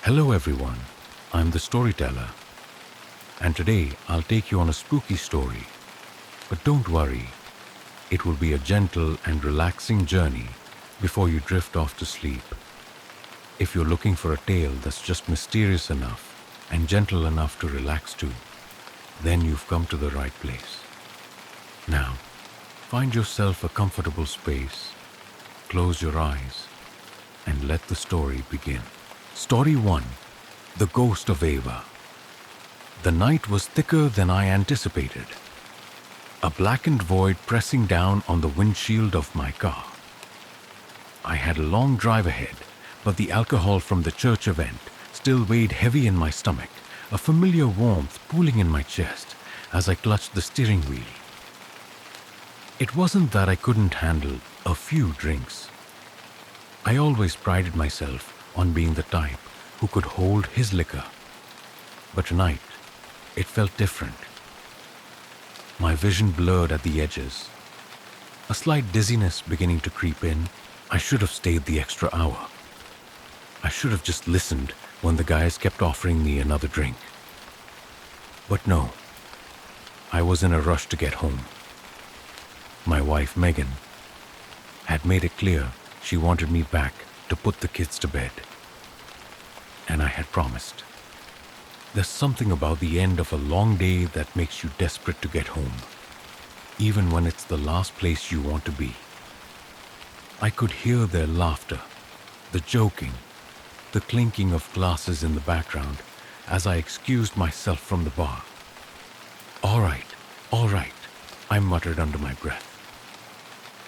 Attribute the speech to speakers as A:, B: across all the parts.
A: Hello everyone, I'm the storyteller, and today I'll take you on a spooky story. But don't worry, it will be a gentle and relaxing journey before you drift off to sleep. If you're looking for a tale that's just mysterious enough and gentle enough to relax to, then you've come to the right place. Now, find yourself a comfortable space, close your eyes, and let the story begin. Story 1. The Ghost of Ava. The night was thicker than I anticipated. A blackened void pressing down on the windshield of my car. I had a long drive ahead, but the alcohol from the church event still weighed heavy in my stomach, a familiar warmth pooling in my chest as I clutched the steering wheel. It wasn't that I couldn't handle a few drinks. I always prided myself on being the type who could hold his liquor. But tonight, it felt different. My vision blurred at the edges. A slight dizziness beginning to creep in. I should have stayed the extra hour. I should have just listened when the guys kept offering me another drink. But no, I was in a rush to get home. My wife, Megan, had made it clear she wanted me back to put the kids to bed. And I had promised. There's something about the end of a long day that makes you desperate to get home, even when it's the last place you want to be. I could hear their laughter, the joking, the clinking of glasses in the background as I excused myself from the bar. All right, I muttered under my breath,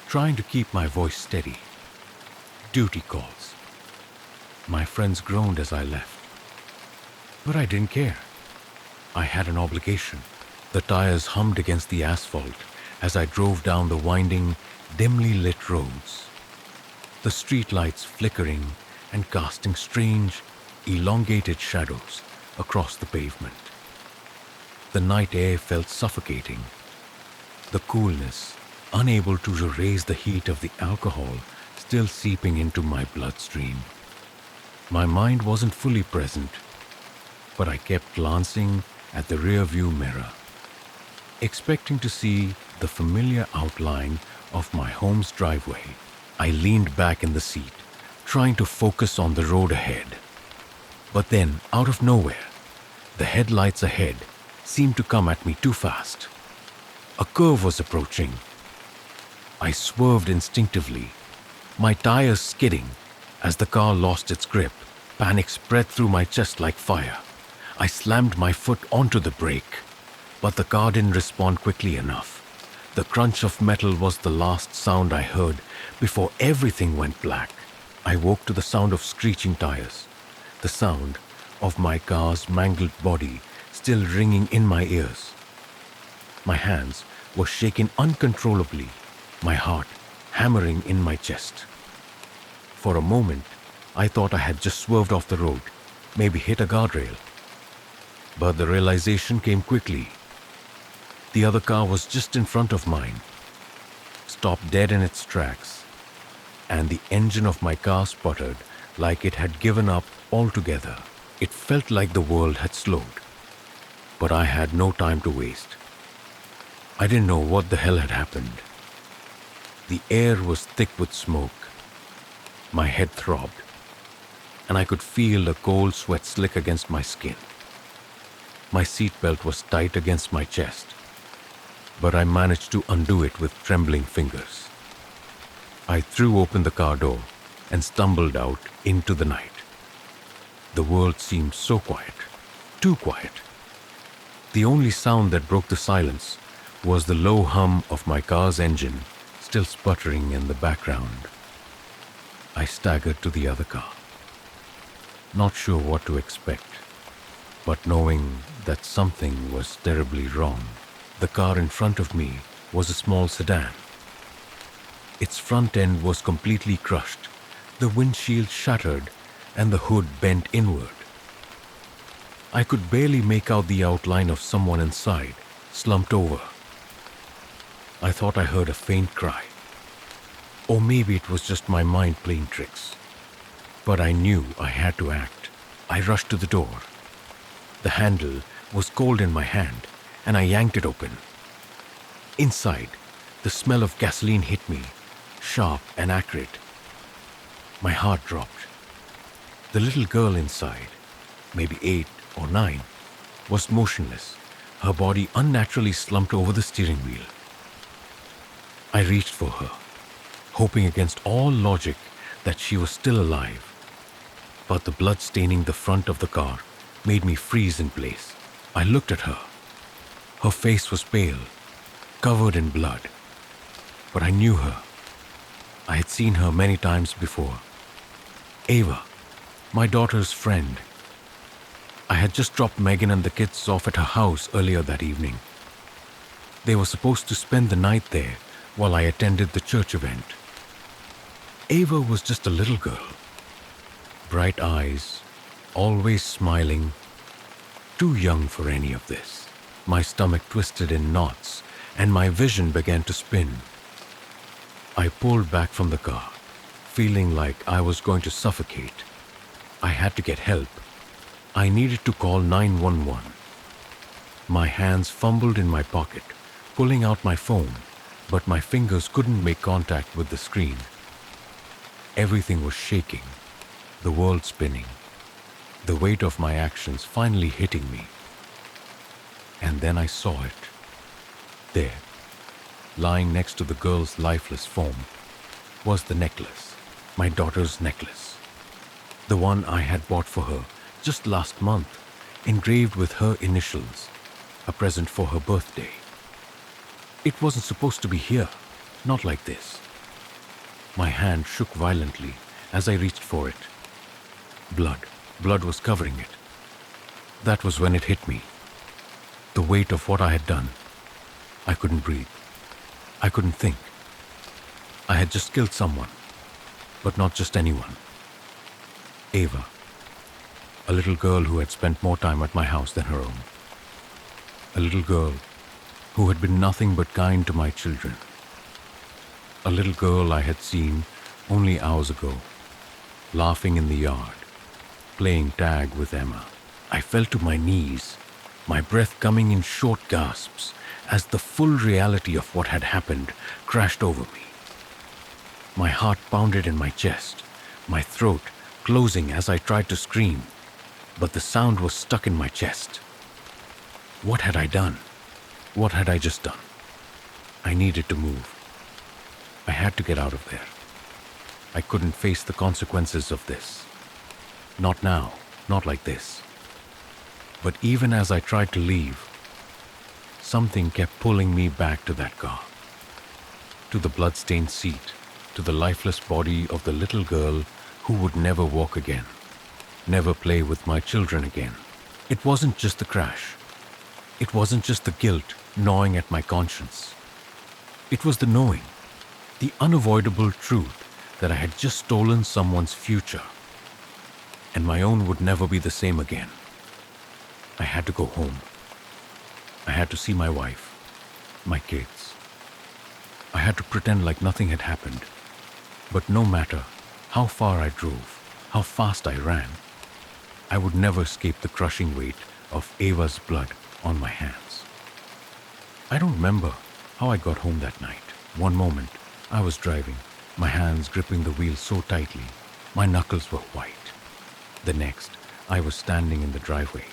A: trying to keep my voice steady. Duty calls. My friends groaned as I left. But I didn't care. I had an obligation. The tires hummed against the asphalt as I drove down the winding, dimly lit roads. The streetlights flickering and casting strange, elongated shadows across the pavement. The night air felt suffocating. The coolness, unable to erase the heat of the alcohol, still seeping into my bloodstream. My mind wasn't fully present, but I kept glancing at the rearview mirror, expecting to see the familiar outline of my home's driveway. I leaned back in the seat, trying to focus on the road ahead. But then, out of nowhere, the headlights ahead seemed to come at me too fast. A curve was approaching. I swerved instinctively, my tires skidding as the car lost its grip. Panic spread through my chest like fire. I slammed my foot onto the brake, but the car didn't respond quickly enough. The crunch of metal was the last sound I heard before everything went black. I woke to the sound of screeching tires, the sound of my car's mangled body still ringing in my ears. My hands were shaking uncontrollably, my heart hammering in my chest. For a moment, I thought I had just swerved off the road, maybe hit a guardrail. But the realization came quickly. The other car was just in front of mine, stopped dead in its tracks, and the engine of my car sputtered like it had given up altogether. It felt like the world had slowed, but I had no time to waste. I didn't know what the hell had happened. The air was thick with smoke. My head throbbed, and I could feel the cold sweat slick against my skin. My seatbelt was tight against my chest, but I managed to undo it with trembling fingers. I threw open the car door and stumbled out into the night. The world seemed so quiet, too quiet. The only sound that broke the silence was the low hum of my car's engine still sputtering in the background. I staggered to the other car, not sure what to expect, but knowing that something was terribly wrong. The car in front of me was a small sedan. Its front end was completely crushed, the windshield shattered, and the hood bent inward. I could barely make out the outline of someone inside, slumped over. I thought I heard a faint cry. Or maybe it was just my mind playing tricks. But I knew I had to act. I rushed to the door. The handle was cold in my hand, and I yanked it open. Inside, the smell of gasoline hit me, sharp and acrid. My heart dropped. The little girl inside, maybe 8 or 9, was motionless, her body unnaturally slumped over the steering wheel. I reached for her, hoping against all logic that she was still alive. But the blood staining the front of the car made me freeze in place. I looked at her. Her face was pale, covered in blood. But I knew her. I had seen her many times before. Ava, my daughter's friend. I had just dropped Megan and the kids off at her house earlier that evening. They were supposed to spend the night there while I attended the church event. Ava was just a little girl. Bright eyes, always smiling. Too young for any of this. My stomach twisted in knots and my vision began to spin. I pulled back from the car, feeling like I was going to suffocate. I had to get help. I needed to call 911. My hands fumbled in my pocket, pulling out my phone, but my fingers couldn't make contact with the screen. Everything was shaking, the world spinning, the weight of my actions finally hitting me. And then I saw it. There, lying next to the girl's lifeless form, was the necklace, my daughter's necklace. The one I had bought for her just last month, engraved with her initials, a present for her birthday. It wasn't supposed to be here, not like this. My hand shook violently as I reached for it. Blood was covering it. That was when it hit me. The weight of what I had done. I couldn't breathe. I couldn't think. I had just killed someone, but not just anyone. Ava, a little girl who had spent more time at my house than her own. A little girl who had been nothing but kind to my children. A little girl I had seen only hours ago, laughing in the yard, playing tag with Emma. I fell to my knees, my breath coming in short gasps as the full reality of what had happened crashed over me. My heart pounded in my chest, my throat closing as I tried to scream, but the sound was stuck in my chest. What had I done? What had I just done? I needed to move. I had to get out of there. I couldn't face the consequences of this. Not now, not like this. But even as I tried to leave, something kept pulling me back to that car, to the blood-stained seat, to the lifeless body of the little girl who would never walk again, never play with my children again. It wasn't just the crash. It wasn't just the guilt gnawing at my conscience. It was the knowing, the unavoidable truth that I had just stolen someone's future, and my own would never be the same again. I had to go home. I had to see my wife, my kids. I had to pretend like nothing had happened. But no matter how far I drove, how fast I ran, I would never escape the crushing weight of Ava's blood on my hands. I don't remember how I got home that night. One moment, I was driving, my hands gripping the wheel so tightly, my knuckles were white. The next, I was standing in the driveway,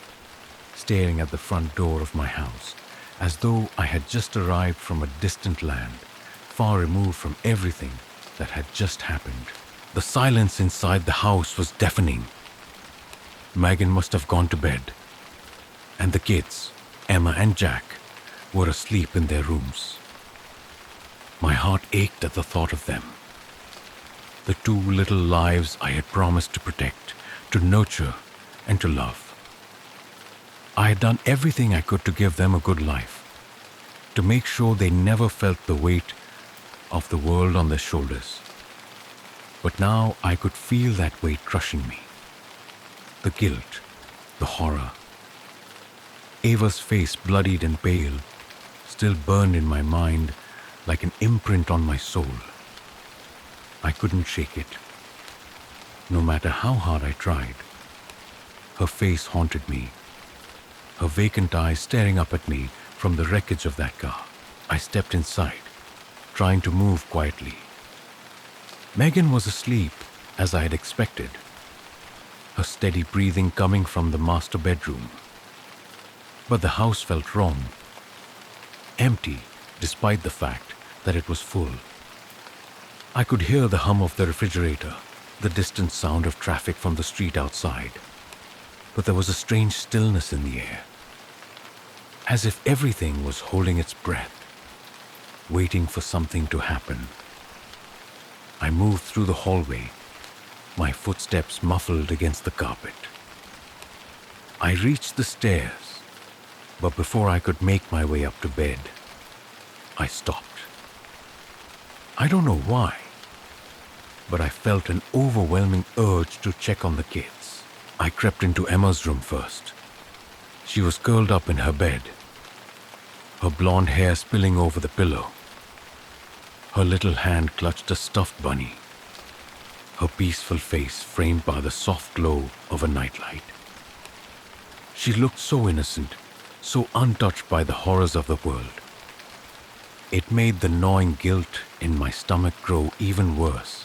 A: staring at the front door of my house, as though I had just arrived from a distant land, far removed from everything that had just happened. The silence inside the house was deafening. Megan must have gone to bed, and the kids, Emma and Jack, were asleep in their rooms. My heart ached at the thought of them. The 2 little lives I had promised to protect, to nurture, and to love. I had done everything I could to give them a good life, to make sure they never felt the weight of the world on their shoulders. But now I could feel that weight crushing me. The guilt, the horror. Ava's face, bloodied and pale, still burned in my mind like an imprint on my soul. I couldn't shake it, no matter how hard I tried. Her face haunted me, her vacant eyes staring up at me from the wreckage of that car. I stepped inside, trying to move quietly. Megan was asleep, as I had expected, her steady breathing coming from the master bedroom. But the house felt wrong, empty despite the fact that it was full. I could hear the hum of the refrigerator, the distant sound of traffic from the street outside, but there was a strange stillness in the air, as if everything was holding its breath, waiting for something to happen. I moved through the hallway, my footsteps muffled against the carpet. I reached the stairs, but before I could make my way up to bed, I stopped. I don't know why, but I felt an overwhelming urge to check on the kids. I crept into Emma's room first. She was curled up in her bed, her blonde hair spilling over the pillow. Her little hand clutched a stuffed bunny, her peaceful face framed by the soft glow of a nightlight. She looked so innocent, so untouched by the horrors of the world. It made the gnawing guilt in my stomach grow even worse.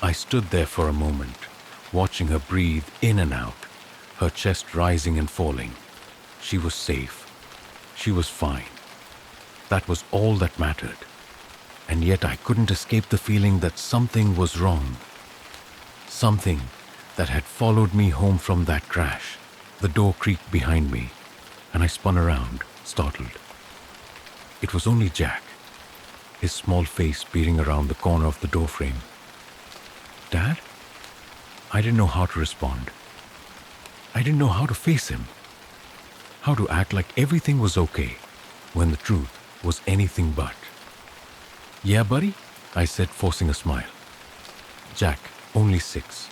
A: I stood there for a moment, watching her breathe in and out, her chest rising and falling. She was safe. She was fine. That was all that mattered. And yet I couldn't escape the feeling that something was wrong. Something that had followed me home from that crash. The door creaked behind me, and I spun around, startled. It was only Jack, his small face peering around the corner of the doorframe. Dad? I didn't know how to respond. I didn't know how to face him. How to act like everything was okay, when the truth was anything but. Yeah, buddy? I said, forcing a smile. Jack, only 6,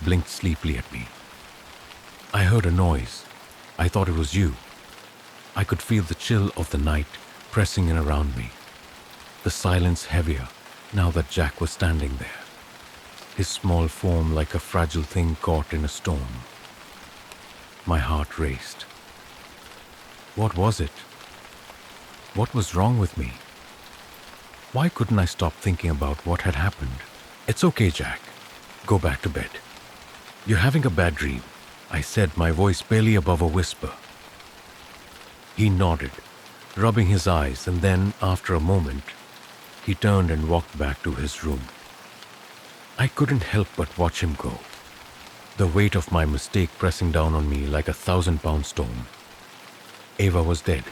A: blinked sleepily at me. I heard a noise. I thought it was you. I could feel the chill of the night pressing in around me, the silence heavier now that Jack was standing there, his small form like a fragile thing caught in a storm. My heart raced. What was it? What was wrong with me? Why couldn't I stop thinking about what had happened? It's okay, Jack. Go back to bed. You're having a bad dream, I said, my voice barely above a whisper. He nodded, rubbing his eyes, and then, after a moment, he turned and walked back to his room. I couldn't help but watch him go, the weight of my mistake pressing down on me like a 1,000-pound stone. Ava was dead,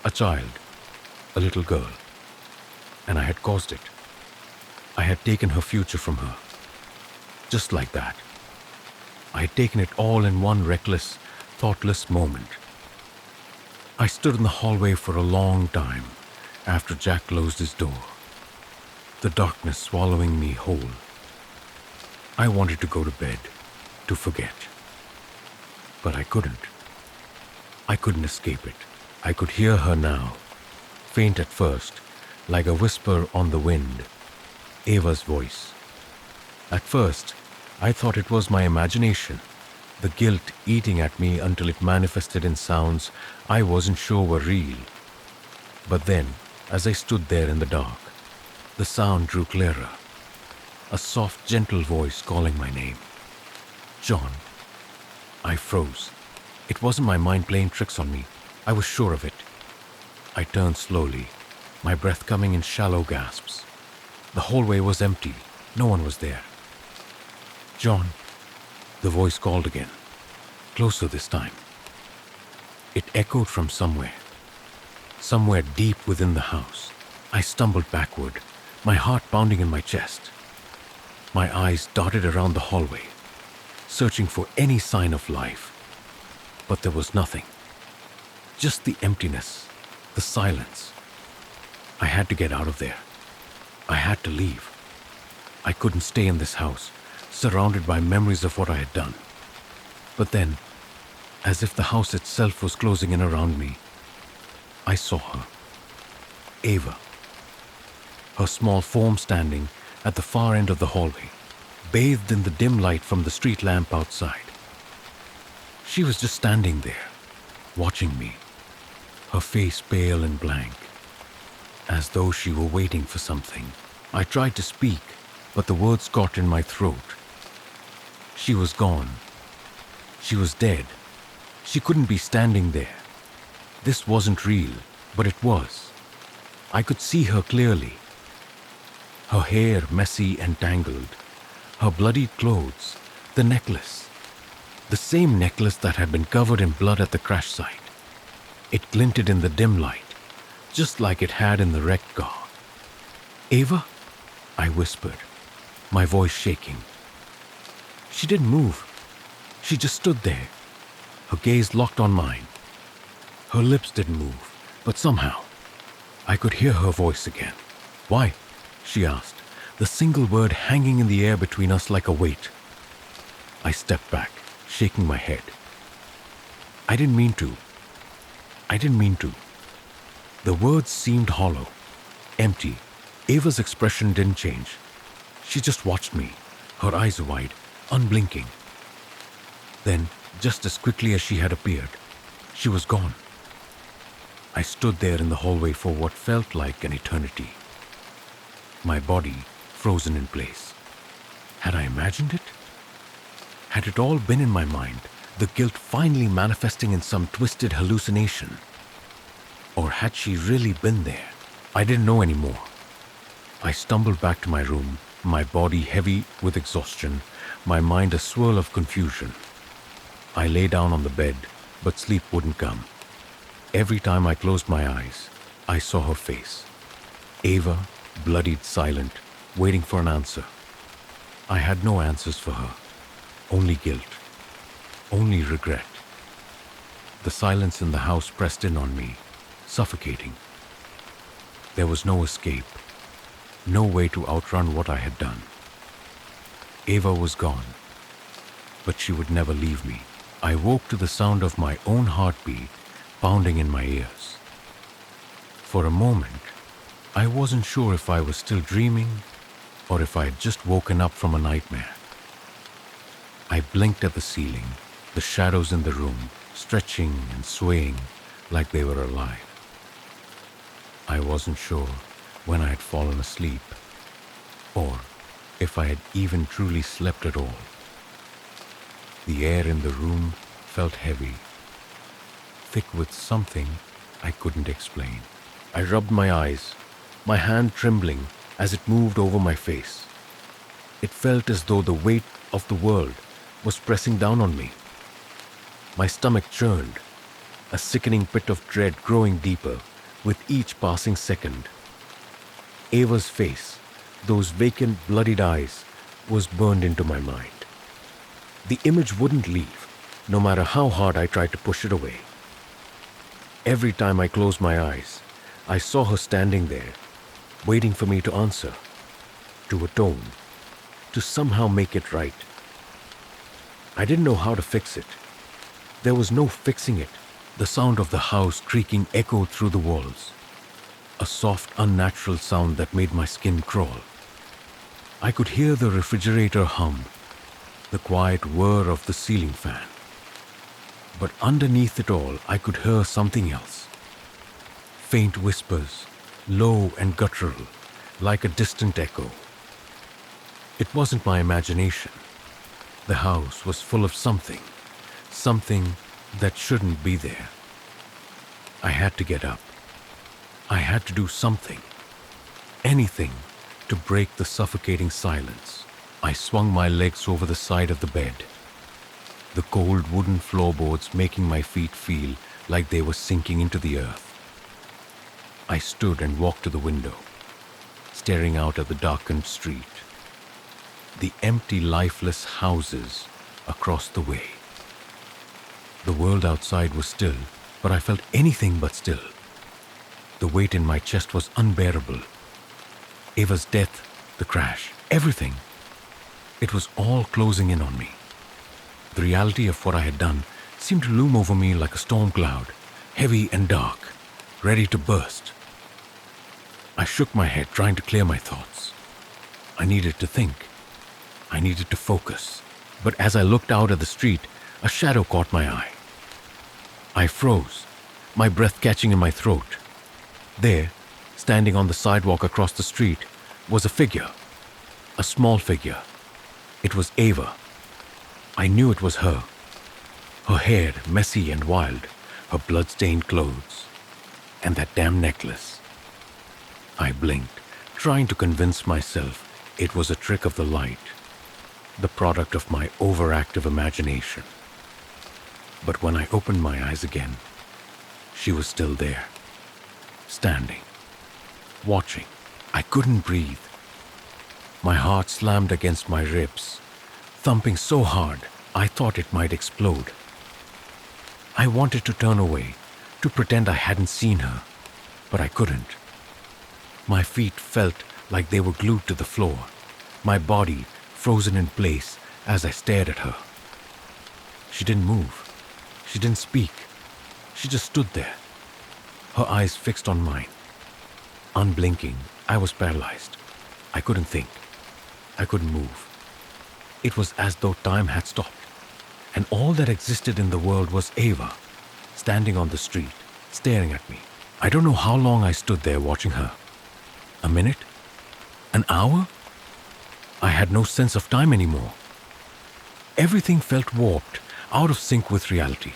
A: a child, a little girl, and I had caused it. I had taken her future from her, just like that. I had taken it all in one reckless, thoughtless moment. I stood in the hallway for a long time after Jack closed his door, the darkness swallowing me whole. I wanted to go to bed, to forget. But I couldn't. I couldn't escape it. I could hear her now, faint at first, like a whisper on the wind, Ava's voice. At first, I thought it was my imagination, the guilt eating at me until it manifested in sounds I wasn't sure were real. But then, as I stood there in the dark, the sound grew clearer, a soft, gentle voice calling my name. John. I froze. It wasn't my mind playing tricks on me. I was sure of it. I turned slowly, my breath coming in shallow gasps. The hallway was empty. No one was there. John. The voice called again, closer this time. It echoed from somewhere deep within the house. I stumbled backward, my heart pounding in my chest. My eyes darted around the hallway, searching for any sign of life. But there was nothing. Just the emptiness, the silence. I had to get out of there. I had to leave. I couldn't stay in this house, surrounded by memories of what I had done. But then, as if the house itself was closing in around me, I saw her. Ava. Her small form standing at the far end of the hallway, bathed in the dim light from the street lamp outside. She was just standing there, watching me, her face pale and blank, as though she were waiting for something. I tried to speak, but the words caught in my throat. She was gone. She was dead. She couldn't be standing there. This wasn't real, but it was. I could see her clearly. Her hair messy and tangled, her bloodied clothes, the necklace. The same necklace that had been covered in blood at the crash site. It glinted in the dim light, just like it had in the wrecked car. "Ava?" I whispered, my voice shaking. She didn't move. She just stood there, her gaze locked on mine. Her lips didn't move, but somehow I could hear her voice again. "Why?" she asked, the single word hanging in the air between us like a weight. I stepped back, shaking my head. I didn't mean to. The words seemed hollow, empty. Ava's expression didn't change. She just watched me, her eyes wide, unblinking. Then, just as quickly as she had appeared, she was gone. I stood there in the hallway for what felt like an eternity. My body frozen in place. Had I imagined it? Had it all been in my mind, the guilt finally manifesting in some twisted hallucination? Or had she really been there? I didn't know anymore. I stumbled back to my room, my body heavy with exhaustion, my mind a swirl of confusion. I lay down on the bed, but sleep wouldn't come. Every time I closed my eyes, I saw her face. Ava, bloodied, silent, waiting for an answer. I had no answers for her. Only guilt. Only regret. The silence in the house pressed in on me, suffocating. There was no escape, no way to outrun what I had done. Ava was gone, but she would never leave me. I woke to the sound of my own heartbeat pounding in my ears. For a moment, I wasn't sure if I was still dreaming or if I had just woken up from a nightmare. I blinked at the ceiling, the shadows in the room stretching and swaying like they were alive. I wasn't sure when I had fallen asleep or if I had even truly slept at all. The air in the room felt heavy, thick with something I couldn't explain. I rubbed my eyes, my hand trembling as it moved over my face. It felt as though the weight of the world was pressing down on me. My stomach churned, a sickening pit of dread growing deeper with each passing second. Ava's face, those vacant, bloodied eyes, was burned into my mind. The image wouldn't leave, no matter how hard I tried to push it away. Every time I closed my eyes, I saw her standing there, waiting for me to answer, to atone, to somehow make it right. I didn't know how to fix it. There was no fixing it. The sound of the house creaking echoed through the walls, a soft, unnatural sound that made my skin crawl. I could hear the refrigerator hum, the quiet whir of the ceiling fan. But underneath it all, I could hear something else. Faint whispers, low and guttural, like a distant echo. It wasn't my imagination. The house was full of something that shouldn't be there. I had to get up. I had to do something, anything, to break the suffocating silence. I swung my legs over the side of the bed, the cold wooden floorboards making my feet feel like they were sinking into the earth. I stood and walked to the window, staring out at the darkened street, the empty, lifeless houses across the way. The world outside was still, but I felt anything but still. The weight in my chest was unbearable. Ava's death, the crash, everything. It was all closing in on me. The reality of what I had done seemed to loom over me like a storm cloud, heavy and dark, ready to burst. I shook my head, trying to clear my thoughts. I needed to think. I needed to focus. But as I looked out at the street, a shadow caught my eye. I froze, my breath catching in my throat. There, standing on the sidewalk across the street, was a figure. A small figure. It was Ava. I knew it was her. Her hair messy and wild, her blood-stained clothes, and that damn necklace. I blinked, trying to convince myself it was a trick of the light, the product of my overactive imagination. But when I opened my eyes again, she was still there, standing, watching. I couldn't breathe. My heart slammed against my ribs, thumping so hard I thought it might explode. I wanted to turn away, to pretend I hadn't seen her, but I couldn't. My feet felt like they were glued to the floor, my body frozen in place as I stared at her. She didn't move. She didn't speak. She just stood there, her eyes fixed on mine. Unblinking, I was paralyzed. I couldn't think. I couldn't move. It was as though time had stopped, and all that existed in the world was Ava, standing on the street, staring at me. I don't know how long I stood there watching her. A minute? An hour? I had no sense of time anymore. Everything felt warped, out of sync with reality.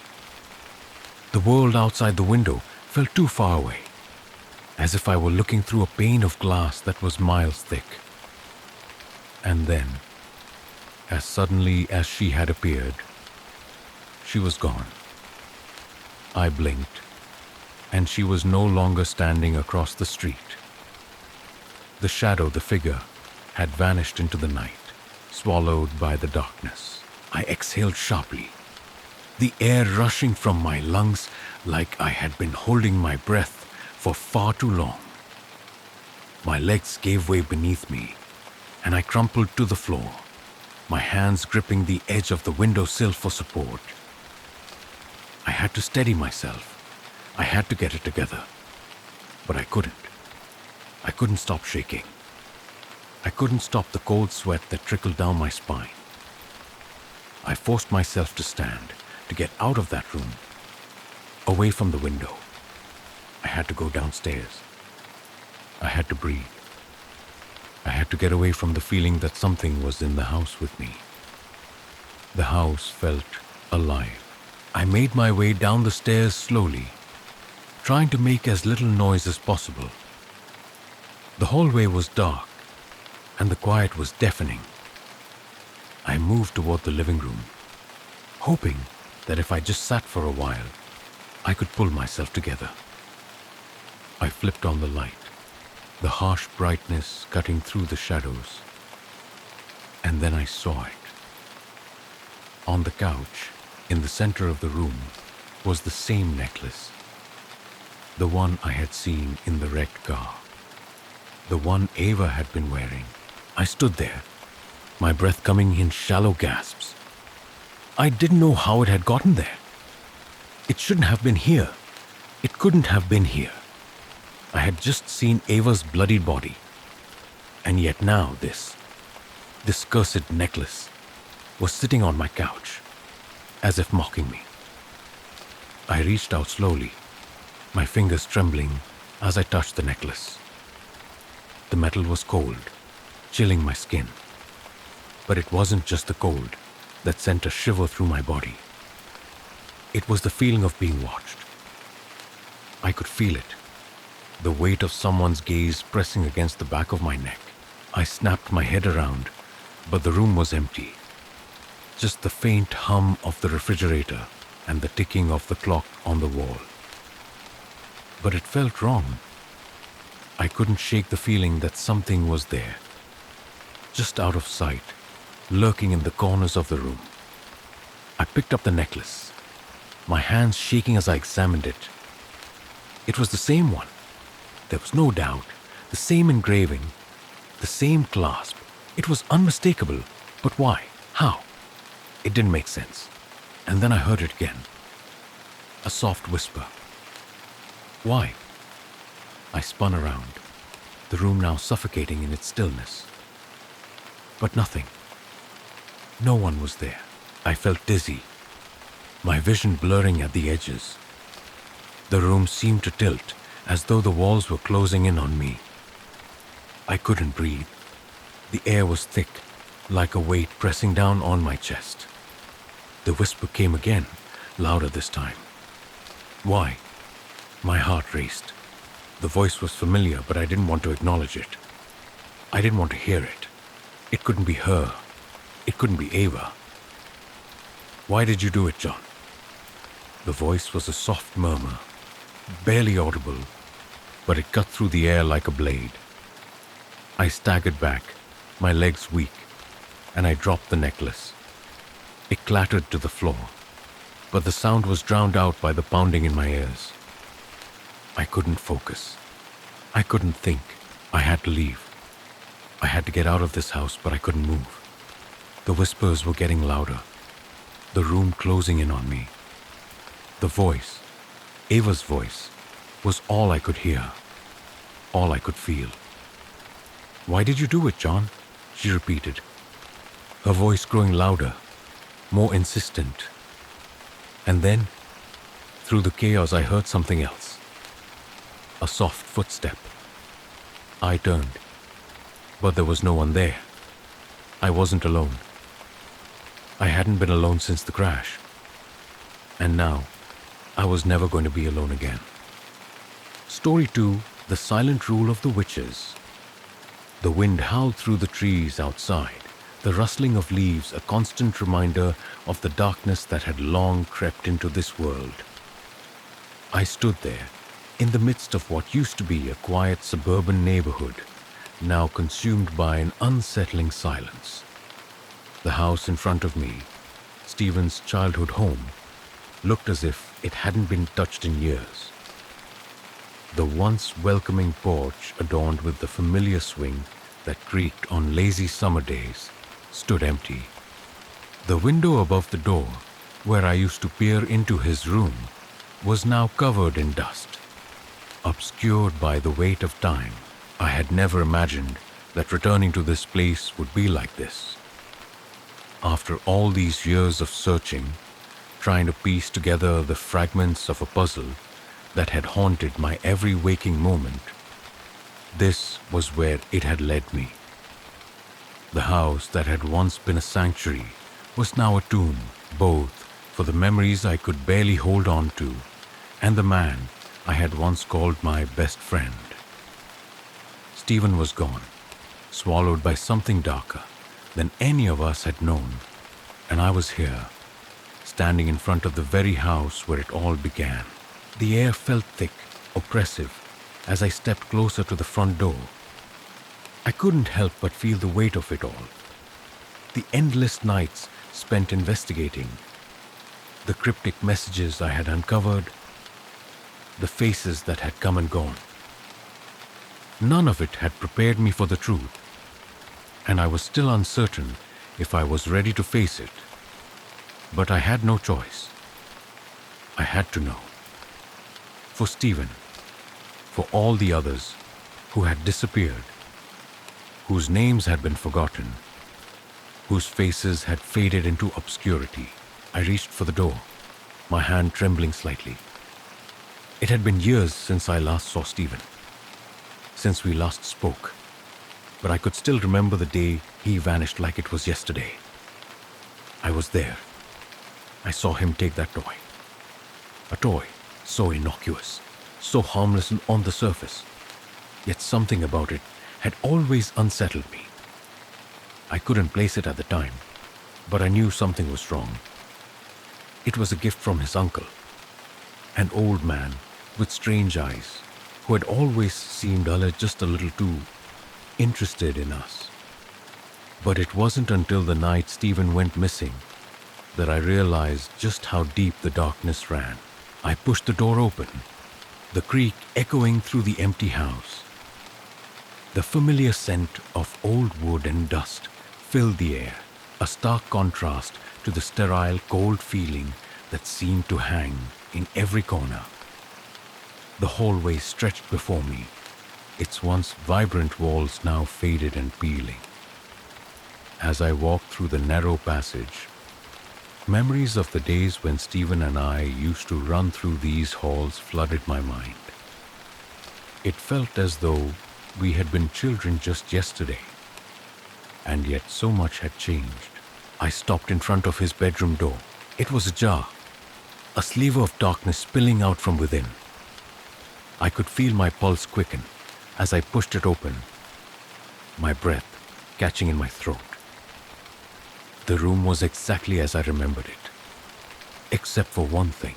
A: The world outside the window felt too far away, as if I were looking through a pane of glass that was miles thick. And then, as suddenly as she had appeared, she was gone. I blinked, and she was no longer standing across the street. The shadow, the figure, had vanished into the night, swallowed by the darkness. I exhaled sharply, the air rushing from my lungs like I had been holding my breath for far too long. My legs gave way beneath me, and I crumpled to the floor, my hands gripping the edge of the windowsill for support. I had to steady myself. I had to get it together. But I couldn't. I couldn't stop shaking. I couldn't stop the cold sweat that trickled down my spine. I forced myself to stand, to get out of that room, away from the window. I had to go downstairs. I had to breathe. I had to get away from the feeling that something was in the house with me. The house felt alive. I made my way down the stairs slowly, trying to make as little noise as possible. The hallway was dark, and the quiet was deafening. I moved toward the living room, hoping that if I just sat for a while, I could pull myself together. I flipped on the light, the harsh brightness cutting through the shadows, and then I saw it. On the couch, in the center of the room, was the same necklace, the one I had seen in the wrecked car, the one Ava had been wearing. I stood there, my breath coming in shallow gasps. I didn't know how it had gotten there. It shouldn't have been here. It couldn't have been here. I had just seen Ava's bloodied body. And yet now this cursed necklace was sitting on my couch, as if mocking me. I reached out slowly, my fingers trembling as I touched the necklace. The metal was cold, chilling my skin. But it wasn't just the cold that sent a shiver through my body. It was the feeling of being watched. I could feel it, the weight of someone's gaze pressing against the back of my neck. I snapped my head around, but the room was empty. Just the faint hum of the refrigerator and the ticking of the clock on the wall. But it felt wrong. I couldn't shake the feeling that something was there, just out of sight, lurking in the corners of the room. I picked up the necklace, my hands shaking as I examined it. It was the same one. There was no doubt. The same engraving, the same clasp. It was unmistakable. But why? How? It didn't make sense. And then I heard it again. A soft whisper. Why? I spun around, the room now suffocating in its stillness. But nothing. No one was there. I felt dizzy, my vision blurring at the edges, The room seemed to tilt, as though the walls were closing in on me. I couldn't breathe. The air was thick, like a weight pressing down on my chest. The whisper came again, louder this time. Why? My heart raced. The voice was familiar, but I didn't want to acknowledge it. I didn't want to hear it. It couldn't be her. It couldn't be Ava. Why did you do it, John? The voice was a soft murmur, barely audible, but it cut through the air like a blade. I staggered back, my legs weak, and I dropped the necklace. It clattered to the floor, but the sound was drowned out by the pounding in my ears. I couldn't focus. I couldn't think. I had to leave. I had to get out of this house, but I couldn't move. The whispers were getting louder, the room closing in on me. The voice, Ava's voice, was all I could hear, all I could feel. Why did you do it, John? She repeated, her voice growing louder, more insistent. And then, through the chaos, I heard something else. A soft footstep. I turned, but there was no one there. I wasn't alone. I hadn't been alone since the crash. And now, I was never going to be alone again. Story 2, The Silent Rule of the Witches. The wind howled through the trees outside, the rustling of leaves a constant reminder of the darkness that had long crept into this world. I stood there, in the midst of what used to be a quiet suburban neighborhood, now consumed by an unsettling silence. The house in front of me, Stephen's childhood home, looked as if it hadn't been touched in years. The once welcoming porch, adorned with the familiar swing that creaked on lazy summer days, stood empty. The window above the door, where I used to peer into his room, was now covered in dust. Obscured by the weight of time, I had never imagined that returning to this place would be like this. After all these years of searching, trying to piece together the fragments of a puzzle that had haunted my every waking moment, this was where it had led me. The house that had once been a sanctuary was now a tomb, both for the memories I could barely hold on to and the man I had once called my best friend. Stephen was gone, swallowed by something darker than any of us had known, and I was here, standing in front of the very house where it all began. The air felt thick, oppressive, as I stepped closer to the front door. I couldn't help but feel the weight of it all. The endless nights spent investigating, the cryptic messages I had uncovered, the faces that had come and gone. None of it had prepared me for the truth, and I was still uncertain if I was ready to face it. But I had no choice. I had to know. For Stephen, for all the others who had disappeared, whose names had been forgotten, whose faces had faded into obscurity, I reached for the door, my hand trembling slightly. It had been years since I last saw Stephen, since we last spoke, but I could still remember the day he vanished like it was yesterday. I was there. I saw him take that toy. A toy so innocuous, so harmless on the surface, yet something about it had always unsettled me. I couldn't place it at the time, but I knew something was wrong. It was a gift from his uncle, an old man with strange eyes who had always seemed just a little too interested in us. But it wasn't until the night Stephen went missing that I realized just how deep the darkness ran. I pushed the door open, the creak echoing through the empty house. The familiar scent of old wood and dust filled the air, a stark contrast to the sterile, cold feeling that seemed to hang in every corner. The hallway stretched before me, its once vibrant walls now faded and peeling. As I walked through the narrow passage, Memories of the days when Stephen and I used to run through these halls flooded my mind. It felt as though we had been children just yesterday, and yet so much had changed. I stopped in front of his bedroom door. It was ajar, a sliver of darkness spilling out from within. I could feel my pulse quicken as I pushed it open, my breath catching in my throat. The room was exactly as I remembered it, except for one thing: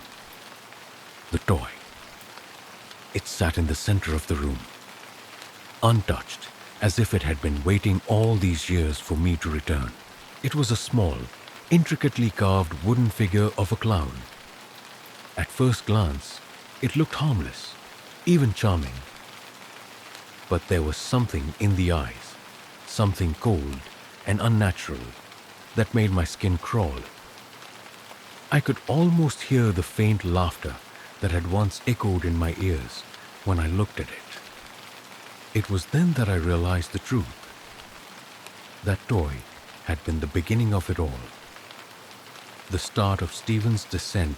A: the toy. It sat in the center of the room, untouched, as if it had been waiting all these years for me to return. It was a small, intricately carved wooden figure of a clown. At first glance, it looked harmless, even charming. But there was something in the eyes, something cold and unnatural, that made my skin crawl. I could almost hear the faint laughter that had once echoed in my ears when I looked at it. It was then that I realized the truth. That toy had been the beginning of it all, the start of Stephen's descent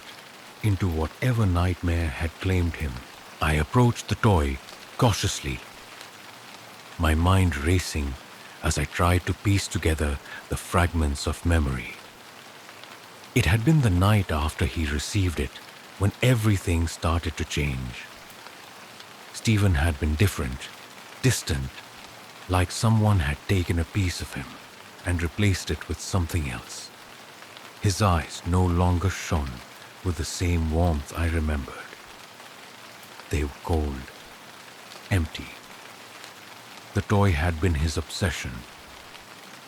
A: into whatever nightmare had claimed him. I approached the toy cautiously, my mind racing as I tried to piece together the fragments of memory. It had been the night after he received it when everything started to change. Stephen had been different, distant, like someone had taken a piece of him and replaced it with something else. His eyes no longer shone with the same warmth I remembered. They were cold, empty. The toy had been his obsession,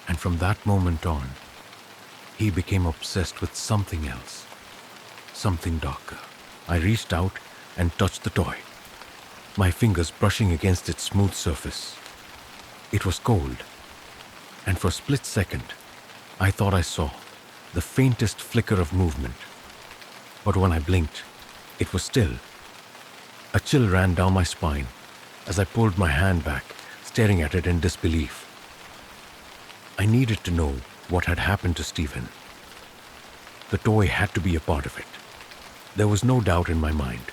A: and from that moment on, he became obsessed with something else, something darker. I reached out and touched the toy, my fingers brushing against its smooth surface. It was cold, and for a split second, I thought I saw the faintest flicker of movement. But when I blinked, it was still. A chill ran down my spine as I pulled my hand back, staring at it in disbelief. I needed to know what had happened to Stephen. The toy had to be a part of it. There was no doubt in my mind.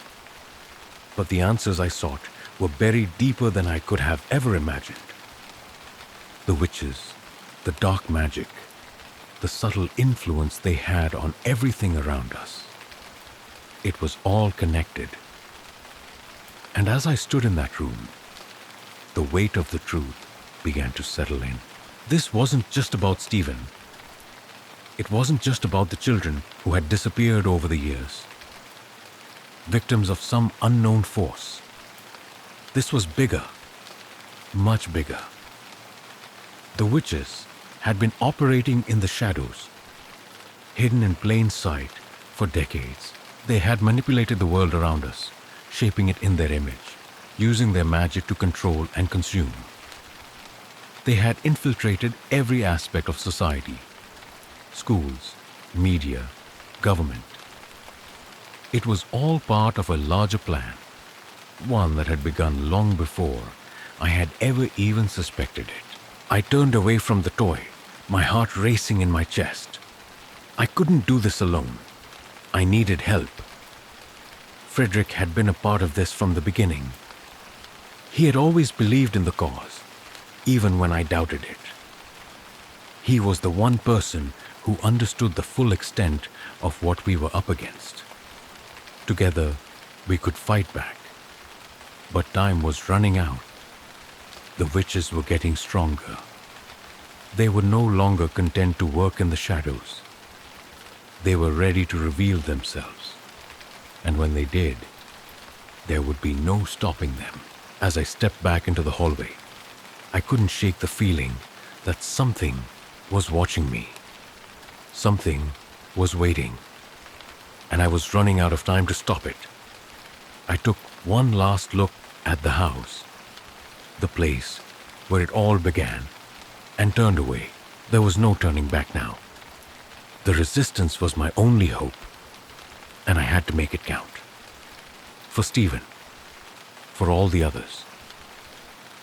A: But the answers I sought were buried deeper than I could have ever imagined. The witches, the dark magic, the subtle influence they had on everything around us. It was all connected. And as I stood in that room, the weight of the truth began to settle in. This wasn't just about Stephen. It wasn't just about the children who had disappeared over the years, victims of some unknown force. This was bigger, much bigger. The witches had been operating in the shadows, hidden in plain sight for decades. They had manipulated the world around us, shaping it in their image, using their magic to control and consume. They had infiltrated every aspect of society: schools, media, government. It was all part of a larger plan, one that had begun long before I had ever even suspected it. I turned away from the toy, my heart racing in my chest. I couldn't do this alone. I needed help. Frederick had been a part of this from the beginning. He had always believed in the cause, even when I doubted it. He was the one person who understood the full extent of what we were up against. Together, we could fight back. But time was running out. The witches were getting stronger. They were no longer content to work in the shadows. They were ready to reveal themselves. And when they did, there would be no stopping them. As I stepped back into the hallway, I couldn't shake the feeling that something was watching me. Something was waiting, and I was running out of time to stop it. I took one last look at the house, the place where it all began, and turned away. There was no turning back now. The resistance was my only hope, and I had to make it count. For Stephen, for all the others,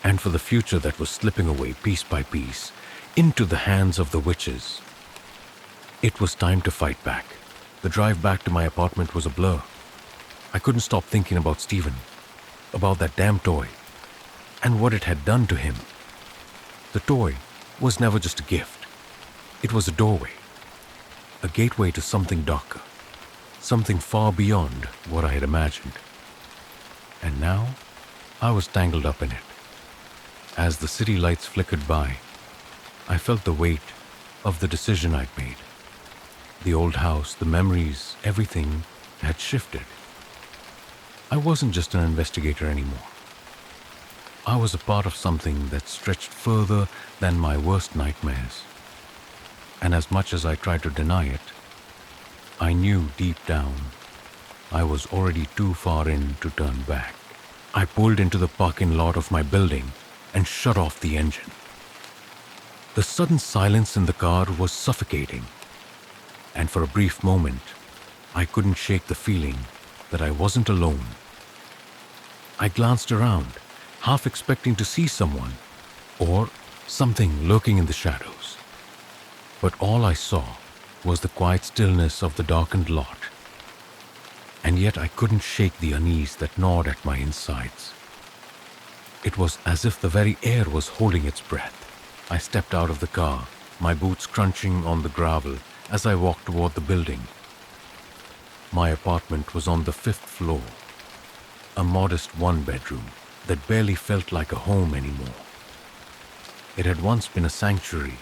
A: and for the future that was slipping away piece by piece into the hands of the witches. It was time to fight back. The drive back to my apartment was a blur. I couldn't stop thinking about Stephen, about that damn toy, and what it had done to him. The toy was never just a gift. It was a doorway, a gateway to something darker, something far beyond what I had imagined. And now, I was tangled up in it. As the city lights flickered by, I felt the weight of the decision I'd made. The old house, the memories, everything had shifted. I wasn't just an investigator anymore. I was a part of something that stretched further than my worst nightmares. And as much as I tried to deny it, I knew deep down I was already too far in to turn back. I pulled into the parking lot of my building and shut off the engine. The sudden silence in the car was suffocating, and for a brief moment, I couldn't shake the feeling that I wasn't alone. I glanced around, half expecting to see someone or something lurking in the shadows. But all I saw was the quiet stillness of the darkened lot. And yet I couldn't shake the unease that gnawed at my insides. It was as if the very air was holding its breath. I stepped out of the car, my boots crunching on the gravel as I walked toward the building. My apartment was on the 5th floor, a modest one-bedroom that barely felt like a home anymore. It had once been a sanctuary,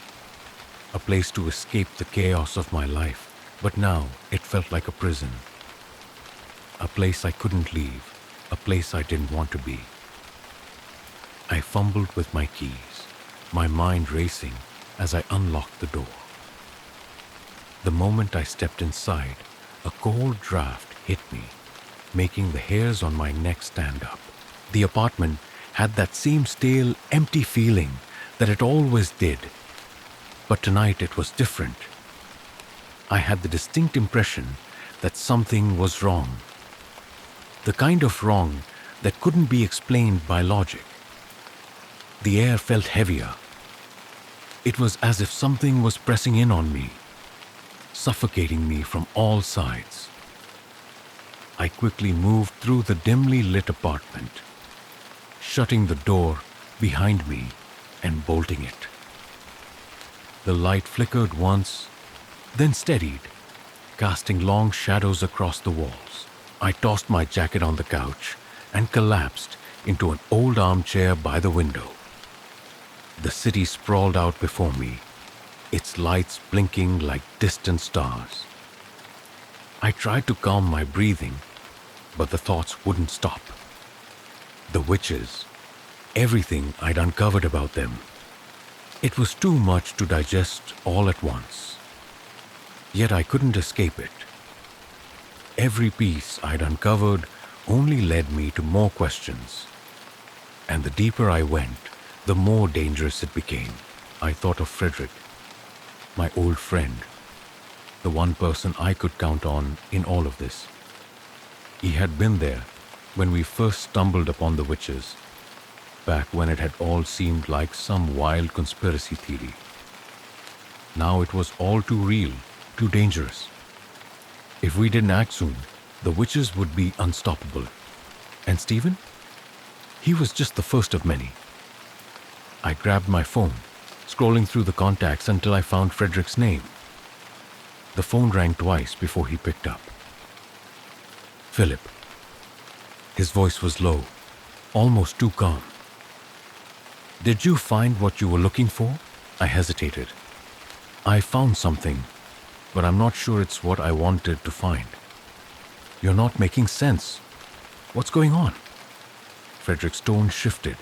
A: a place to escape the chaos of my life, but now it felt like a prison. A place I couldn't leave, a place I didn't want to be. I fumbled with my keys, my mind racing as I unlocked the door. The moment I stepped inside, a cold draft hit me, making the hairs on my neck stand up. The apartment had that same stale, empty feeling that it always did. But tonight it was different. I had the distinct impression that something was wrong. The kind of wrong that couldn't be explained by logic. The air felt heavier. It was as if something was pressing in on me, suffocating me from all sides. I quickly moved through the dimly lit apartment, shutting the door behind me and bolting it. The light flickered once, then steadied, casting long shadows across the walls. I tossed my jacket on the couch and collapsed into an old armchair by the window. The city sprawled out before me, its lights blinking like distant stars. I tried to calm my breathing, but the thoughts wouldn't stop. The witches, everything I'd uncovered about them. It was too much to digest all at once. Yet I couldn't escape it. Every piece I'd uncovered only led me to more questions. And the deeper I went, the more dangerous it became. I thought of Frederick, my old friend, the one person I could count on in all of this. He had been there when we first stumbled upon the witches, back when it had all seemed like some wild conspiracy theory. Now it was all too real, too dangerous. If we didn't act soon, the witches would be unstoppable. And Stephen? He was just the first of many. I grabbed my phone, scrolling through the contacts until I found Frederick's name. The phone rang twice before he picked up. Philip. His voice was low, almost too calm. Did you find what you were looking for? I hesitated. I found something, but I'm not sure it's what I wanted to find. You're not making sense. What's going on? Frederick's tone shifted,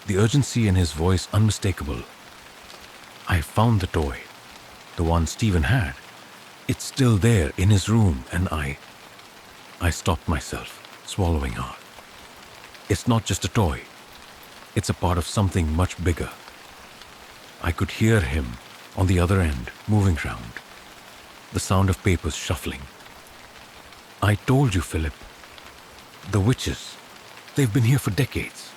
A: the urgency in his voice unmistakable. I found the toy, the one Stephen had. It's still there in his room, and I stopped myself, swallowing hard. It's not just a toy. It's a part of something much bigger. I could hear him on the other end, moving round, the sound of papers shuffling. I told you, Philip. The witches, they've been here for decades.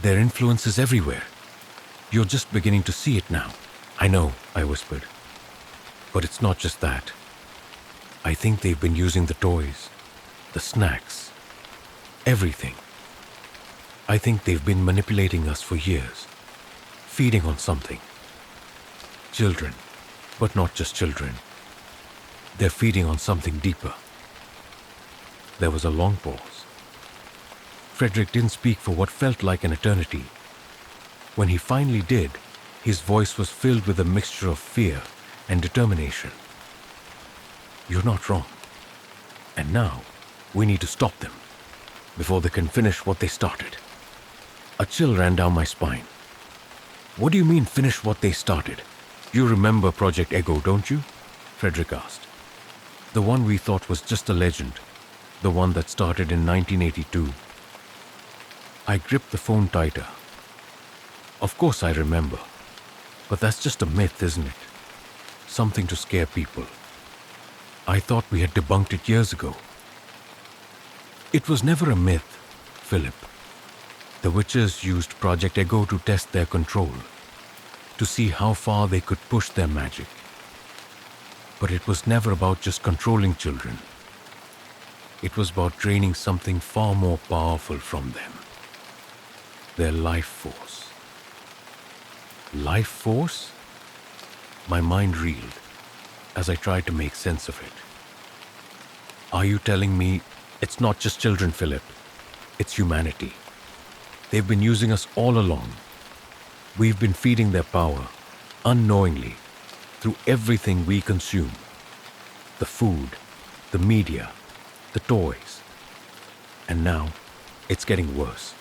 A: Their influence is everywhere. You're just beginning to see it now. I know, I whispered. But it's not just that. I think they've been using the toys, the snacks, everything. I think they've been manipulating us for years, feeding on something. Children, but not just children. They're feeding on something deeper. There was a long pause. Frederick didn't speak for what felt like an eternity. When he finally did, his voice was filled with a mixture of fear and determination. You're not wrong. And now, we need to stop them before they can finish what they started. A chill ran down my spine. What do you mean finish what they started? You remember Project Ego, don't you? Frederick asked. The one we thought was just a legend. The one that started in 1982. I gripped the phone tighter. Of course I remember. But that's just a myth, isn't it? Something to scare people. I thought we had debunked it years ago. It was never a myth, Philip. The witches used Project Ego to test their control, to see how far they could push their magic. But it was never about just controlling children. It was about draining something far more powerful from them. Their life force. Life force? My mind reeled as I tried to make sense of it. Are you telling me it's not just children, Philip? It's humanity. They've been using us all along. We've been feeding their power, unknowingly, through everything we consume. The food, the media, the toys. And now, it's getting worse.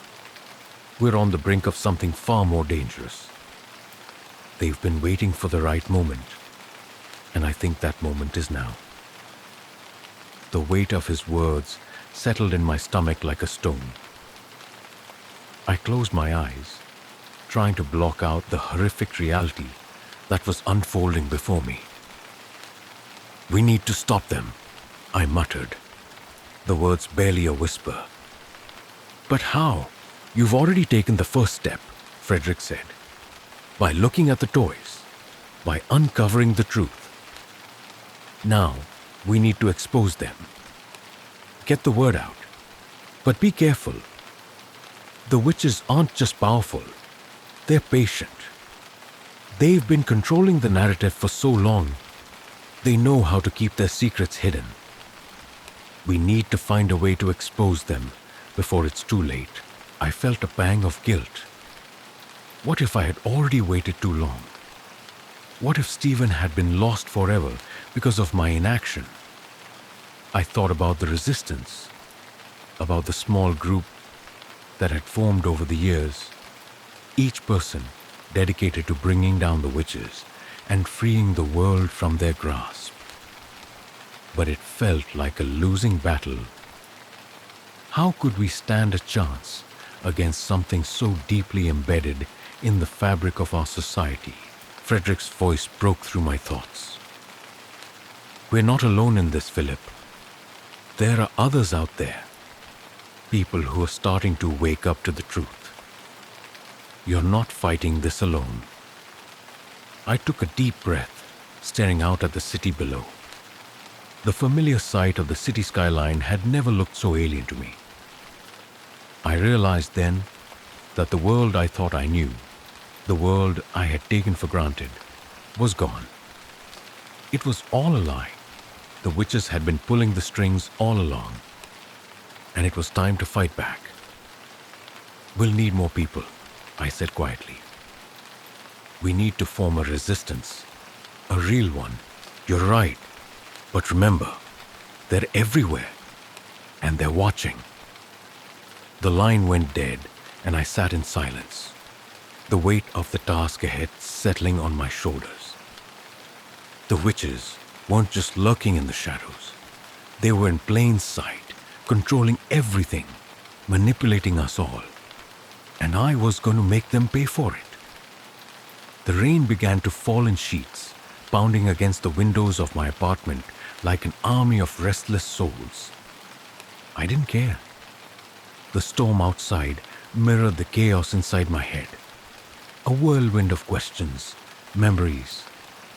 A: We're on the brink of something far more dangerous. They've been waiting for the right moment, and I think that moment is now. The weight of his words settled in my stomach like a stone. I closed my eyes, trying to block out the horrific reality that was unfolding before me. We need to stop them, I muttered, the words barely a whisper. But how? You've already taken the first step, Frederick said. By looking at the toys, by uncovering the truth. Now, we need to expose them. Get the word out. But be careful. The witches aren't just powerful, they're patient. They've been controlling the narrative for so long, they know how to keep their secrets hidden. We need to find a way to expose them before it's too late. I felt a pang of guilt. What if I had already waited too long? What if Stephen had been lost forever because of my inaction? I thought about the resistance, about the small group that had formed over the years, each person dedicated to bringing down the witches and freeing the world from their grasp. But it felt like a losing battle. How could we stand a chance against something so deeply embedded in the fabric of our society? Frederick's voice broke through my thoughts. We're not alone in this, Philip. There are others out there. People who are starting to wake up to the truth. You're not fighting this alone. I took a deep breath, staring out at the city below. The familiar sight of the city skyline had never looked so alien to me. I realized then that the world I thought I knew, the world I had taken for granted, was gone. It was all a lie. The witches had been pulling the strings all along, and it was time to fight back. We'll need more people, I said quietly. We need to form a resistance, a real one. You're right, but remember, they're everywhere, and they're watching. The line went dead, and I sat in silence, the weight of the task ahead settling on my shoulders. The witches weren't just lurking in the shadows. They were in plain sight, controlling everything, manipulating us all. And I was going to make them pay for it. The rain began to fall in sheets, pounding against the windows of my apartment like an army of restless souls. I didn't care. The storm outside mirrored the chaos inside my head. A whirlwind of questions, memories,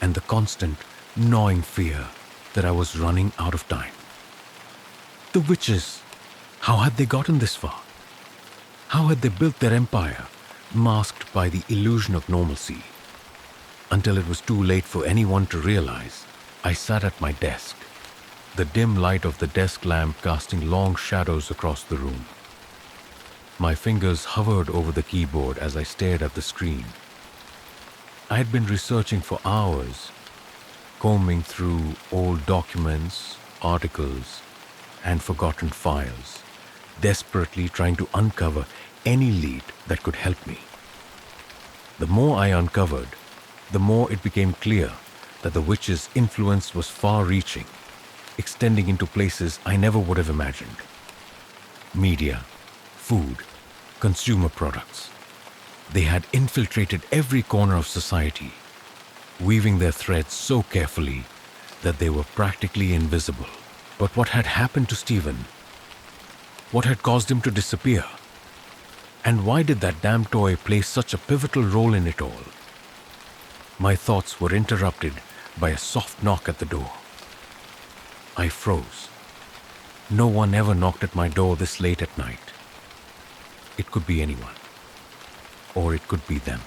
A: and the constant, gnawing fear that I was running out of time. The witches! How had they gotten this far? How had they built their empire, masked by the illusion of normalcy? Until it was too late for anyone to realize, I sat at my desk, the dim light of the desk lamp casting long shadows across the room. My fingers hovered over the keyboard as I stared at the screen. I had been researching for hours, combing through old documents, articles, and forgotten files, desperately trying to uncover any lead that could help me. The more I uncovered, the more it became clear that the witch's influence was far-reaching, extending into places I never would have imagined. Media, food, consumer products. They had infiltrated every corner of society, weaving their threads so carefully that they were practically invisible. But what had happened to Stephen? What had caused him to disappear? And why did that damn toy play such a pivotal role in it all? My thoughts were interrupted by a soft knock at the door. I froze. No one ever knocked at my door this late at night. It could be anyone. Or it could be them.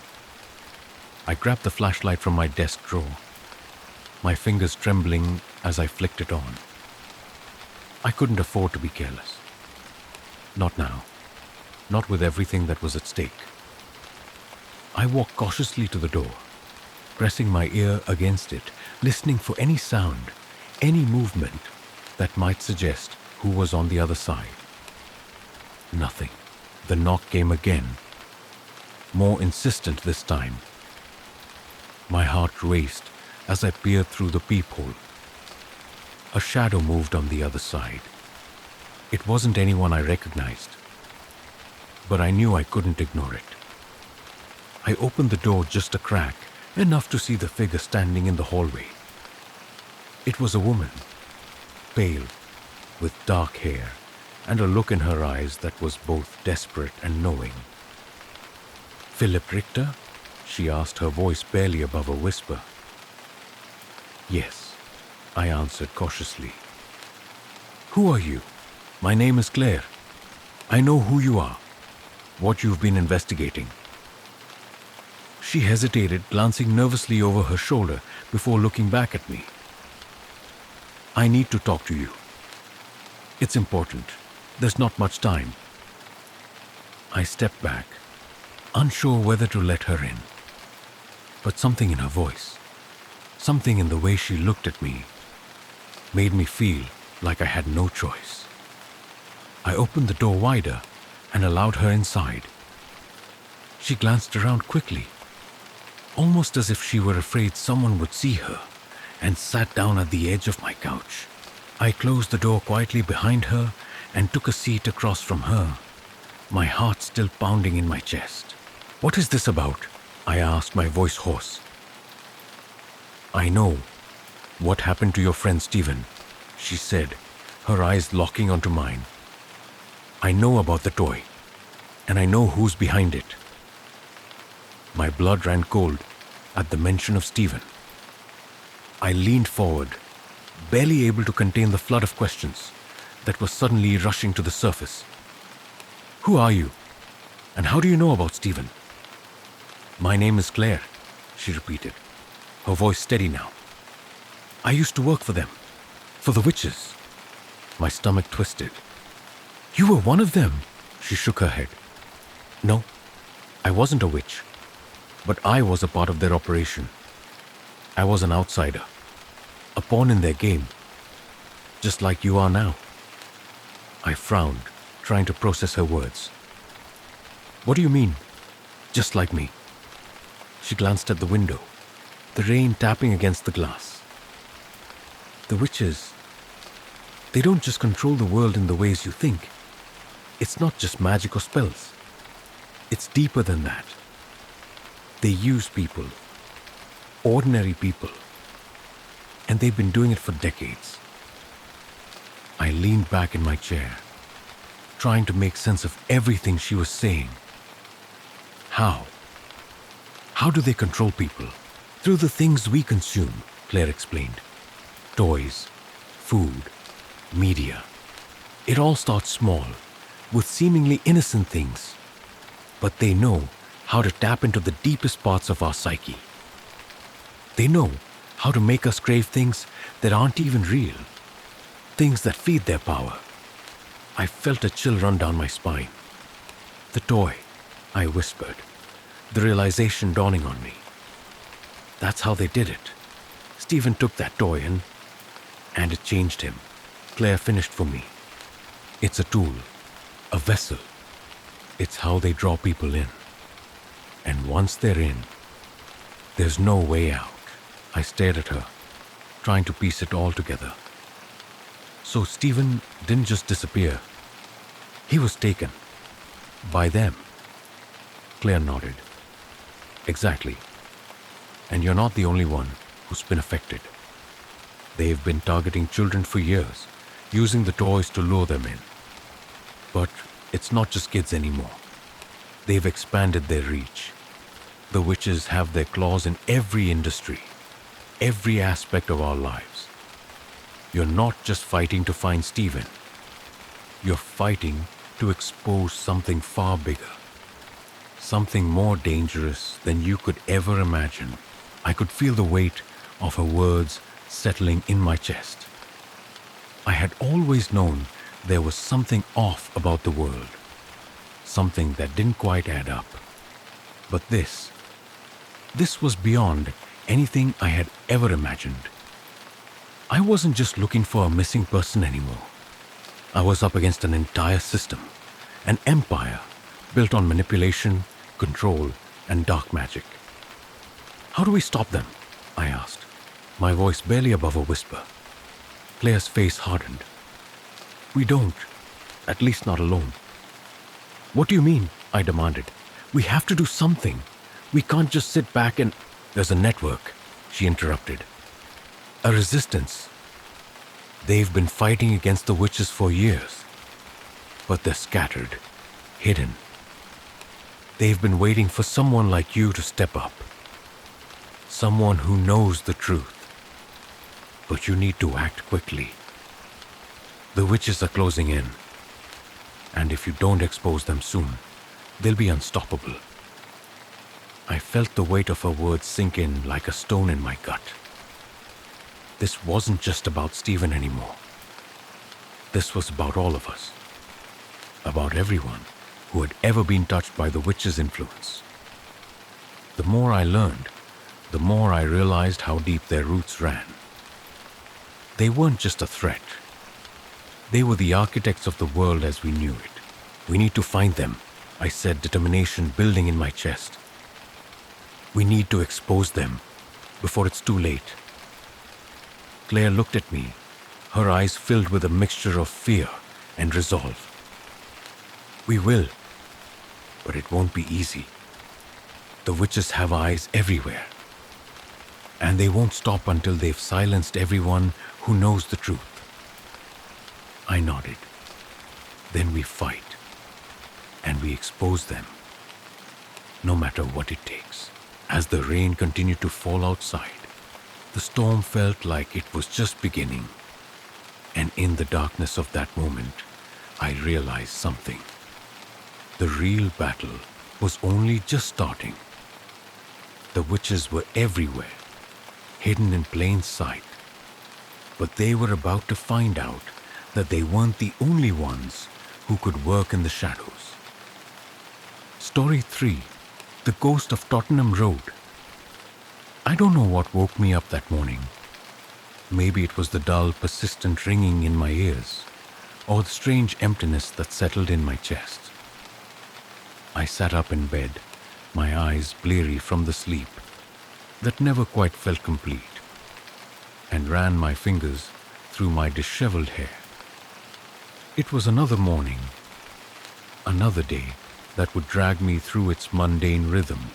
A: I grabbed the flashlight from my desk drawer, my fingers trembling as I flicked it on. I couldn't afford to be careless. Not now. Not with everything that was at stake. I walked cautiously to the door, pressing my ear against it, listening for any sound, any movement that might suggest who was on the other side. Nothing. The knock came again, more insistent this time. My heart raced as I peered through the peephole. A shadow moved on the other side. It wasn't anyone I recognized, but I knew I couldn't ignore it. I opened the door just a crack, enough to see the figure standing in the hallway. It was a woman, pale, with dark hair, and a look in her eyes that was both desperate and knowing. "Philip Richter?" she asked, her voice barely above a whisper. "Yes," I answered cautiously. "Who are you?" "My name is Claire. I know who you are, what you've been investigating." She hesitated, glancing nervously over her shoulder before looking back at me. "I need to talk to you. It's important. There's not much time." I stepped back, unsure whether to let her in. But something in her voice, something in the way she looked at me, made me feel like I had no choice. I opened the door wider and allowed her inside. She glanced around quickly, almost as if she were afraid someone would see her, and sat down at the edge of my couch. I closed the door quietly behind her and took a seat across from her, my heart still pounding in my chest. "What is this about?" I asked, my voice hoarse. "I know what happened to your friend Stephen," she said, her eyes locking onto mine. "I know about the toy, and I know who's behind it." My blood ran cold at the mention of Stephen. I leaned forward, barely able to contain the flood of questions that was suddenly rushing to the surface. "Who are you? And how do you know about Stephen?" "My name is Claire," she repeated, her voice steady now. "I used to work for them, for the witches." My stomach twisted. "You were one of them?" She shook her head. "No, I wasn't a witch, but I was a part of their operation. I was an outsider, a pawn in their game, just like you are now." I frowned, trying to process her words. "What do you mean, just like me?" She glanced at the window, the rain tapping against the glass. "The witches, they don't just control the world in the ways you think. It's not just magic or spells. It's deeper than that. They use people, ordinary people, and they've been doing it for decades." I leaned back in my chair, trying to make sense of everything she was saying. How? How do they control people? Through the things we consume, Claire explained. Toys, food, media. It all starts small, with seemingly innocent things. But they know how to tap into the deepest parts of our psyche. They know how to make us crave things that aren't even real, things that feed their power. I felt a chill run down my spine. The toy, I whispered, the realization dawning on me. That's how they did it. Stephen took that toy and it changed him. Claire finished for me. It's a tool, a vessel. It's how they draw people in. And once they're in, there's no way out. I stared at her, trying to piece it all together. So Stephen didn't just disappear. He was taken. By them. Claire nodded. Exactly. And you're not the only one who's been affected. They've been targeting children for years, using the toys to lure them in. But it's not just kids anymore. They've expanded their reach. The witches have their claws in every industry, every aspect of our lives. You're not just fighting to find Stephen. You're fighting to expose something far bigger, something more dangerous than you could ever imagine. I could feel the weight of her words settling in my chest. I had always known there was something off about the world, something that didn't quite add up. But this was beyond anything I had ever imagined. I wasn't just looking for a missing person anymore. I was up against an entire system, an empire built on manipulation, control, and dark magic. How do we stop them? I asked, my voice barely above a whisper. Claire's face hardened. We don't, at least not alone. What do you mean? I demanded. We have to do something. We can't just sit back and... There's a network, she interrupted. A resistance. They've been fighting against the witches for years. But they're scattered, hidden. They've been waiting for someone like you to step up. Someone who knows the truth. But you need to act quickly. The witches are closing in. And if you don't expose them soon, they'll be unstoppable. I felt the weight of her words sink in like a stone in my gut. This wasn't just about Stephen anymore. This was about all of us. About everyone who had ever been touched by the witch's influence. The more I learned, the more I realized how deep their roots ran. They weren't just a threat. They were the architects of the world as we knew it. We need to find them, I said, determination building in my chest. We need to expose them before it's too late. Claire looked at me, her eyes filled with a mixture of fear and resolve. We will, but it won't be easy. The witches have eyes everywhere, and they won't stop until they've silenced everyone who knows the truth. I nodded. Then we fight, and we expose them, no matter what it takes. As the rain continued to fall outside, the storm felt like it was just beginning. And in the darkness of that moment, I realized something. The real battle was only just starting. The witches were everywhere, hidden in plain sight. But they were about to find out that they weren't the only ones who could work in the shadows. Story 3. The Ghost of Tottenham Road. I don't know what woke me up that morning. Maybe it was the dull, persistent ringing in my ears, or the strange emptiness that settled in my chest. I sat up in bed, my eyes bleary from the sleep that never quite felt complete, and ran my fingers through my disheveled hair. It was another morning, another day that would drag me through its mundane rhythm.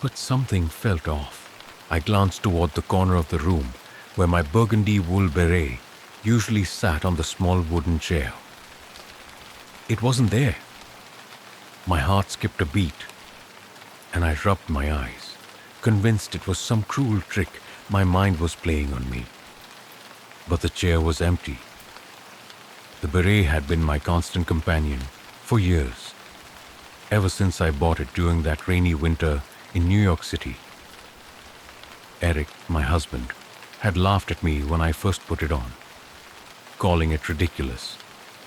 A: But something felt off. I glanced toward the corner of the room where my burgundy wool beret usually sat on the small wooden chair. It wasn't there. My heart skipped a beat, and I rubbed my eyes, convinced it was some cruel trick My mind was playing on me, but the chair was empty. The beret had been my constant companion for years, ever since I bought it during that rainy winter in New York City. Eric, my husband, had laughed at me when I first put it on, calling it ridiculous,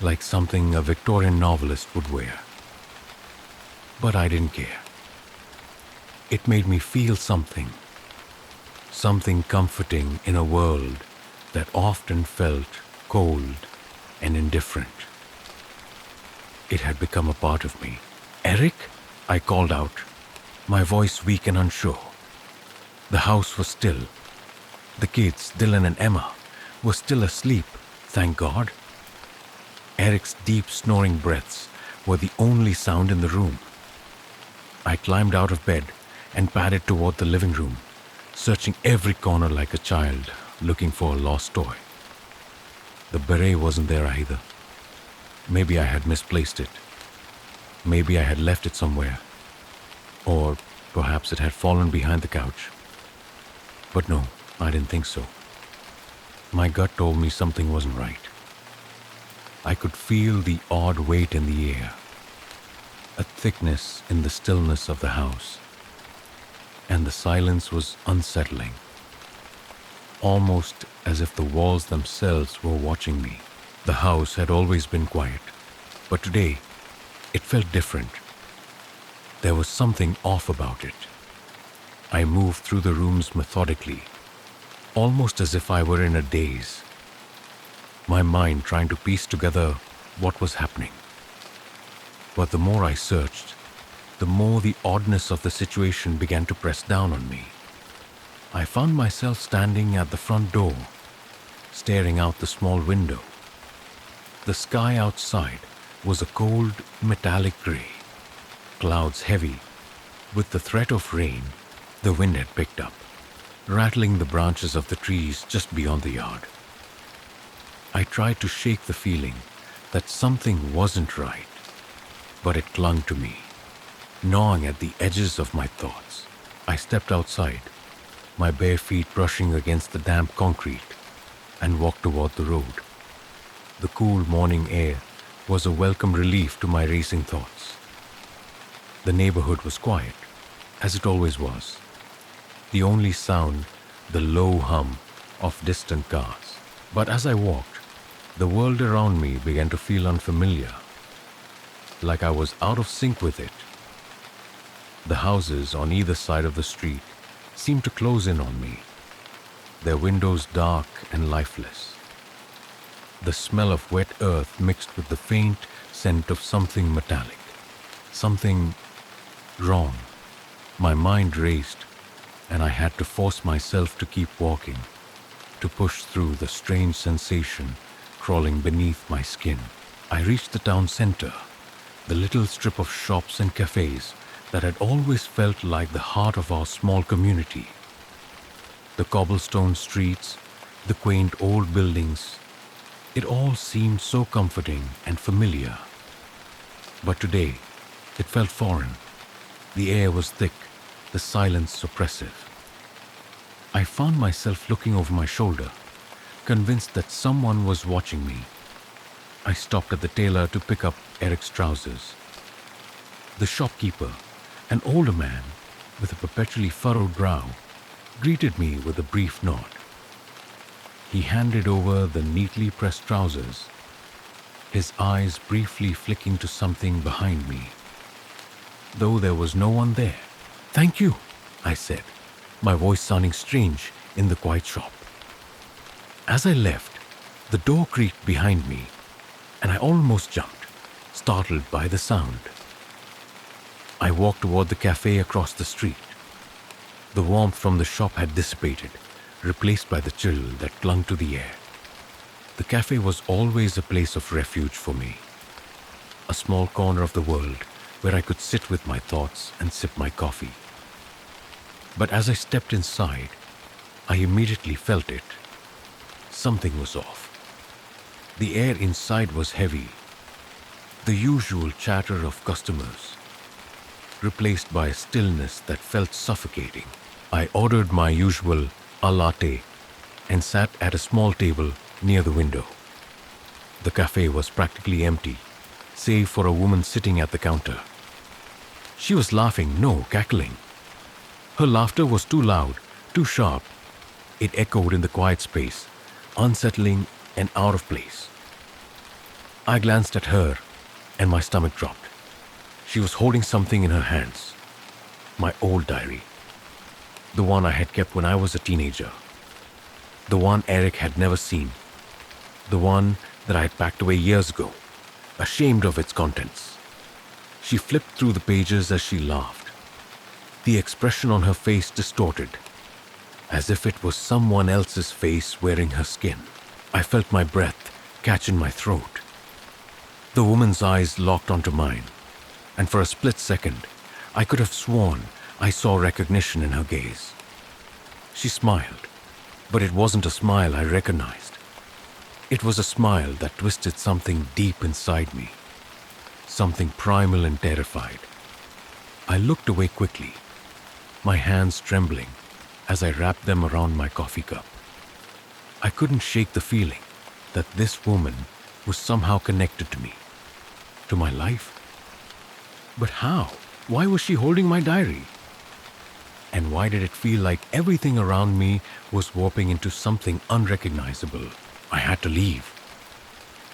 A: like something a Victorian novelist would wear. But I didn't care. It made me feel something comforting in a world that often felt cold and indifferent. It had become a part of me. "Eric?" I called out, my voice weak and unsure. The house was still. The kids, Dylan and Emma, were still asleep, thank God. Eric's deep snoring breaths were the only sound in the room. I climbed out of bed and padded toward the living room, searching every corner like a child looking for a lost toy. The beret wasn't there either. Maybe I had misplaced it. Maybe I had left it somewhere. Or perhaps it had fallen behind the couch. But no, I didn't think so. My gut told me something wasn't right. I could feel the odd weight in the air, a thickness in the stillness of the house, and the silence was unsettling, almost as if the walls themselves were watching me. The house had always been quiet, but today it felt different. There was something off about it. I moved through the rooms methodically, almost as if I were in a daze, my mind trying to piece together what was happening. But the more I searched, the more the oddness of the situation began to press down on me. I found myself standing at the front door, staring out the small window. The sky outside was a cold, metallic gray, clouds heavy. With the threat of rain, the wind had picked up, rattling the branches of the trees just beyond the yard. I tried to shake the feeling that something wasn't right, but it clung to me, gnawing at the edges of my thoughts. I stepped outside, my bare feet brushing against the damp concrete, and walked toward the road. The cool morning air was a welcome relief to my racing thoughts. The neighborhood was quiet, as it always was. The only sound, the low hum of distant cars. But as I walked, the world around me began to feel unfamiliar, like I was out of sync with it. The houses on either side of the street seemed to close in on me, their windows dark and lifeless. The smell of wet earth mixed with the faint scent of something metallic, something wrong. My mind raced, and I had to force myself to keep walking, to push through the strange sensation crawling beneath my skin. I reached the town center, the little strip of shops and cafes that had always felt like the heart of our small community. The cobblestone streets, the quaint old buildings, it all seemed so comforting and familiar. But today, it felt foreign. The air was thick, the silence oppressive. I found myself looking over my shoulder, convinced that someone was watching me. I stopped at the tailor to pick up Eric's trousers. The shopkeeper, an older man with a perpetually furrowed brow, greeted me with a brief nod. He handed over the neatly pressed trousers, his eyes briefly flicking to something behind me, though there was no one there. "Thank you," I said, my voice sounding strange in the quiet shop. As I left, the door creaked behind me, and I almost jumped, startled by the sound. I walked toward the cafe across the street. The warmth from the shop had dissipated, replaced by the chill that clung to the air. The cafe was always a place of refuge for me, a small corner of the world where I could sit with my thoughts and sip my coffee. But as I stepped inside, I immediately felt it. Something was off. The air inside was heavy, the usual chatter of customers, replaced by a stillness that felt suffocating. I ordered my usual a latte and sat at a small table near the window. The cafe was practically empty, save for a woman sitting at the counter. She was laughing, no, cackling. Her laughter was too loud, too sharp. It echoed in the quiet space, unsettling and out of place. I glanced at her and my stomach dropped. She was holding something in her hands. My old diary. The one I had kept when I was a teenager. The one Eric had never seen. The one that I had packed away years ago, ashamed of its contents. She flipped through the pages as she laughed. The expression on her face distorted, as if it was someone else's face wearing her skin. I felt my breath catch in my throat. The woman's eyes locked onto mine, and for a split second, I could have sworn I saw recognition in her gaze. She smiled, but it wasn't a smile I recognized. It was a smile that twisted something deep inside me, something primal and terrified. I looked away quickly, my hands trembling as I wrapped them around my coffee cup. I couldn't shake the feeling that this woman was somehow connected to me, to my life. But how? Why was she holding my diary? And why did it feel like everything around me was warping into something unrecognizable? I had to leave.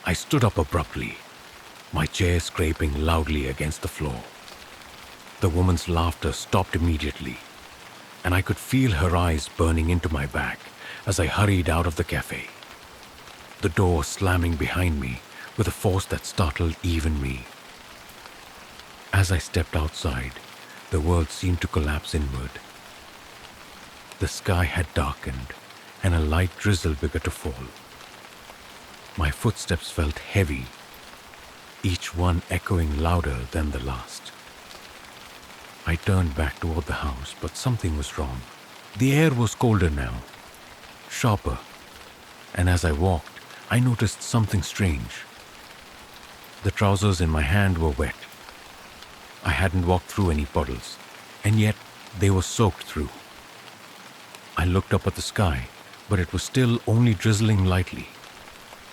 A: I stood up abruptly, my chair scraping loudly against the floor. The woman's laughter stopped immediately, and I could feel her eyes burning into my back as I hurried out of the cafe. The door slamming behind me with a force that startled even me. As I stepped outside, the world seemed to collapse inward. The sky had darkened, and a light drizzle began to fall. My footsteps felt heavy, each one echoing louder than the last. I turned back toward the house, but something was wrong. The air was colder now, sharper, and as I walked, I noticed something strange. The trousers in my hand were wet. I hadn't walked through any puddles, and yet they were soaked through. I looked up at the sky, but it was still only drizzling lightly.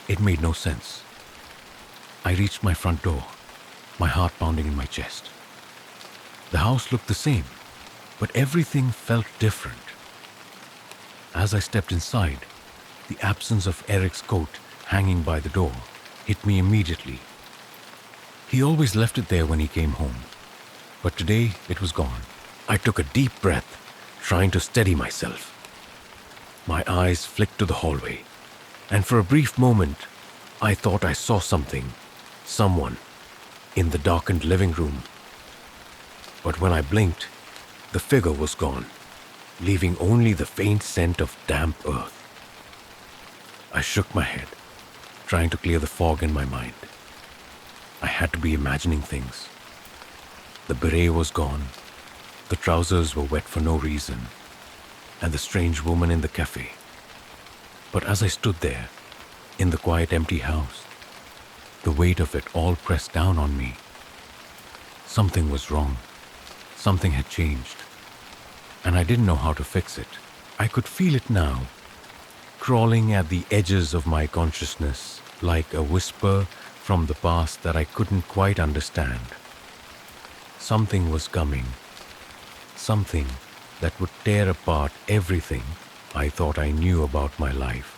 A: It made no sense. I reached my front door, my heart pounding in my chest. The house looked the same, but everything felt different. As I stepped inside, the absence of Eric's coat hanging by the door hit me immediately. He always left it there when he came home, but today it was gone. I took a deep breath, trying to steady myself. My eyes flicked to the hallway, and for a brief moment, I thought I saw something, someone, in the darkened living room. But when I blinked, the figure was gone, leaving only the faint scent of damp earth. I shook my head, trying to clear the fog in my mind. I had to be imagining things. The beret was gone, the trousers were wet for no reason, and the strange woman in the cafe. But as I stood there, in the quiet empty house, the weight of it all pressed down on me. Something was wrong. Something had changed, and I didn't know how to fix it. I could feel it now, crawling at the edges of my consciousness like a whisper from the past that I couldn't quite understand. Something was coming, something that would tear apart everything I thought I knew about my life.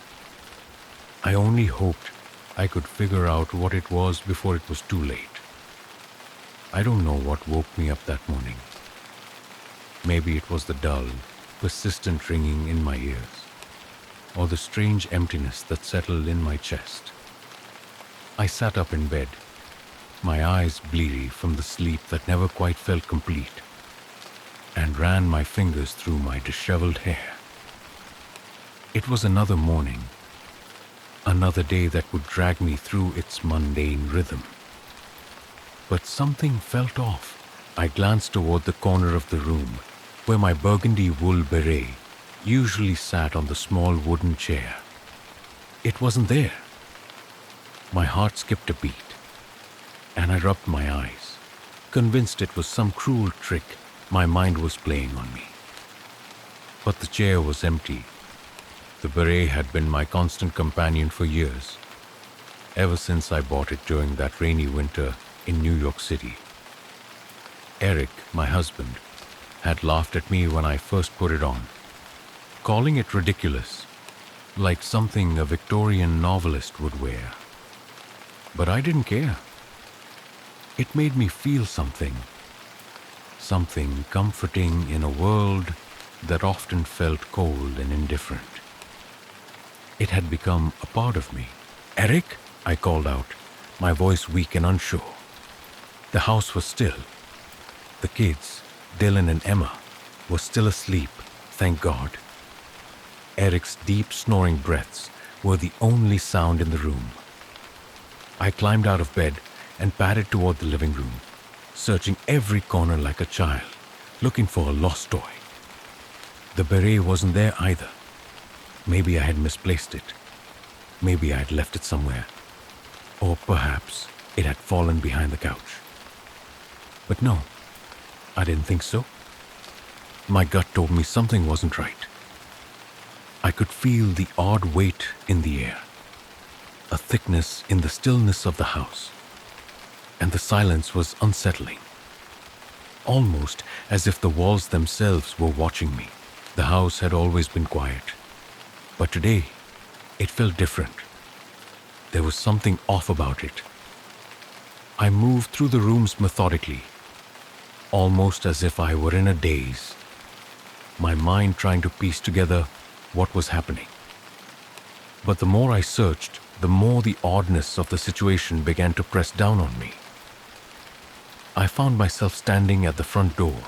A: I only hoped I could figure out what it was before it was too late. I don't know what woke me up that morning. Maybe it was the dull, persistent ringing in my ears, or the strange emptiness that settled in my chest. I sat up in bed, my eyes bleary from the sleep that never quite felt complete, and ran my fingers through my disheveled hair. It was another morning, another day that would drag me through its mundane rhythm. But something felt off. I glanced toward the corner of the room where my burgundy wool beret usually sat on the small wooden chair. It wasn't there. My heart skipped a beat, and I rubbed my eyes, convinced it was some cruel trick my mind was playing on me. But the chair was empty, The beret had been my constant companion for years, ever since I bought it during that rainy winter in New York City. Eric, my husband, had laughed at me when I first put it on, calling it ridiculous, like something a Victorian novelist would wear. But I didn't care. It made me feel something comforting in a world that often felt cold and indifferent. It had become a part of me. "Eric," I called out, my voice weak and unsure. The house was still. The kids, Dylan and Emma, were still asleep, thank God. Eric's deep snoring breaths were the only sound in the room. I climbed out of bed and padded toward the living room, searching every corner like a child, looking for a lost toy. The beret wasn't there either. Maybe I had misplaced it. Maybe I had left it somewhere. Or perhaps it had fallen behind the couch. But no, I didn't think so. My gut told me something wasn't right. I could feel the odd weight in the air, a thickness in the stillness of the house, and the silence was unsettling, almost as if the walls themselves were watching me. The house had always been quiet, but today it felt different. There was something off about it. I moved through the rooms methodically, almost as if I were in a daze, my mind trying to piece together what was happening. But the more I searched, the more the oddness of the situation began to press down on me. I found myself standing at the front door,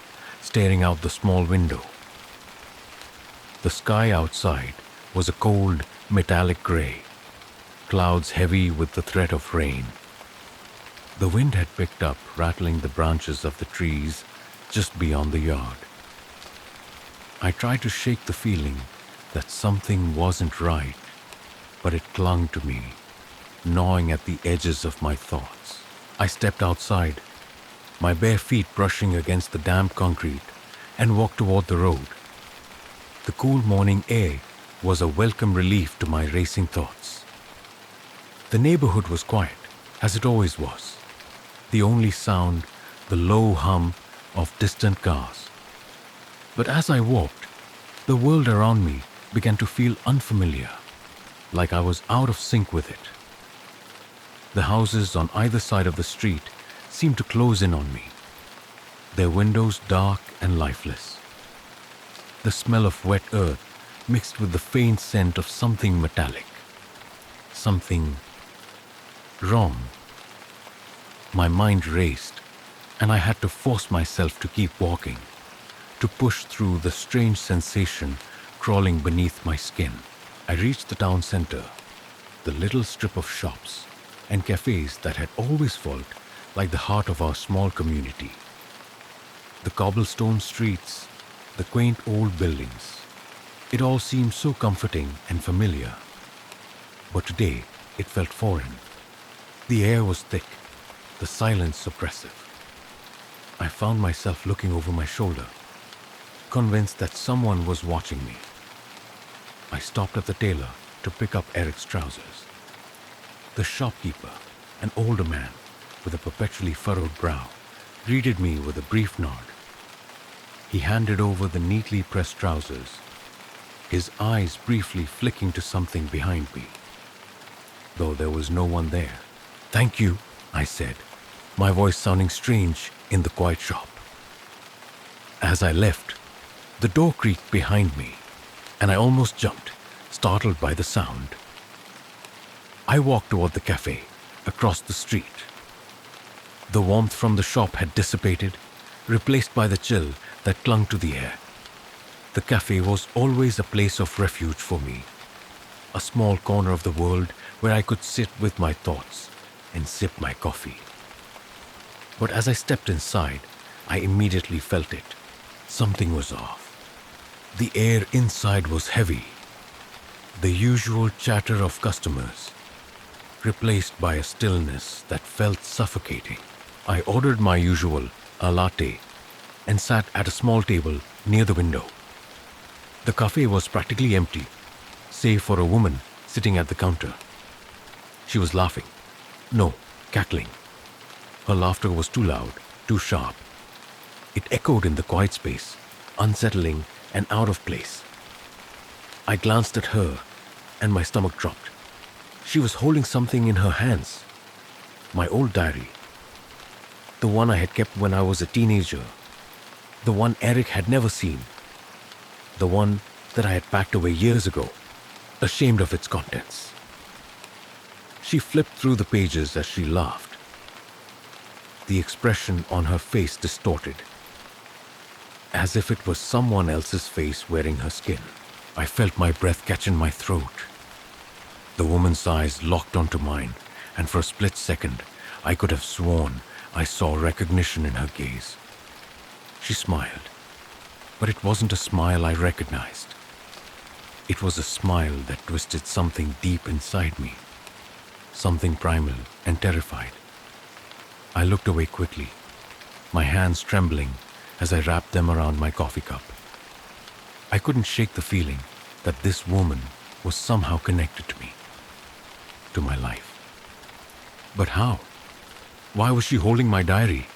A: staring out the small window. The sky outside was a cold, metallic gray, clouds heavy with the threat of rain. The wind had picked up, rattling the branches of the trees just beyond the yard. I tried to shake the feeling that something wasn't right, but it clung to me, gnawing at the edges of my thoughts. I stepped outside, my bare feet brushing against the damp concrete, and walked toward the road. The cool morning air was a welcome relief to my racing thoughts. The neighborhood was quiet, as it always was. The only sound, the low hum of distant cars. But as I walked, the world around me began to feel unfamiliar, like I was out of sync with it. The houses on either side of the street seemed to close in on me, their windows dark and lifeless. The smell of wet earth mixed with the faint scent of something metallic, something wrong. My mind raced, and I had to force myself to keep walking, to push through the strange sensation crawling beneath my skin. I reached the town center, the little strip of shops and cafes that had always felt like the heart of our small community. The cobblestone streets, the quaint old buildings, it all seemed so comforting and familiar. But today, it felt foreign. The air was thick, the silence oppressive. I found myself looking over my shoulder, convinced that someone was watching me. I stopped at the tailor to pick up Eric's trousers. The shopkeeper, an older man with a perpetually furrowed brow, greeted me with a brief nod. He handed over the neatly pressed trousers, his eyes briefly flicking to something behind me, though there was no one there. "Thank you," I said, my voice sounding strange in the quiet shop. As I left, the door creaked behind me, and I almost jumped, startled by the sound. I walked toward the cafe, across the street. The warmth from the shop had dissipated, replaced by the chill that clung to the air. The cafe was always a place of refuge for me, a small corner of the world where I could sit with my thoughts and sip my coffee. But as I stepped inside, I immediately felt it. Something was off. The air inside was heavy, the usual chatter of customers, replaced by a stillness that felt suffocating. I ordered my usual, a latte, and sat at a small table near the window. The cafe was practically empty, save for a woman sitting at the counter. She was laughing. No, cackling. Her laughter was too loud, too sharp. It echoed in the quiet space, unsettling and out of place. I glanced at her, and my stomach dropped. She was holding something in her hands. My old diary. The one I had kept when I was a teenager. The one Eric had never seen. The one that I had packed away years ago, ashamed of its contents. She flipped through the pages as she laughed. The expression on her face distorted, as if it was someone else's face wearing her skin. I felt my breath catch in my throat. The woman's eyes locked onto mine, and for a split second, I could have sworn I saw recognition in her gaze. She smiled, but it wasn't a smile I recognized. It was a smile that twisted something deep inside me, something primal and terrified. I looked away quickly, my hands trembling as I wrapped them around my coffee cup. I couldn't shake the feeling that this woman was somehow connected to me, to my life. But how? Why was she holding my diary?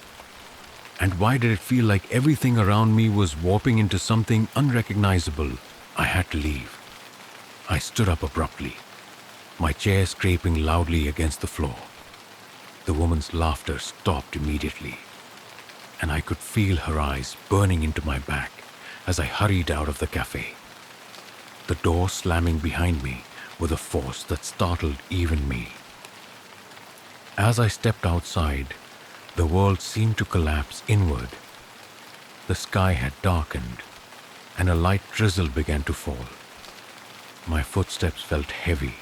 A: And why did it feel like everything around me was warping into something unrecognizable? I had to leave. I stood up abruptly, my chair scraping loudly against the floor. The woman's laughter stopped immediately, and I could feel her eyes burning into my back as I hurried out of the cafe. The door slamming behind me with a force that startled even me. As I stepped outside, the world seemed to collapse inward. The sky had darkened, and a light drizzle began to fall. My footsteps felt heavy,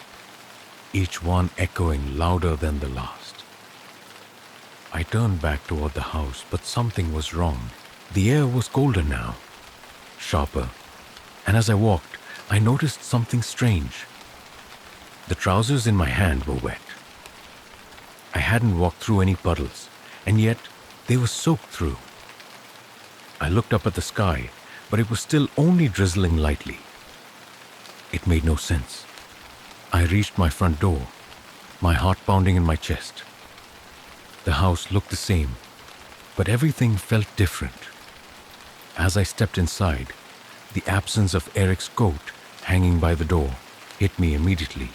A: each one echoing louder than the last. I turned back toward the house, but something was wrong. The air was colder now, sharper, and as I walked, I noticed something strange. The trousers in my hand were wet. I hadn't walked through any puddles, and yet they were soaked through. I looked up at the sky, but it was still only drizzling lightly. It made no sense. I reached my front door, my heart pounding in my chest. The house looked the same, but everything felt different. As I stepped inside, the absence of Eric's coat hanging by the door hit me immediately.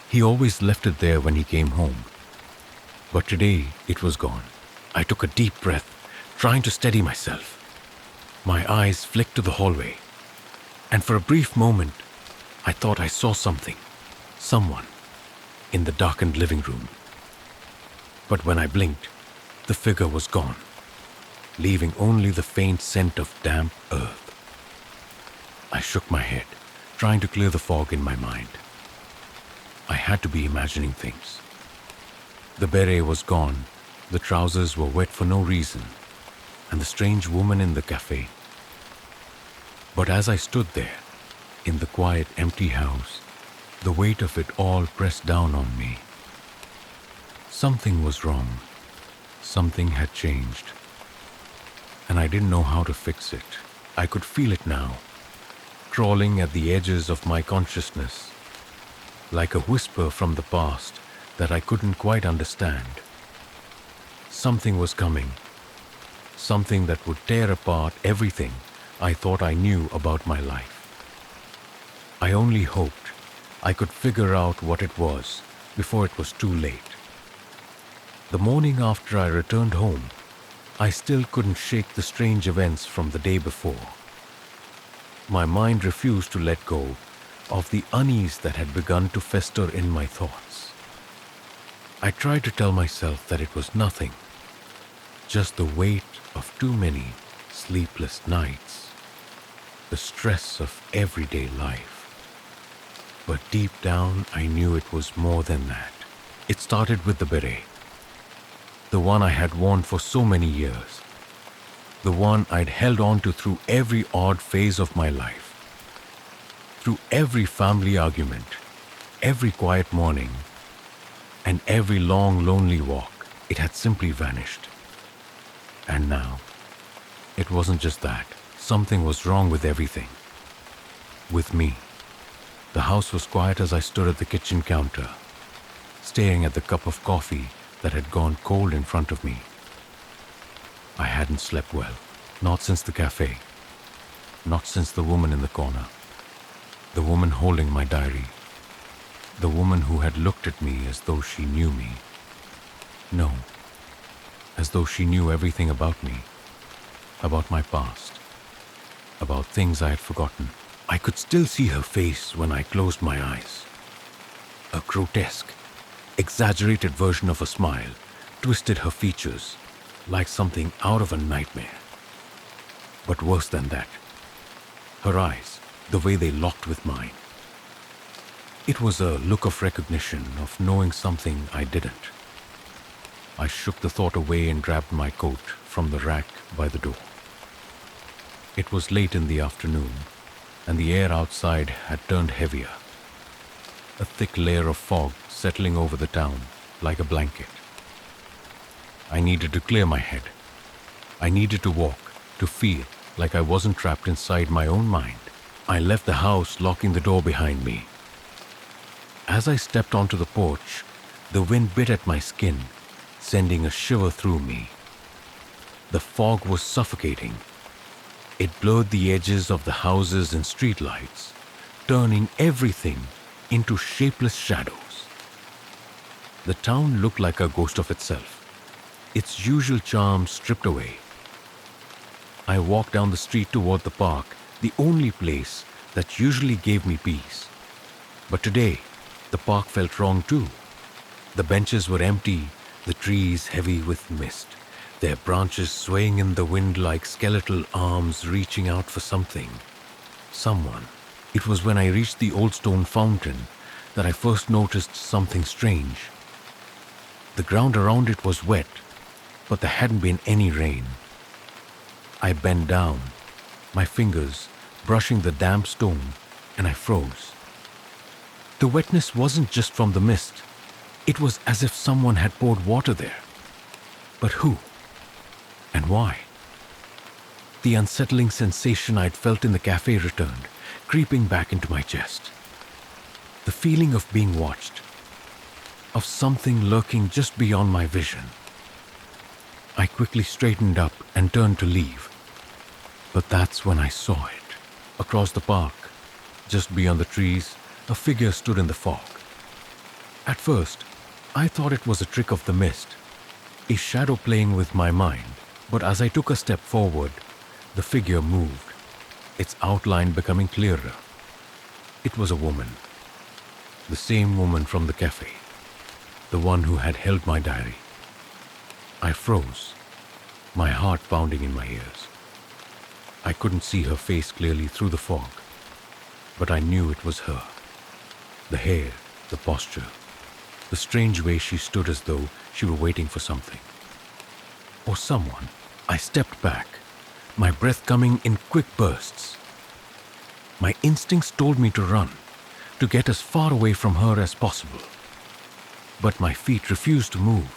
A: He always left it there when he came home, but today it was gone. I took a deep breath, trying to steady myself. My eyes flicked to the hallway, and for a brief moment, I thought I saw something, someone, in the darkened living room. But when I blinked, the figure was gone, leaving only the faint scent of damp earth. I shook my head, trying to clear the fog in my mind. I had to be imagining things. The beret was gone, the trousers were wet for no reason, and the strange woman in the cafe. But as I stood there, in the quiet, empty house, the weight of it all pressed down on me. Something was wrong. Something had changed. And I didn't know how to fix it. I could feel it now, crawling at the edges of my consciousness, like a whisper from the past that I couldn't quite understand. Something was coming. Something that would tear apart everything I thought I knew about my life. I only hoped I could figure out what it was before it was too late. The morning after I returned home, I still couldn't shake the strange events from the day before. My mind refused to let go of the unease that had begun to fester in my thoughts. I tried to tell myself that it was nothing, just the weight of too many sleepless nights, the stress of everyday life. But deep down, I knew it was more than that. It started with the beret, the one I had worn for so many years, the one I'd held on to through every odd phase of my life, through every family argument, every quiet morning, and every long, lonely walk. It had simply vanished. And now, it wasn't just that. Something was wrong with everything. With me. The house was quiet as I stood at the kitchen counter, staring at the cup of coffee that had gone cold in front of me. I hadn't slept well, not since the cafe, not since the woman in the corner, the woman holding my diary, the woman who had looked at me as though she knew me. No, as though she knew everything about me, about my past, about things I had forgotten. I could still see her face when I closed my eyes. A grotesque, exaggerated version of a smile twisted her features like something out of a nightmare. But worse than that, her eyes, the way they locked with mine. It was a look of recognition, of knowing something I didn't. I shook the thought away and grabbed my coat from the rack by the door. It was late in the afternoon, and the air outside had turned heavier, a thick layer of fog settling over the town like a blanket. I needed to clear my head. I needed to walk, to feel like I wasn't trapped inside my own mind. I left the house, locking the door behind me. As I stepped onto the porch, the wind bit at my skin, sending a shiver through me. The fog was suffocating. It blurred the edges of the houses and streetlights, turning everything into shapeless shadows. The town looked like a ghost of itself, its usual charm stripped away. I walked down the street toward the park, the only place that usually gave me peace. But today, the park felt wrong too. The benches were empty, the trees heavy with mist, their branches swaying in the wind like skeletal arms reaching out for something, someone. It was when I reached the old stone fountain that I first noticed something strange. The ground around it was wet, but there hadn't been any rain. I bent down, my fingers brushing the damp stone, and I froze. The wetness wasn't just from the mist. It was as if someone had poured water there. But who? And why? The unsettling sensation I'd felt in the cafe returned, creeping back into my chest. The feeling of being watched, of something lurking just beyond my vision. I quickly straightened up and turned to leave. But that's when I saw it. Across the park, just beyond the trees, a figure stood in the fog. At first, I thought it was a trick of the mist, a shadow playing with my mind. But as I took a step forward, the figure moved, its outline becoming clearer. It was a woman, the same woman from the cafe, the one who had held my diary. I froze, my heart pounding in my ears. I couldn't see her face clearly through the fog, but I knew it was her. The hair, the posture, the strange way she stood as though she were waiting for something. Or someone. I stepped back, my breath coming in quick bursts. My instincts told me to run, to get as far away from her as possible. But my feet refused to move.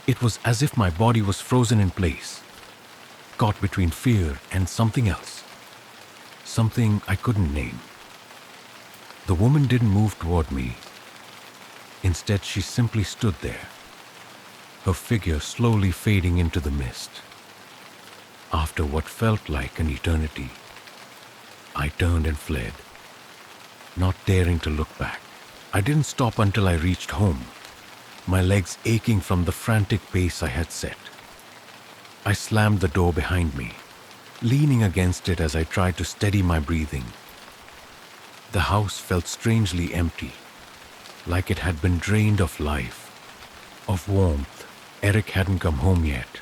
A: It was as if my body was frozen in place, caught between fear and something else, something I couldn't name. The woman didn't move toward me. Instead, she simply stood there, her figure slowly fading into the mist. After what felt like an eternity, I turned and fled, not daring to look back. I didn't stop until I reached home, my legs aching from the frantic pace I had set. I slammed the door behind me, leaning against it as I tried to steady my breathing. The house felt strangely empty, like it had been drained of life, of warmth. Eric hadn't come home yet,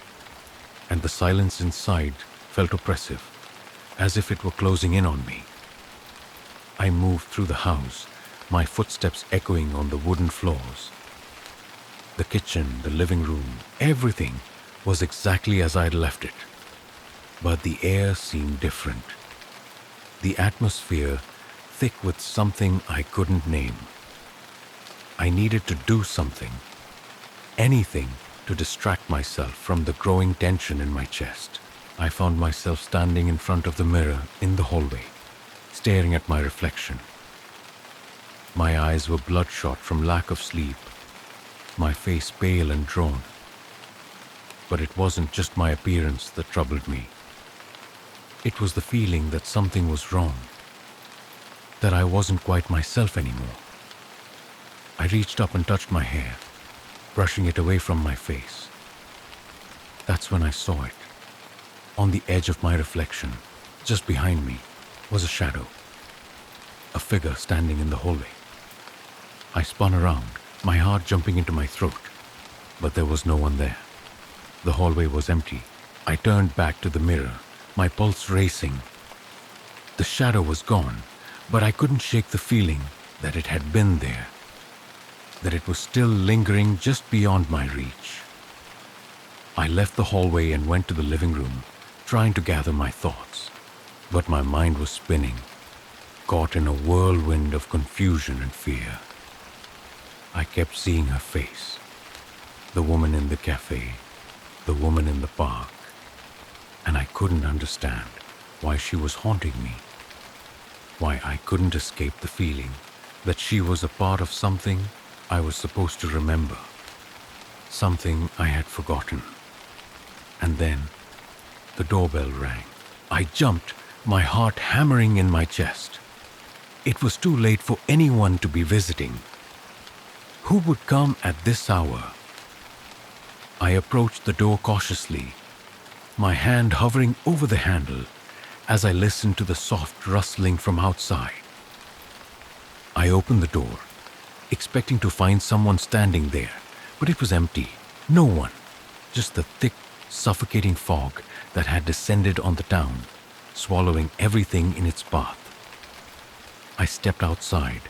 A: and the silence inside felt oppressive, as if it were closing in on me. I moved through the house, my footsteps echoing on the wooden floors. The kitchen, the living room, everything was exactly as I'd left it. But the air seemed different. The atmosphere thick with something I couldn't name. I needed to do something, anything, to distract myself from the growing tension in my chest. I found myself standing in front of the mirror in the hallway, staring at my reflection. My eyes were bloodshot from lack of sleep, my face pale and drawn. But it wasn't just my appearance that troubled me. It was the feeling that something was wrong, that I wasn't quite myself anymore. I reached up and touched my hair, brushing it away from my face. That's when I saw it. On the edge of my reflection, just behind me, was a shadow, a figure standing in the hallway. I spun around, my heart jumping into my throat, but there was no one there. The hallway was empty. I turned back to the mirror, my pulse racing. The shadow was gone, but I couldn't shake the feeling that it had been there, that it was still lingering just beyond my reach. I left the hallway and went to the living room, trying to gather my thoughts, but my mind was spinning, caught in a whirlwind of confusion and fear. I kept seeing her face, the woman in the cafe, the woman in the park, and I couldn't understand why she was haunting me, why I couldn't escape the feeling that she was a part of something I was supposed to remember, something I had forgotten. And then the doorbell rang. I jumped, my heart hammering in my chest. It was too late for anyone to be visiting. Who would come at this hour? I approached the door cautiously, my hand hovering over the handle as I listened to the soft rustling from outside. I opened the door, expecting to find someone standing there, but it was empty. No one, just the thick, suffocating fog that had descended on the town, swallowing everything in its path. I stepped outside,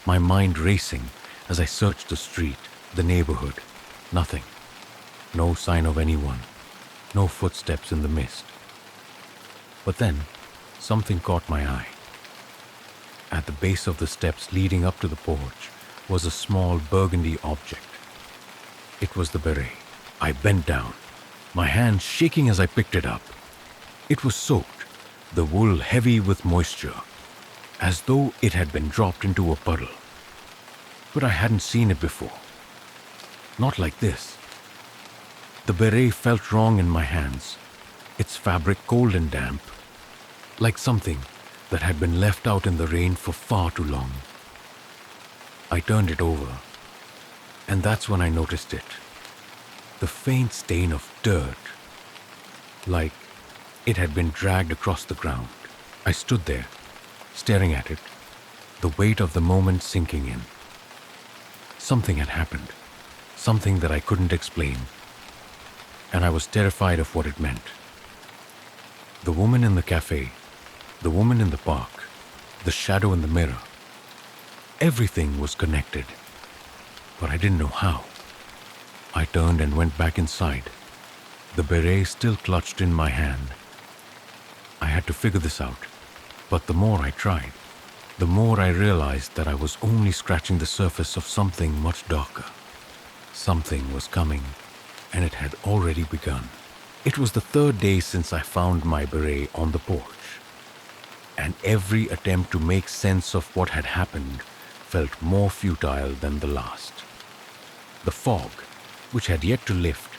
A: my mind racing as I searched the street, the neighborhood. Nothing. No sign of anyone. No footsteps in the mist. But then, something caught my eye. At the base of the steps leading up to the porch was a small burgundy object. It was the beret. I bent down, my hand shaking as I picked it up. It was soaked, the wool heavy with moisture, as though it had been dropped into a puddle. But I hadn't seen it before. Not like this. The beret felt wrong in my hands, its fabric cold and damp, like something that had been left out in the rain for far too long. I turned it over, and that's when I noticed it. The faint stain of dirt, like it had been dragged across the ground. I stood there, staring at it, the weight of the moment sinking in. Something had happened, something that I couldn't explain, and I was terrified of what it meant. The woman in the cafe, the woman in the park, the shadow in the mirror, everything was connected, but I didn't know how. I turned and went back inside, the beret still clutched in my hand. I had to figure this out, but the more I tried, the more I realized that I was only scratching the surface of something much darker. Something was coming, and it had already begun. It was the third day since I found my beret on the porch, and every attempt to make sense of what had happened felt more futile than the last. The fog, which had yet to lift,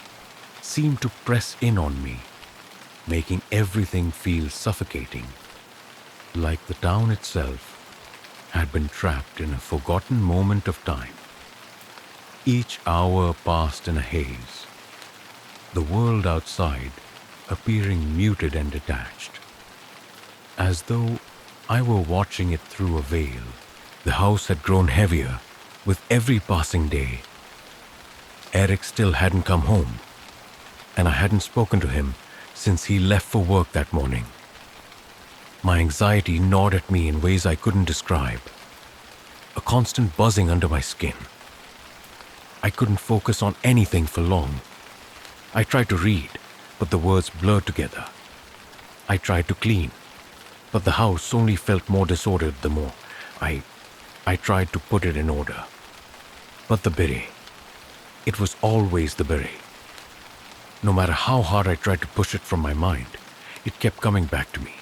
A: seemed to press in on me, making everything feel suffocating, like the town itself had been trapped in a forgotten moment of time. Each hour passed in a haze, the world outside appearing muted and detached, as though I were watching it through a veil. The house had grown heavier with every passing day. Eric still hadn't come home, and I hadn't spoken to him since he left for work that morning. My anxiety gnawed at me in ways I couldn't describe, a constant buzzing under my skin. I couldn't focus on anything for long. I tried to read, but the words blurred together. I tried to clean, but the house only felt more disordered the more I tried to put it in order. But the beret, it was always the beret. No matter how hard I tried to push it from my mind, it kept coming back to me,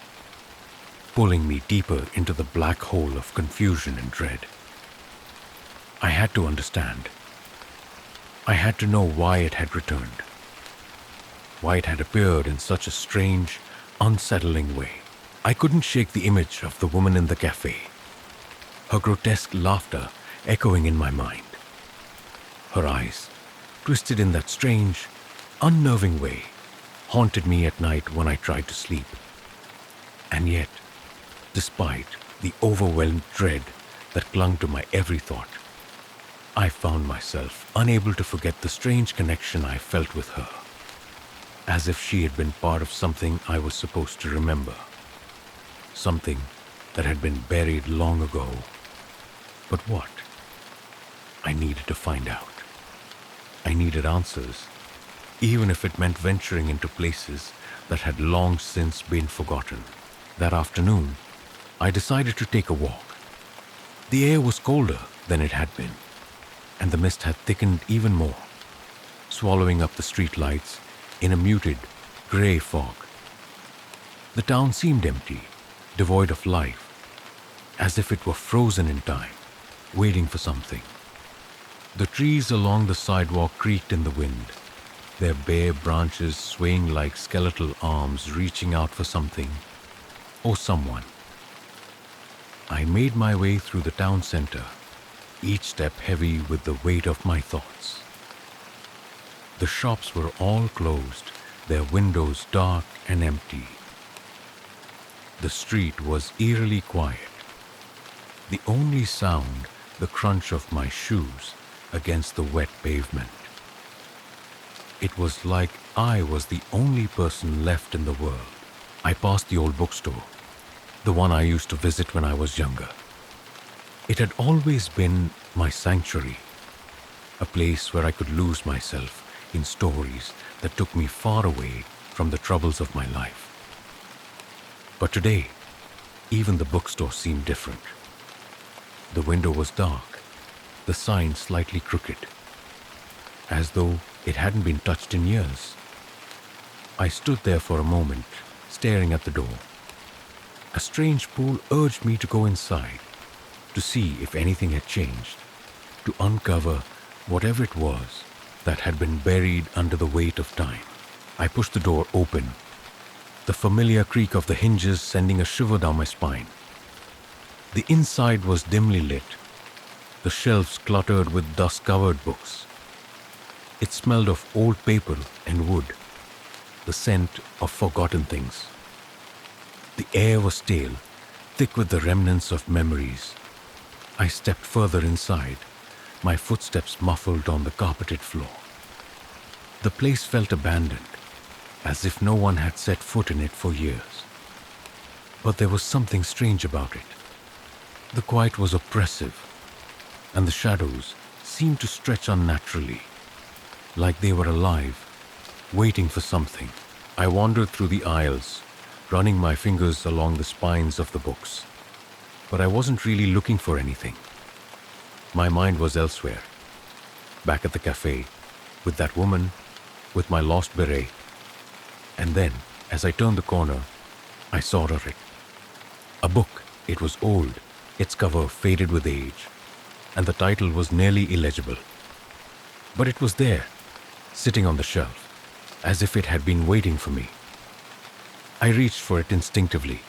A: pulling me deeper into the black hole of confusion and dread. I had to understand. I had to know why it had returned, why it had appeared in such a strange, unsettling way. I couldn't shake the image of the woman in the cafe, her grotesque laughter echoing in my mind. Her eyes, twisted in that strange, unnerving way, haunted me at night when I tried to sleep. And yet, despite the overwhelmed dread that clung to my every thought, I found myself unable to forget the strange connection I felt with her, as if she had been part of something I was supposed to remember, something that had been buried long ago. But what? I needed to find out. I needed answers, even if it meant venturing into places that had long since been forgotten. That afternoon, I decided to take a walk. The air was colder than it had been, and the mist had thickened even more, swallowing up the street lights in a muted, grey fog. The town seemed empty, devoid of life, as if it were frozen in time, waiting for something. The trees along the sidewalk creaked in the wind, their bare branches swaying like skeletal arms reaching out for something or someone. I made my way through the town center, each step heavy with the weight of my thoughts. The shops were all closed, their windows dark and empty. The street was eerily quiet, the only sound the crunch of my shoes against the wet pavement. It was like I was the only person left in the world. I passed the old bookstore, the one I used to visit when I was younger. It had always been my sanctuary, a place where I could lose myself in stories that took me far away from the troubles of my life. But today, even the bookstore seemed different. The window was dark, the sign slightly crooked, as though it hadn't been touched in years. I stood there for a moment, staring at the door. A strange pull urged me to go inside, to see if anything had changed, to uncover whatever it was that had been buried under the weight of time. I pushed the door open, the familiar creak of the hinges sending a shiver down my spine. The inside was dimly lit, the shelves cluttered with dust-covered books. It smelled of old paper and wood, the scent of forgotten things. The air was stale, thick with the remnants of memories. I stepped further inside, my footsteps muffled on the carpeted floor. The place felt abandoned, as if no one had set foot in it for years. But there was something strange about it. The quiet was oppressive, and the shadows seemed to stretch unnaturally, like they were alive, waiting for something. I wandered through the aisles, running my fingers along the spines of the books. But I wasn't really looking for anything. My mind was elsewhere, back at the cafe, with that woman, with my lost beret. And then, as I turned the corner, I saw her. A book. It was old, its cover faded with age, and the title was nearly illegible. But it was there, sitting on the shelf, as if it had been waiting for me. I reached for it instinctively,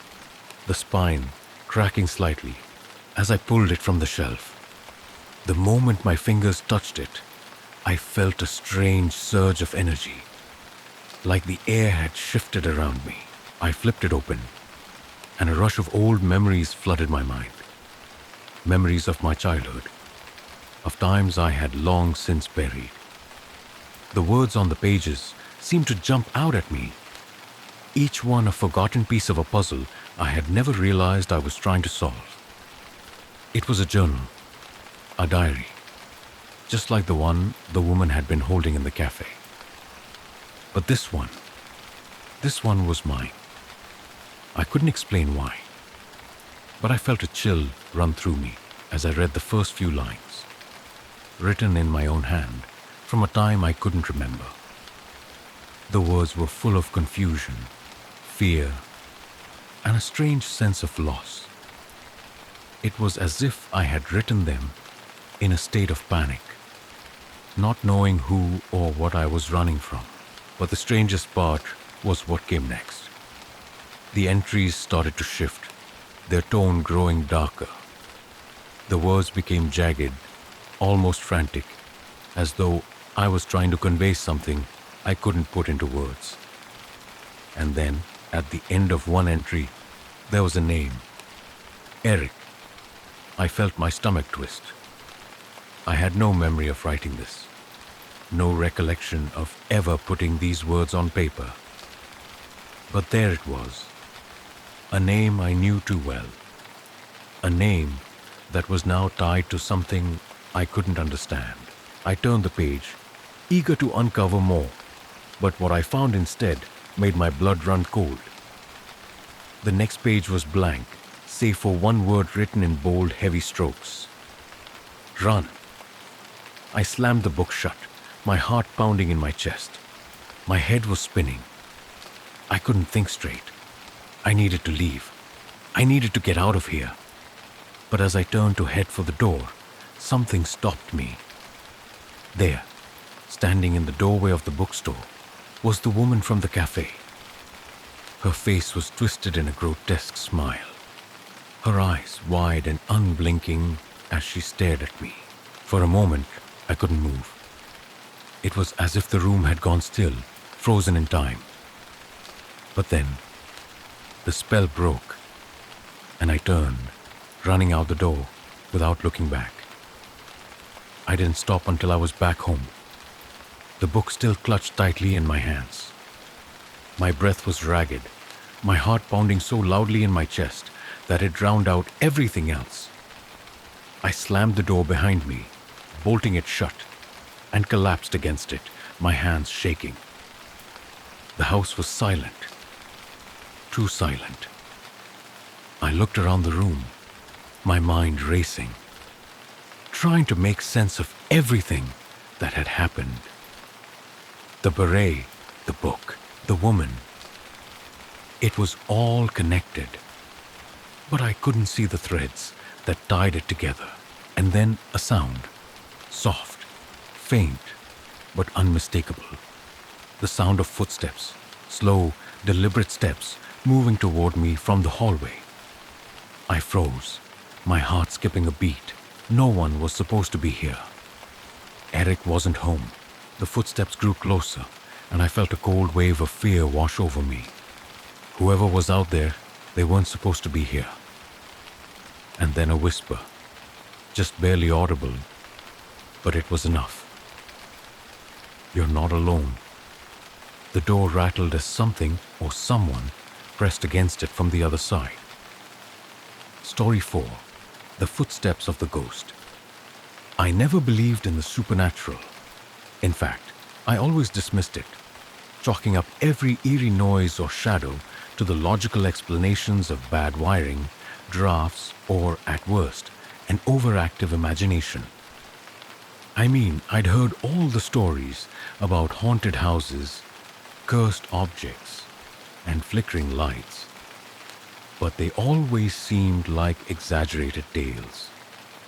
A: the spine cracking slightly as I pulled it from the shelf. The moment my fingers touched it, I felt a strange surge of energy, like the air had shifted around me. I flipped it open, and a rush of old memories flooded my mind. Memories of my childhood, of times I had long since buried. The words on the pages seemed to jump out at me, each one a forgotten piece of a puzzle I had never realized I was trying to solve. It was a journal, a diary, just like the one the woman had been holding in the cafe. But this one was mine. I couldn't explain why, but I felt a chill run through me as I read the first few lines, written in my own hand from a time I couldn't remember. The words were full of confusion, fear, and a strange sense of loss. It was as if I had written them in a state of panic, not knowing who or what I was running from. But the strangest part was what came next. The entries started to shift, their tone growing darker. The words became jagged, almost frantic, as though I was trying to convey something I couldn't put into words. And then, at the end of one entry, there was a name. Eric. I felt my stomach twist. I had no memory of writing this, no recollection of ever putting these words on paper. But there it was, a name I knew too well, a name that was now tied to something I couldn't understand. I turned the page, eager to uncover more, but what I found instead made my blood run cold. The next page was blank, save for one word written in bold, heavy strokes. Run. I slammed the book shut, my heart pounding in my chest. My head was spinning. I couldn't think straight. I needed to leave. I needed to get out of here. But as I turned to head for the door, something stopped me. There, standing in the doorway of the bookstore, was the woman from the cafe. Her face was twisted in a grotesque smile, her eyes wide and unblinking as she stared at me. For a moment, I couldn't move. It was as if the room had gone still, frozen in time. But then, the spell broke, and I turned, running out the door without looking back. I didn't stop until I was back home, the book still clutched tightly in my hands. My breath was ragged, my heart pounding so loudly in my chest that it drowned out everything else. I slammed the door behind me, bolting it shut, and collapsed against it, my hands shaking. The house was silent, too silent. I looked around the room, my mind racing, trying to make sense of everything that had happened. The beret, the book, the woman. It was all connected, but I couldn't see the threads that tied it together. And then a sound, soft, faint, but unmistakable. The sound of footsteps, slow, deliberate steps moving toward me from the hallway. I froze, my heart skipping a beat. No one was supposed to be here. Eric wasn't home. The footsteps grew closer, and I felt a cold wave of fear wash over me. Whoever was out there, they weren't supposed to be here. And then a whisper, just barely audible, but it was enough. You're not alone. The door rattled as something or someone pressed against it from the other side. Story 4. The Footsteps of the Ghost. I never believed in the supernatural. In fact, I always dismissed it, chalking up every eerie noise or shadow to the logical explanations of bad wiring, drafts, or, at worst, an overactive imagination. I mean, I'd heard all the stories about haunted houses, cursed objects, and flickering lights, but they always seemed like exaggerated tales,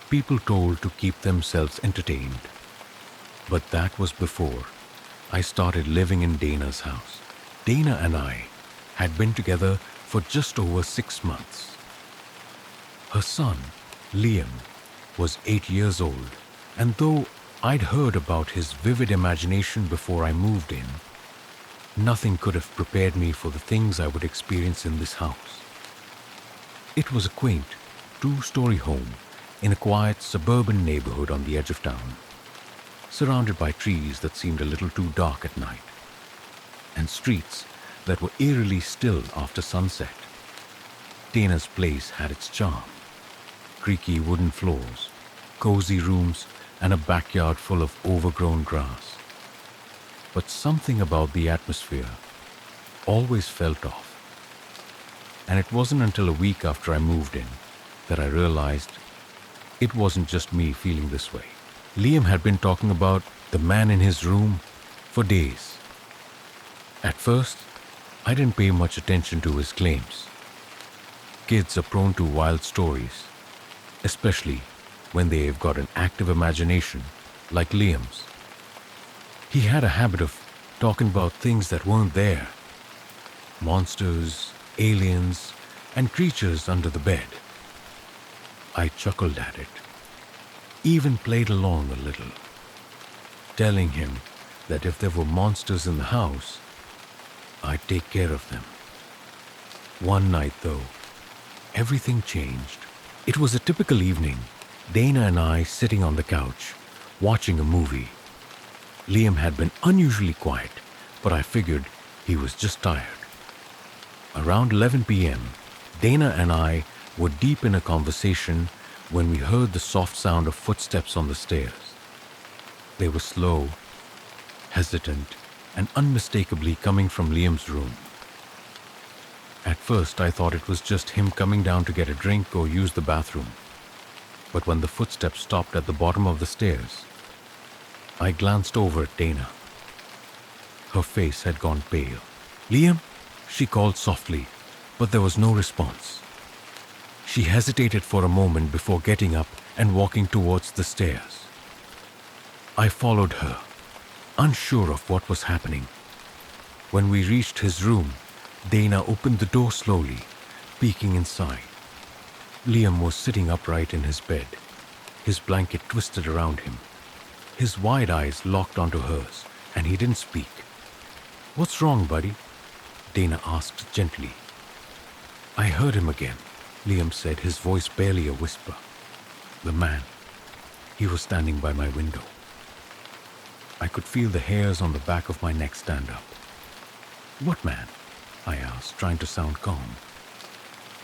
A: people told to keep themselves entertained. But that was before I started living in Dana's house. Dana and I had been together for just over 6 months. Her son, Liam, was 8 years old, and though I'd heard about his vivid imagination before I moved in, nothing could have prepared me for the things I would experience in this house. It was a quaint, 2-story home in a quiet suburban neighborhood on the edge of town, surrounded by trees that seemed a little too dark at night, and streets that were eerily still after sunset. Dana's place had its charm. Creaky wooden floors, cozy rooms, and a backyard full of overgrown grass. But something about the atmosphere always felt off. And it wasn't until a week after I moved in that I realized it wasn't just me feeling this way. Liam had been talking about the man in his room for days. At first, I didn't pay much attention to his claims. Kids are prone to wild stories, especially when they've got an active imagination, like Liam's. He had a habit of talking about things that weren't there. Monsters, aliens, and creatures under the bed. I chuckled at it, even played along a little, telling him that if there were monsters in the house, I'd take care of them. One night, though, everything changed. It was a typical evening, Dana and I sitting on the couch, watching a movie. Liam had been unusually quiet, but I figured he was just tired. Around 11 p.m., Dana and I were deep in a conversation when we heard the soft sound of footsteps on the stairs. They were slow, hesitant, and unmistakably coming from Liam's room. At first, I thought it was just him coming down to get a drink or use the bathroom. But when the footsteps stopped at the bottom of the stairs, I glanced over at Dana. Her face had gone pale. "Liam?" she called softly, but there was no response. She hesitated for a moment before getting up and walking towards the stairs. I followed her, unsure of what was happening. When we reached his room, Dana opened the door slowly, peeking inside. Liam was sitting upright in his bed, his blanket twisted around him. His wide eyes locked onto hers, and he didn't speak. "What's wrong, buddy?" Dana asked gently. "I heard him again," Liam said, his voice barely a whisper. "The man. He was standing by my window." I could feel the hairs on the back of my neck stand up. "What man?" I asked, trying to sound calm,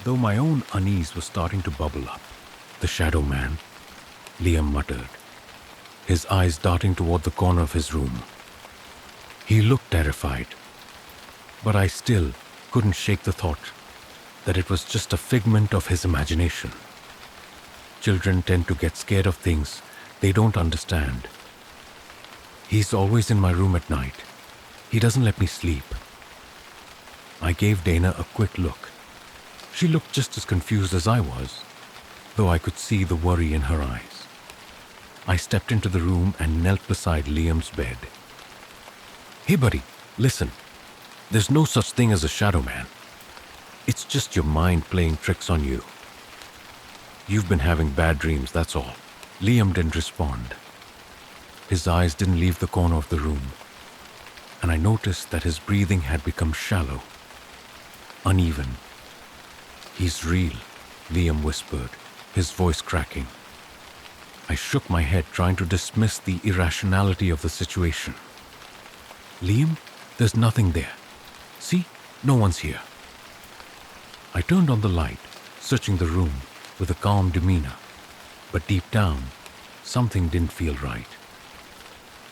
A: though my own unease was starting to bubble up. "The shadow man," Liam muttered, his eyes darting toward the corner of his room. He looked terrified, but I still couldn't shake the thought that it was just a figment of his imagination. Children tend to get scared of things they don't understand. "He's always in my room at night. He doesn't let me sleep." I gave Dana a quick look. She looked just as confused as I was, though I could see the worry in her eyes. I stepped into the room and knelt beside Liam's bed. "Hey buddy, listen. There's no such thing as a shadow man. It's just your mind playing tricks on you. You've been having bad dreams, that's all." Liam didn't respond. His eyes didn't leave the corner of the room, and I noticed that his breathing had become shallow, uneven. "He's real," Liam whispered, his voice cracking. I shook my head, trying to dismiss the irrationality of the situation. "Liam, there's nothing there. See, no one's here." I turned on the light, searching the room with a calm demeanor, but deep down, something didn't feel right.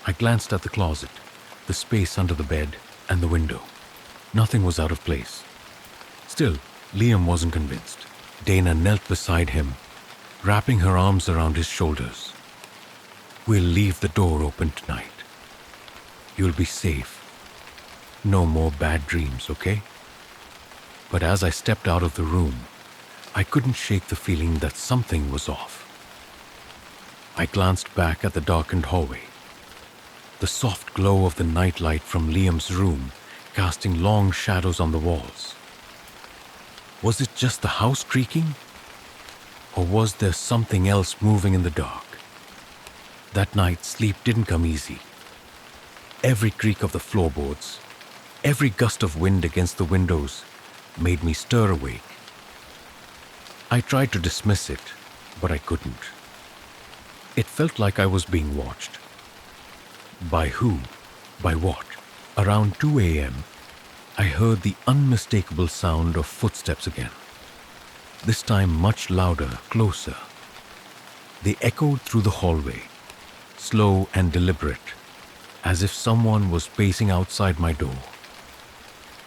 A: I glanced at the closet, the space under the bed, and the window. Nothing was out of place. Still, Liam wasn't convinced. Dana knelt beside him, wrapping her arms around his shoulders. "We'll leave the door open tonight. You'll be safe. No more bad dreams, okay?" But as I stepped out of the room, I couldn't shake the feeling that something was off. I glanced back at the darkened hallway, the soft glow of the nightlight from Liam's room casting long shadows on the walls. Was it just the house creaking? Or was there something else moving in the dark? That night, sleep didn't come easy. Every creak of the floorboards, every gust of wind against the windows made me stir awake. I tried to dismiss it, but I couldn't. It felt like I was being watched. By who? By what? Around 2 a.m., I heard the unmistakable sound of footsteps again. This time much louder, closer. They echoed through the hallway, slow and deliberate, as if someone was pacing outside my door.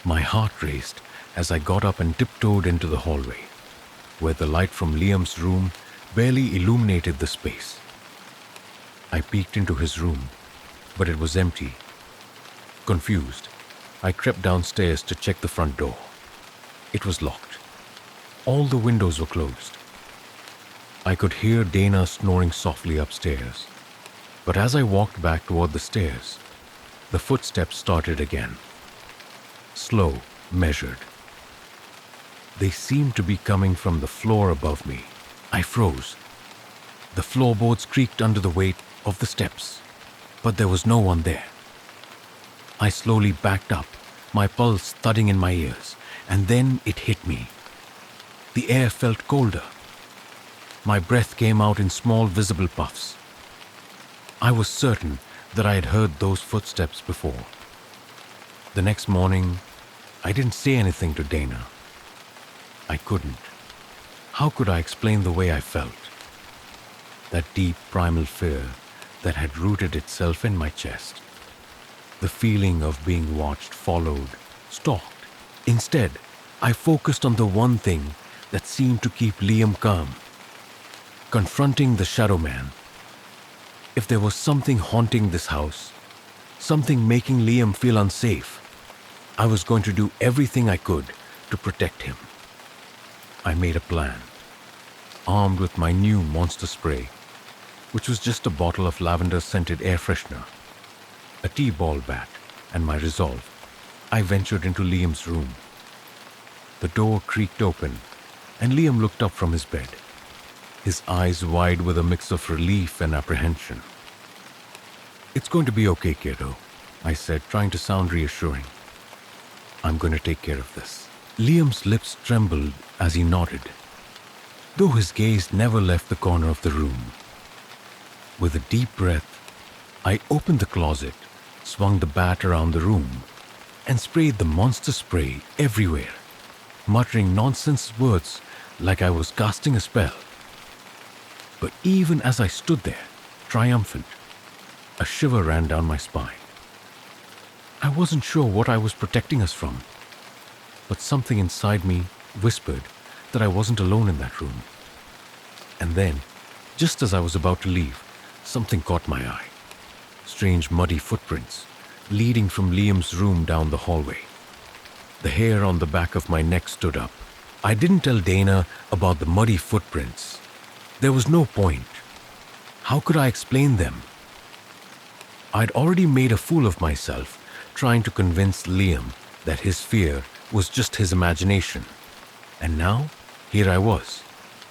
A: My heart raced as I got up and tiptoed into the hallway, where the light from Liam's room barely illuminated the space. I peeked into his room, but it was empty. Confused, I crept downstairs to check the front door. It was locked. All the windows were closed. I could hear Dana snoring softly upstairs. But as I walked back toward the stairs, the footsteps started again. Slow, measured. They seemed to be coming from the floor above me. I froze. The floorboards creaked under the weight of the steps, but there was no one there. I slowly backed up, my pulse thudding in my ears, and then it hit me. The air felt colder. My breath came out in small visible puffs. I was certain that I had heard those footsteps before. The next morning, I didn't say anything to Dana. I couldn't. How could I explain the way I felt? That deep primal fear that had rooted itself in my chest. The feeling of being watched, followed, stalked. Instead, I focused on the one thing that seemed to keep Liam calm. Confronting the Shadow Man. If there was something haunting this house, something making Liam feel unsafe, I was going to do everything I could to protect him. I made a plan. Armed with my new monster spray, which was just a bottle of lavender-scented air freshener, a T-ball bat, and my resolve, I ventured into Liam's room. The door creaked open, and Liam looked up from his bed, his eyes wide with a mix of relief and apprehension. "It's going to be okay, kiddo," I said, trying to sound reassuring. "I'm going to take care of this." Liam's lips trembled as he nodded, though his gaze never left the corner of the room. With a deep breath, I opened the closet, swung the bat around the room, and sprayed the monster spray everywhere, muttering nonsense words like I was casting a spell. But even as I stood there, triumphant, a shiver ran down my spine. I wasn't sure what I was protecting us from, but something inside me whispered that I wasn't alone in that room. And then, just as I was about to leave, something caught my eye. Strange muddy footprints, leading from Liam's room down the hallway. The hair on the back of my neck stood up. I didn't tell Dana about the muddy footprints. There was no point. How could I explain them? I'd already made a fool of myself, trying to convince Liam that his fear was just his imagination. And now, here I was,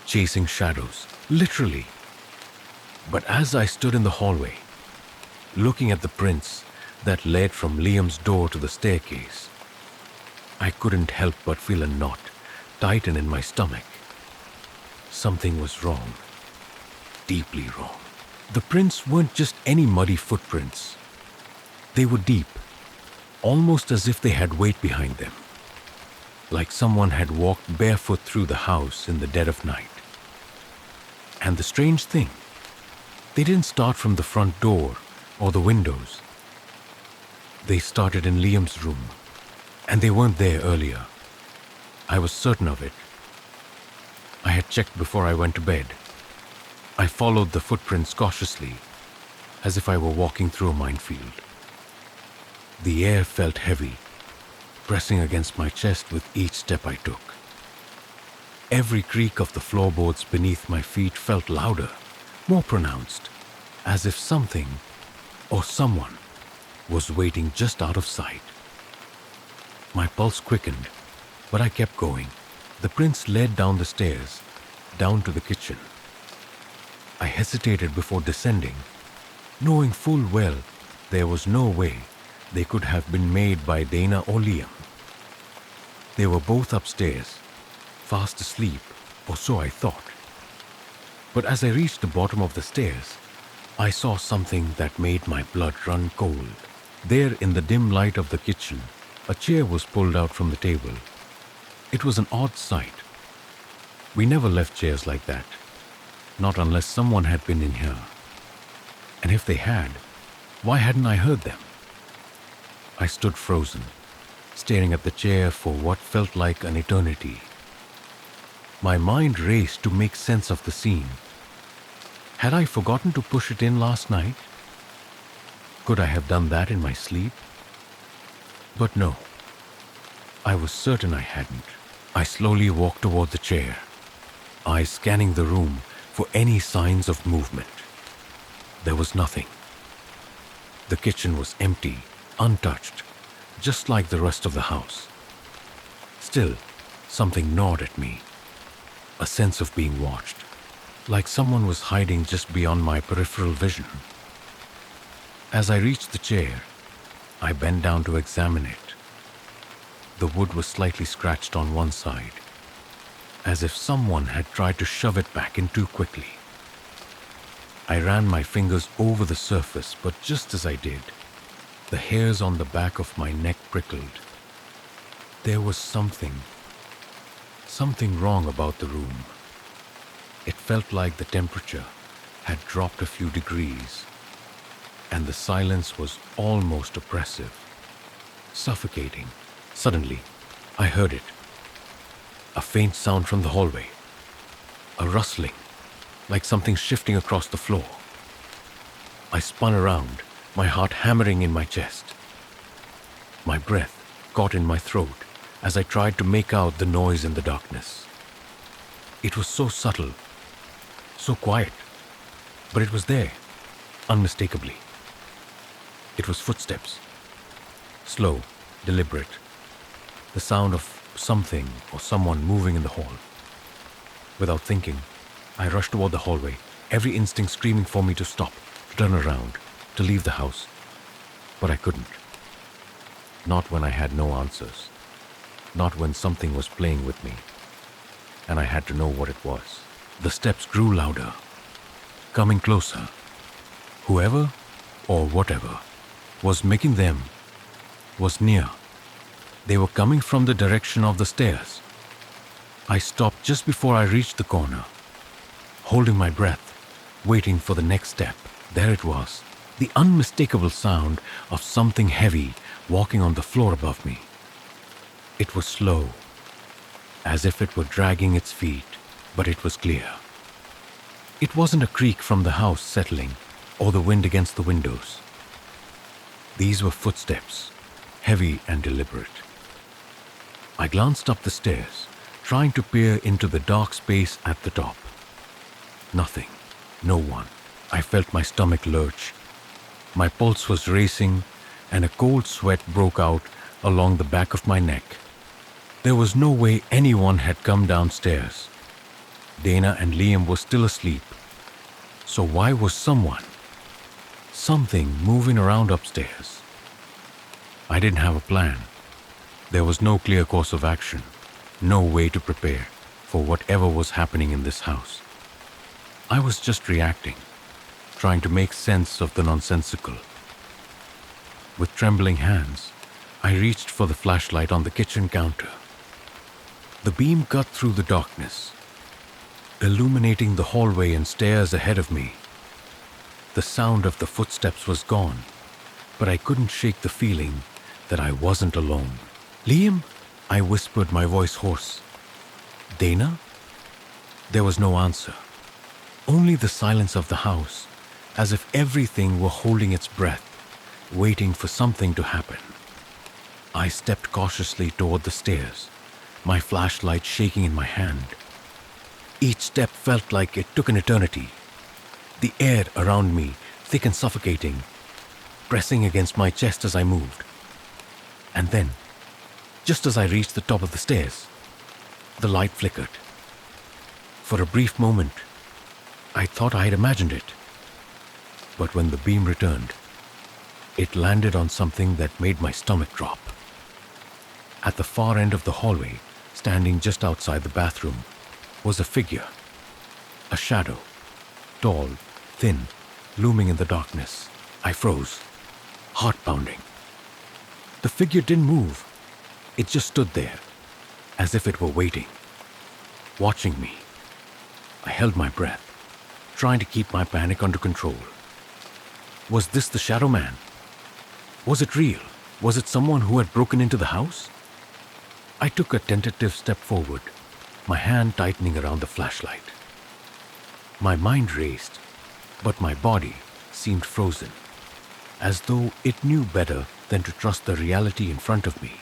A: chasing shadows, literally. But as I stood in the hallway, looking at the prints that led from Liam's door to the staircase, I couldn't help but feel a knot tighten in my stomach. Something was wrong, deeply wrong. The prints weren't just any muddy footprints. They were deep, almost as if they had weight behind them, like someone had walked barefoot through the house in the dead of night. And the strange thing, they didn't start from the front door or the windows. They started in Liam's room, and they weren't there earlier. I was certain of it. I had checked before I went to bed. I followed the footprints cautiously, as if I were walking through a minefield. The air felt heavy, pressing against my chest with each step I took. Every creak of the floorboards beneath my feet felt louder, more pronounced, as if something or someone was waiting just out of sight. My pulse quickened, but I kept going. The prints led down the stairs, down to the kitchen. I hesitated before descending, knowing full well there was no way they could have been made by Dana or Liam. They were both upstairs, fast asleep, or so I thought. But as I reached the bottom of the stairs, I saw something that made my blood run cold. There, in the dim light of the kitchen, a chair was pulled out from the table. It was an odd sight. We never left chairs like that, not unless someone had been in here. And if they had, why hadn't I heard them? I stood frozen, staring at the chair for what felt like an eternity. My mind raced to make sense of the scene. Had I forgotten to push it in last night? Could I have done that in my sleep? But no, I was certain I hadn't. I slowly walked toward the chair, eyes scanning the room for any signs of movement. There was nothing. The kitchen was empty, untouched, just like the rest of the house. Still, something gnawed at me, a sense of being watched, like someone was hiding just beyond my peripheral vision. As I reached the chair, I bent down to examine it. The wood was slightly scratched on one side, as if someone had tried to shove it back in too quickly. I ran my fingers over the surface, but just as I did, the hairs on the back of my neck prickled. There was something wrong about the room. It felt like the temperature had dropped a few degrees, and the silence was almost oppressive, suffocating. Suddenly, I heard it. A faint sound from the hallway. A rustling, like something shifting across the floor. I spun around, my heart hammering in my chest. My breath caught in my throat as I tried to make out the noise in the darkness. It was so subtle, so quiet, but it was there, unmistakably. It was footsteps, slow, deliberate, the sound of something or someone moving in the hall. Without thinking, I rushed toward the hallway, every instinct screaming for me to stop, to turn around, to leave the house. But I couldn't. Not when I had no answers. Not when something was playing with me, and I had to know what it was. The steps grew louder, coming closer. Whoever or whatever was making them was near. They were coming from the direction of the stairs. I stopped just before I reached the corner, holding my breath, waiting for the next step. There it was, the unmistakable sound of something heavy walking on the floor above me. It was slow, as if it were dragging its feet, but it was clear. It wasn't a creak from the house settling or the wind against the windows. These were footsteps, heavy and deliberate. I glanced up the stairs, trying to peer into the dark space at the top. Nothing, no one. I felt my stomach lurch. My pulse was racing, and a cold sweat broke out along the back of my neck. There was no way anyone had come downstairs. Dana and Liam were still asleep. So why was something moving around upstairs? I didn't have a plan. There was no clear course of action, no way to prepare for whatever was happening in this house. I was just reacting, trying to make sense of the nonsensical. With trembling hands, I reached for the flashlight on the kitchen counter. The beam cut through the darkness, illuminating the hallway and stairs ahead of me. The sound of the footsteps was gone, but I couldn't shake the feeling that I wasn't alone. "Liam?" I whispered, my voice hoarse. "Dana?" There was no answer, only the silence of the house, as if everything were holding its breath, waiting for something to happen. I stepped cautiously toward the stairs, my flashlight shaking in my hand. Each step felt like it took an eternity. The air around me, thick and suffocating, pressing against my chest as I moved. And then, just as I reached the top of the stairs, the light flickered. For a brief moment, I thought I had imagined it. But when the beam returned, it landed on something that made my stomach drop. At the far end of the hallway, standing just outside the bathroom, was a figure. A shadow, tall, thin, looming in the darkness. I froze, heart pounding. The figure didn't move. It just stood there, as if it were waiting, watching me. I held my breath, trying to keep my panic under control. Was this the Shadow Man? Was it real? Was it someone who had broken into the house? I took a tentative step forward, my hand tightening around the flashlight. My mind raced, but my body seemed frozen, as though it knew better than to trust the reality in front of me.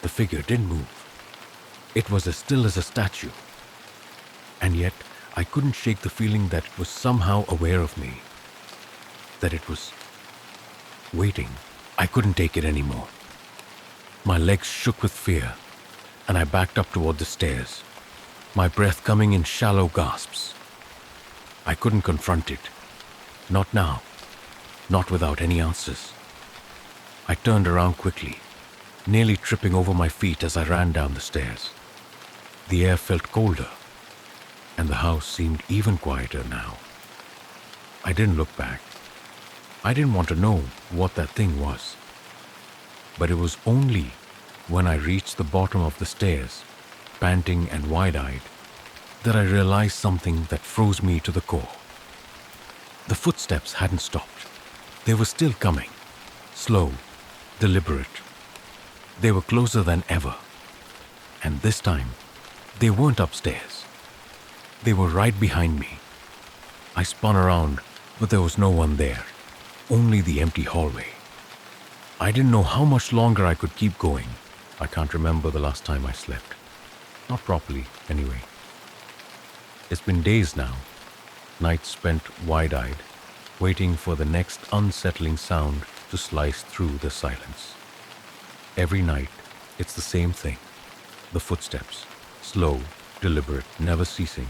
A: The figure didn't move. It was as still as a statue. And yet, I couldn't shake the feeling that it was somehow aware of me, that it was waiting. I couldn't take it anymore. My legs shook with fear, and I backed up toward the stairs, my breath coming in shallow gasps. I couldn't confront it. Not now. Not without any answers. I turned around quickly, nearly tripping over my feet as I ran down the stairs. The air felt colder, and the house seemed even quieter now. I didn't look back. I didn't want to know what that thing was. But it was only when I reached the bottom of the stairs, panting and wide-eyed, that I realized something that froze me to the core. The footsteps hadn't stopped. They were still coming, slow, deliberate. They were closer than ever. And this time, they weren't upstairs. They were right behind me. I spun around, but there was no one there, only the empty hallway. I didn't know how much longer I could keep going. I can't remember the last time I slept. Not properly, anyway. It's been days now, nights spent wide-eyed, waiting for the next unsettling sound to slice through the silence. Every night, it's the same thing. The footsteps, slow, deliberate, never ceasing.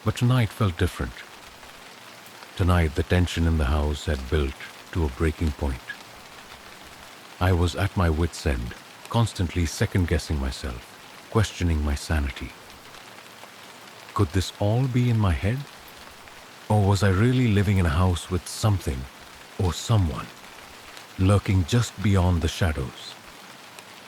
A: But tonight felt different. Tonight, the tension in the house had built to a breaking point. I was at my wit's end, constantly second-guessing myself, questioning my sanity. Could this all be in my head? Or was I really living in a house with something or someone lurking just beyond the shadows?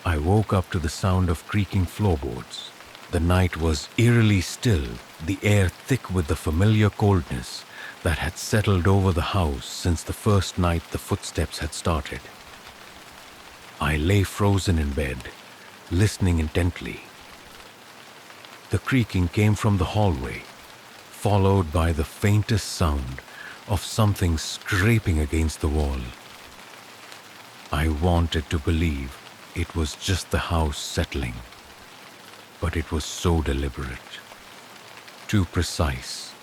A: I woke up to the sound of creaking floorboards. The night was eerily still, the air thick with the familiar coldness that had settled over the house since the first night the footsteps had started. I lay frozen in bed, listening intently. The creaking came from the hallway, followed by the faintest sound of something scraping against the wall. I wanted to believe it was just the house settling, but it was so deliberate, too precise,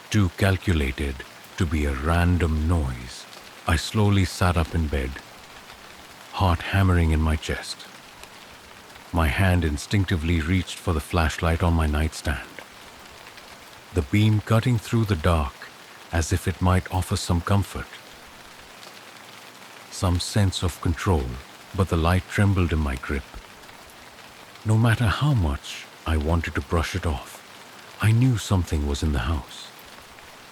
A: too calculated to be a random noise. I slowly sat up in bed, heart hammering in my chest. My hand instinctively reached for the flashlight on my nightstand. The beam cutting through the dark as if it might offer some comfort, some sense of control, but the light trembled in my grip. No matter how much I wanted to brush it off, I knew something was in the house.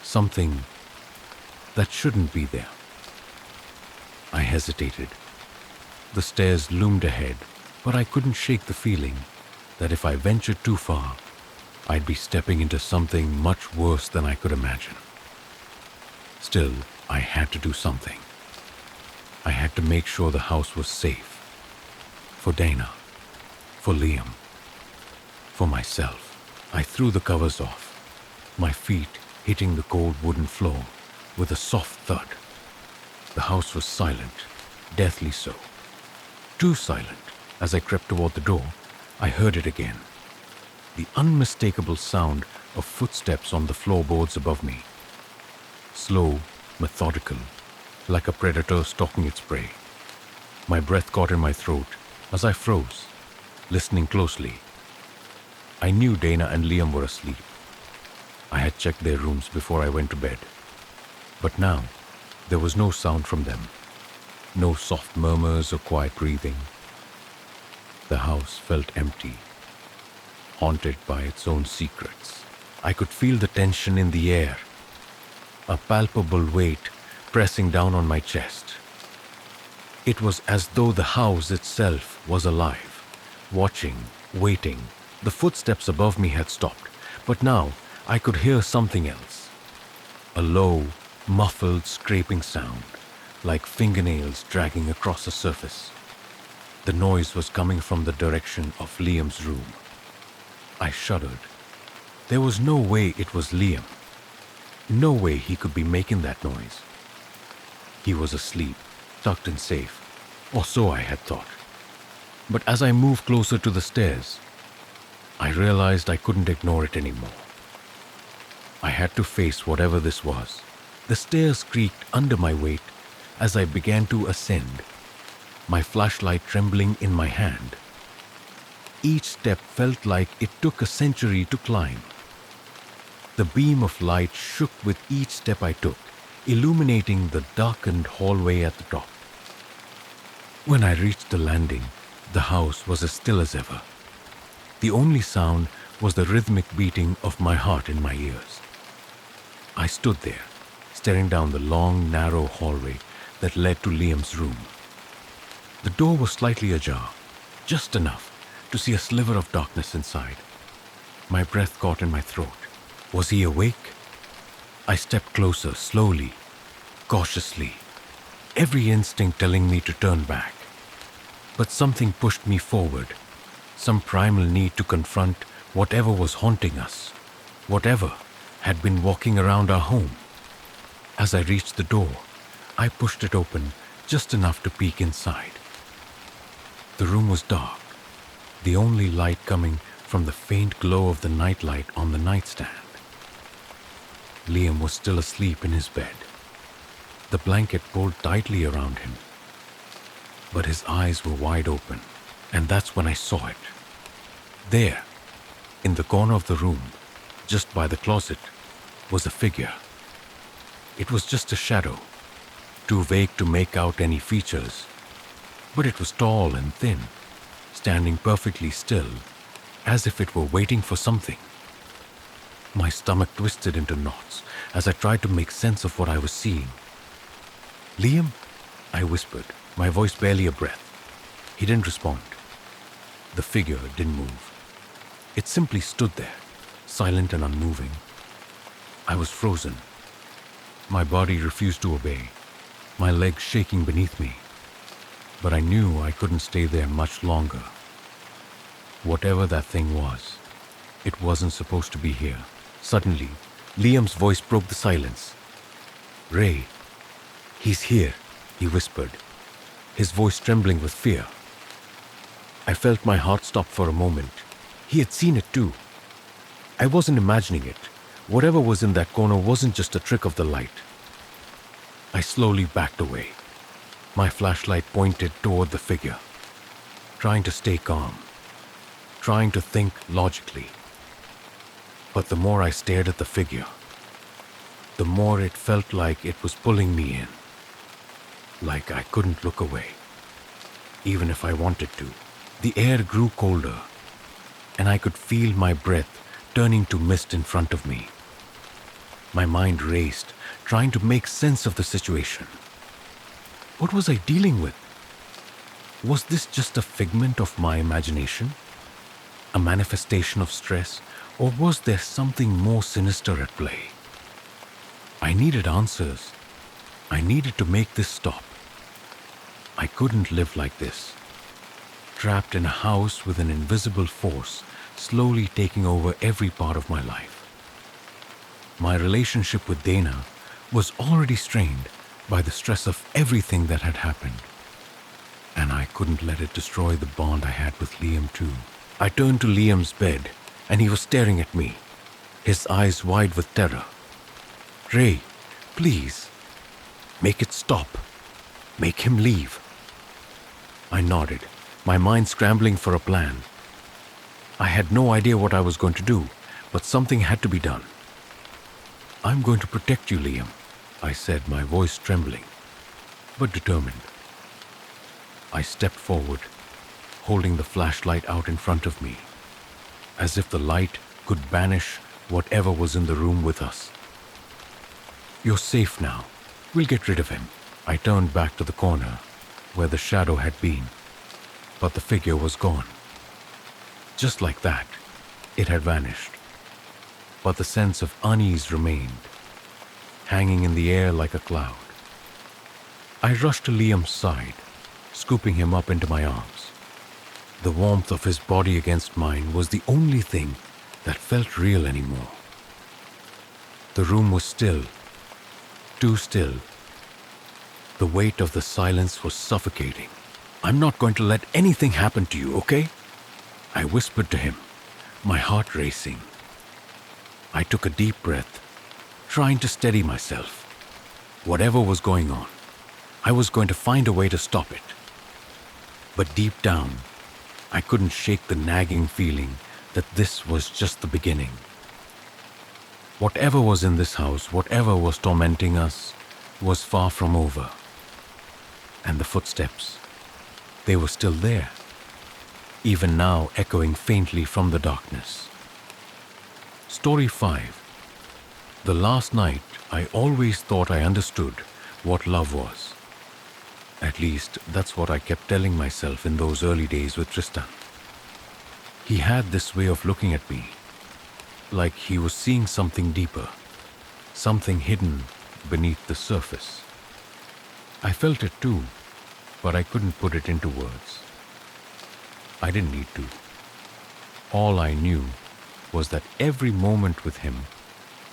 A: Something that shouldn't be there. I hesitated. The stairs loomed ahead, but I couldn't shake the feeling that if I ventured too far, I'd be stepping into something much worse than I could imagine. Still, I had to do something. I had to make sure the house was safe. For Dana, for Liam, for myself. I threw the covers off, my feet hitting the cold wooden floor with a soft thud. The house was silent, deathly so. Too silent. As I crept toward the door, I heard it again. The unmistakable sound of footsteps on the floorboards above me. Slow, methodical, like a predator stalking its prey. My breath caught in my throat as I froze, listening closely. I knew Dana and Liam were asleep. I had checked their rooms before I went to bed. But now, there was no sound from them. No soft murmurs or quiet breathing. The house felt empty, haunted by its own secrets. I could feel the tension in the air, a palpable weight pressing down on my chest. It was as though the house itself was alive, watching, waiting. The footsteps above me had stopped, but now I could hear something else. A low, muffled scraping sound, like fingernails dragging across a surface. The noise was coming from the direction of Liam's room. I shuddered. There was no way it was Liam. No way he could be making that noise. He was asleep, tucked and safe, or so I had thought. But as I moved closer to the stairs, I realized I couldn't ignore it anymore. I had to face whatever this was. The stairs creaked under my weight as I began to ascend, my flashlight trembling in my hand. Each step felt like it took a century to climb. The beam of light shook with each step I took, illuminating the darkened hallway at the top. When I reached the landing, the house was as still as ever. The only sound was the rhythmic beating of my heart in my ears. I stood there, staring down the long, narrow hallway that led to Liam's room. The door was slightly ajar, just enough to see a sliver of darkness inside. My breath caught in my throat. Was he awake? I stepped closer, slowly, cautiously, every instinct telling me to turn back. But something pushed me forward, some primal need to confront whatever was haunting us, whatever had been walking around our home. As I reached the door, I pushed it open just enough to peek inside. The room was dark, the only light coming from the faint glow of the nightlight on the nightstand. Liam was still asleep in his bed, the blanket pulled tightly around him. But his eyes were wide open, and that's when I saw it. There, in the corner of the room, just by the closet, was a figure. It was just a shadow, too vague to make out any features, but it was tall and thin, standing perfectly still, as if it were waiting for something. My stomach twisted into knots as I tried to make sense of what I was seeing. "Liam?" I whispered, my voice barely a breath. He didn't respond. The figure didn't move. It simply stood there, silent and unmoving. I was frozen. My body refused to obey, my legs shaking beneath me. But I knew I couldn't stay there much longer. Whatever that thing was, it wasn't supposed to be here. Suddenly, Liam's voice broke the silence. "Ray, he's here," he whispered, his voice trembling with fear. I felt my heart stop for a moment. He had seen it too. I wasn't imagining it. Whatever was in that corner wasn't just a trick of the light. I slowly backed away, my flashlight pointed toward the figure, trying to stay calm, trying to think logically. But the more I stared at the figure, the more it felt like it was pulling me in, like I couldn't look away, even if I wanted to. The air grew colder, and I could feel my breath turning to mist in front of me. My mind raced, trying to make sense of the situation. What was I dealing with? Was this just a figment of my imagination? A manifestation of stress? Or was there something more sinister at play? I needed answers. I needed to make this stop. I couldn't live like this, trapped in a house with an invisible force slowly taking over every part of my life. My relationship with Dana was already strained by the stress of everything that had happened, and I couldn't let it destroy the bond I had with Liam too. I turned to Liam's bed, and he was staring at me, his eyes wide with terror. "Ray, please, make it stop. Make him leave." I nodded, my mind scrambling for a plan. I had no idea what I was going to do, but something had to be done. "I'm going to protect you, Liam," I said, my voice trembling, but determined. I stepped forward, holding the flashlight out in front of me, as if the light could banish whatever was in the room with us. "You're safe now. We'll get rid of him." I turned back to the corner where the shadow had been, but the figure was gone. Just like that, it had vanished. But the sense of unease remained, hanging in the air like a cloud. I rushed to Liam's side, scooping him up into my arms. The warmth of his body against mine was the only thing that felt real anymore. The room was still, too still. The weight of the silence was suffocating. "I'm not going to let anything happen to you, okay?" I whispered to him, my heart racing. I took a deep breath, trying to steady myself. Whatever was going on, I was going to find a way to stop it. But deep down, I couldn't shake the nagging feeling that this was just the beginning. Whatever was in this house, whatever was tormenting us, was far from over. And the footsteps, they were still there, even now echoing faintly from the darkness. Story 5. The last night, I always thought I understood what love was. At least, that's what I kept telling myself in those early days with Tristan. He had this way of looking at me, like he was seeing something deeper, something hidden beneath the surface. I felt it too, but I couldn't put it into words. I didn't need to. All I knew was that every moment with him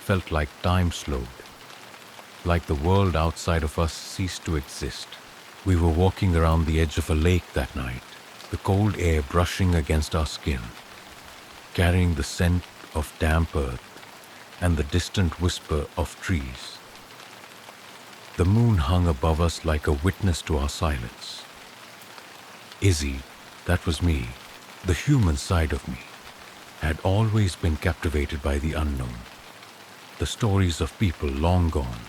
A: felt like time slowed, like the world outside of us ceased to exist. We were walking around the edge of a lake that night, the cold air brushing against our skin, carrying the scent of damp earth and the distant whisper of trees. The moon hung above us like a witness to our silence. Izzy, that was me, the human side of me, had always been captivated by the unknown, the stories of people long gone,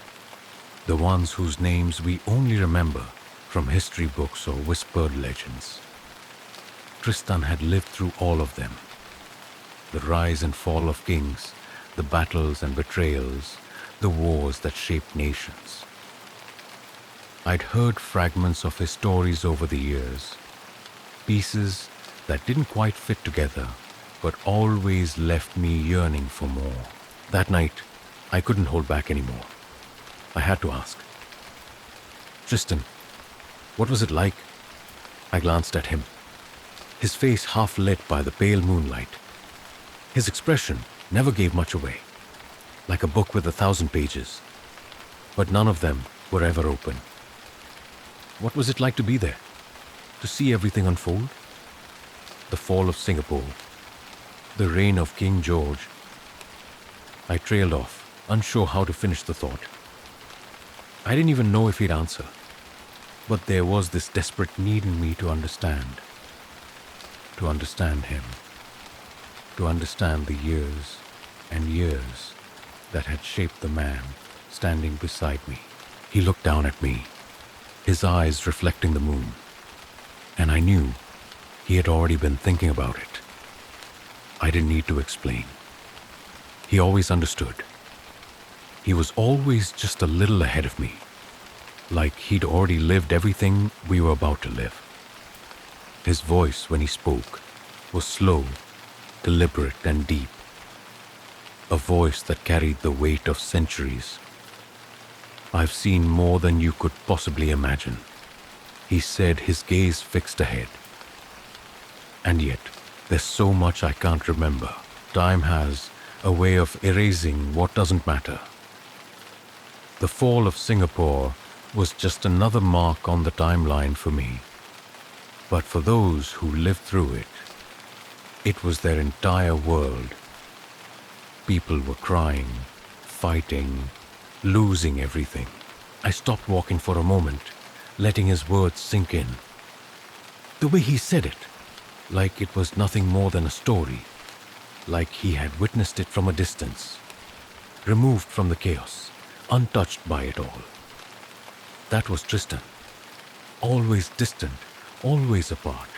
A: the ones whose names we only remember from history books or whispered legends. Tristan had lived through all of them. The rise and fall of kings, the battles and betrayals, the wars that shaped nations. I'd heard fragments of his stories over the years, pieces that didn't quite fit together, but always left me yearning for more. That night, I couldn't hold back anymore. I had to ask, "Tristan, what was it like?" I glanced at him, his face half lit by the pale moonlight. His expression never gave much away, like a book with 1,000 pages, but none of them were ever open. What was it like to be there, to see everything unfold? The fall of Singapore, the reign of King George. I trailed off, unsure how to finish the thought. I didn't even know if he'd answer, but there was this desperate need in me to understand him, to understand the years and years that had shaped the man standing beside me. He looked down at me, his eyes reflecting the moon, and I knew he had already been thinking about it. I didn't need to explain. He always understood. He was always just a little ahead of me, like he'd already lived everything we were about to live. His voice, when he spoke, was slow, deliberate and deep, a voice that carried the weight of centuries. "I've seen more than you could possibly imagine," he said, his gaze fixed ahead. "And yet, there's so much I can't remember. Time has a way of erasing what doesn't matter." The fall of Singapore was just another mark on the timeline for me. But for those who lived through it, it was their entire world. People were crying, fighting, losing everything. I stopped walking for a moment, letting his words sink in. The way he said it, like it was nothing more than a story, like he had witnessed it from a distance, removed from the chaos, untouched by it all. That was Tristan, always distant, always apart.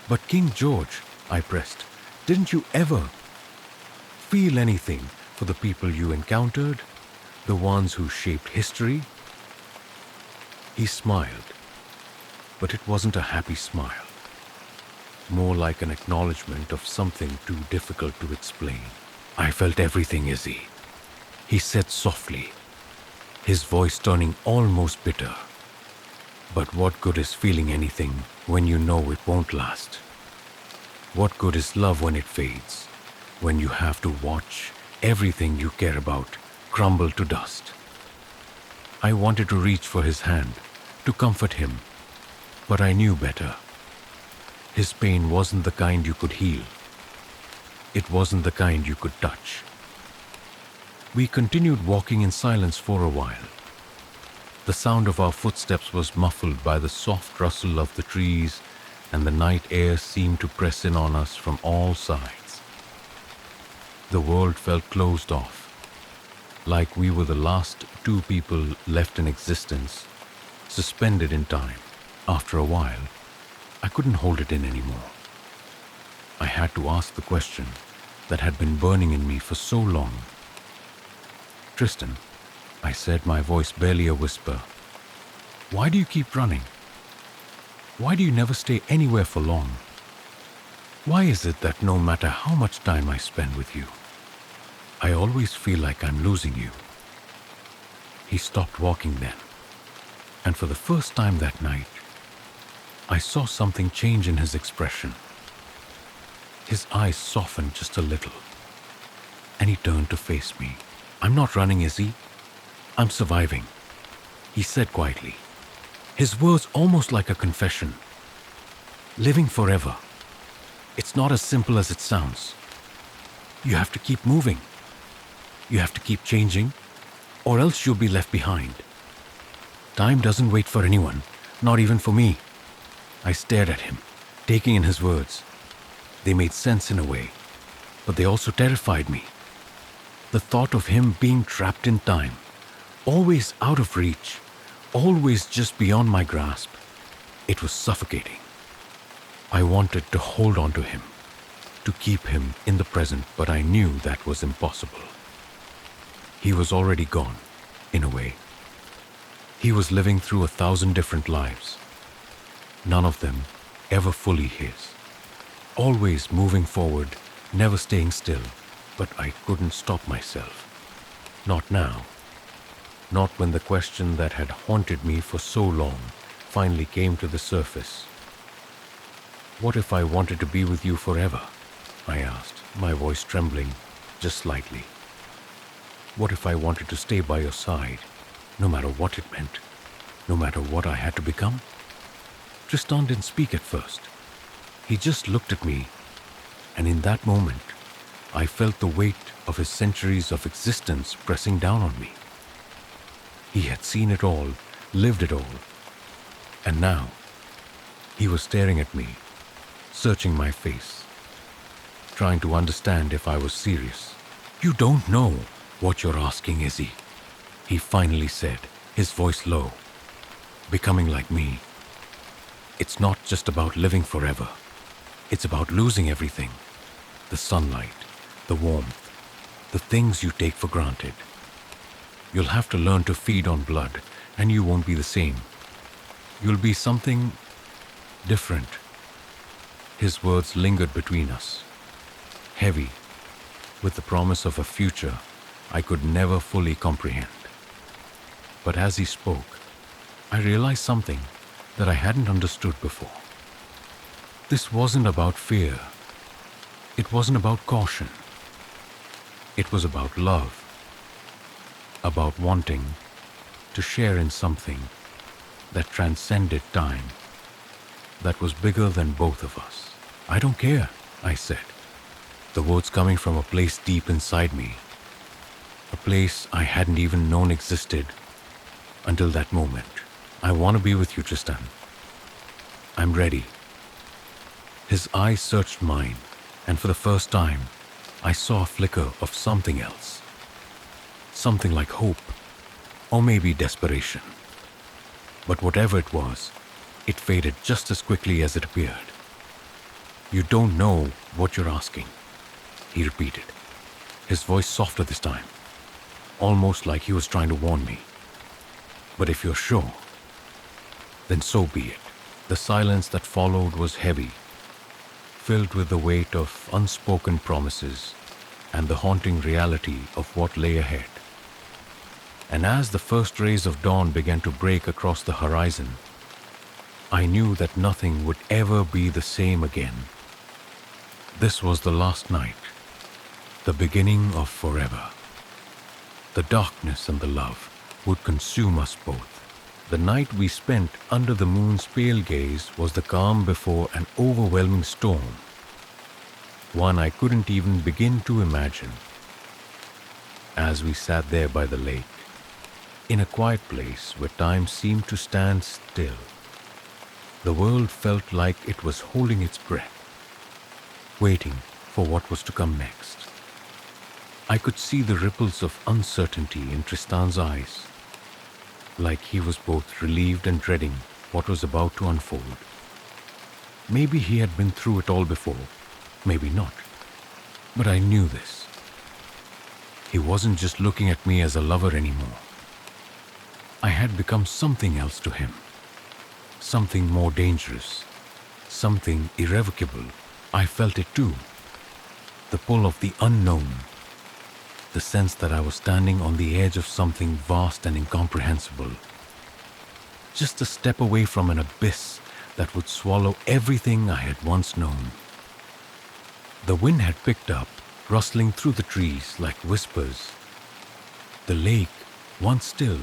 A: "But King George," I pressed, "didn't you ever feel anything for the people you encountered, the ones who shaped history?" He smiled, but it wasn't a happy smile, more like an acknowledgement of something too difficult to explain. "I felt everything, Izzy," he said softly, his voice turning almost bitter. "But what good is feeling anything when you know it won't last? What good is love when it fades, when you have to watch everything you care about crumble to dust?" I wanted to reach for his hand, to comfort him, but I knew better. His pain wasn't the kind you could heal. It wasn't the kind you could touch. We continued walking in silence for a while. The sound of our footsteps was muffled by the soft rustle of the trees, and the night air seemed to press in on us from all sides. The world felt closed off, like we were the last two people left in existence, suspended in time. After a while, I couldn't hold it in anymore. I had to ask the question that had been burning in me for so long. "Tristan," I said, my voice barely a whisper, "why do you keep running? Why do you never stay anywhere for long? Why is it that no matter how much time I spend with you, I always feel like I'm losing you?" He stopped walking then, and for the first time that night, I saw something change in his expression. His eyes softened just a little, and he turned to face me. "I'm not running, Izzy. I'm surviving," he said quietly, his words almost like a confession. "Living forever. It's not as simple as it sounds. You have to keep moving. You have to keep changing, or else you'll be left behind. Time doesn't wait for anyone, not even for me." I stared at him, taking in his words. They made sense in a way, but they also terrified me. The thought of him being trapped in time, always out of reach, always just beyond my grasp, it was suffocating. I wanted to hold on to him, to keep him in the present, but I knew that was impossible. He was already gone, in a way. He was living through 1,000 different lives, none of them ever fully his. Always moving forward, never staying still, but I couldn't stop myself. Not now. Not when the question that had haunted me for so long finally came to the surface. "What if I wanted to be with you forever?" I asked, my voice trembling just slightly. "What if I wanted to stay by your side, no matter what it meant, no matter what I had to become?" Tristan didn't speak at first. He just looked at me, and in that moment, I felt the weight of his centuries of existence pressing down on me. He had seen it all, lived it all, and now he was staring at me, searching my face, trying to understand if I was serious. "You don't know what you're asking, Izzy," he finally said, his voice low. "Becoming like me, it's not just about living forever. It's about losing everything. The sunlight, the warmth, the things you take for granted. You'll have to learn to feed on blood, and you won't be the same. You'll be something different." His words lingered between us, heavy, with the promise of a future I could never fully comprehend. But as he spoke, I realized something that I hadn't understood before. This wasn't about fear. It wasn't about caution. It was about love, about wanting to share in something that transcended time, that was bigger than both of us. "I don't care," I said, the words coming from a place deep inside me, a place I hadn't even known existed until that moment. "I want to be with you, Tristan. I'm ready." His eyes searched mine, and for the first time, I saw a flicker of something else. Something like hope, or maybe desperation. But whatever it was, it faded just as quickly as it appeared. "You don't know what you're asking," he repeated, his voice softer this time, almost like he was trying to warn me. "But if you're sure, then so be it." The silence that followed was heavy, filled with the weight of unspoken promises and the haunting reality of what lay ahead. And as the first rays of dawn began to break across the horizon, I knew that nothing would ever be the same again. This was the last night, the beginning of forever. The darkness and the love would consume us both. The night we spent under the moon's pale gaze was the calm before an overwhelming storm, one I couldn't even begin to imagine. as we sat there by the lake, in a quiet place where time seemed to stand still. The world felt like it was holding its breath, waiting for what was to come next. I could see the ripples of uncertainty in Tristan's eyes, like he was both relieved and dreading what was about to unfold. Maybe he had been through it all before, maybe not. But I knew this. He wasn't just looking at me as a lover anymore. I had become something else to him. Something more dangerous. Something irrevocable. I felt it too. The pull of the unknown. The sense that I was standing on the edge of something vast and incomprehensible. Just a step away from an abyss that would swallow everything I had once known. The wind had picked up, rustling through the trees like whispers. The lake, once still,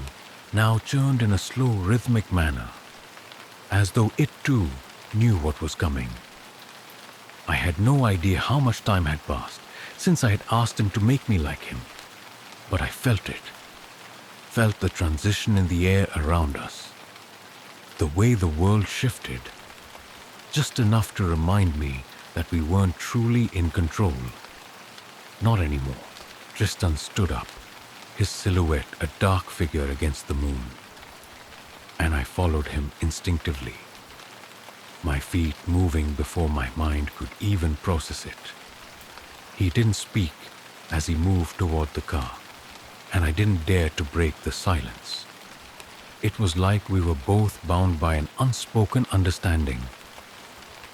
A: now churned in a slow, rhythmic manner, as though it too knew what was coming. I had no idea how much time had passed since I had asked him to make me like him, but I felt it, felt the transition in the air around us, the way the world shifted, just enough to remind me that we weren't truly in control. Not anymore. Tristan stood up, his silhouette a dark figure against the moon, and I followed him instinctively, my feet moving before my mind could even process it. He didn't speak as he moved toward the car, and I didn't dare to break the silence. It was like we were both bound by an unspoken understanding,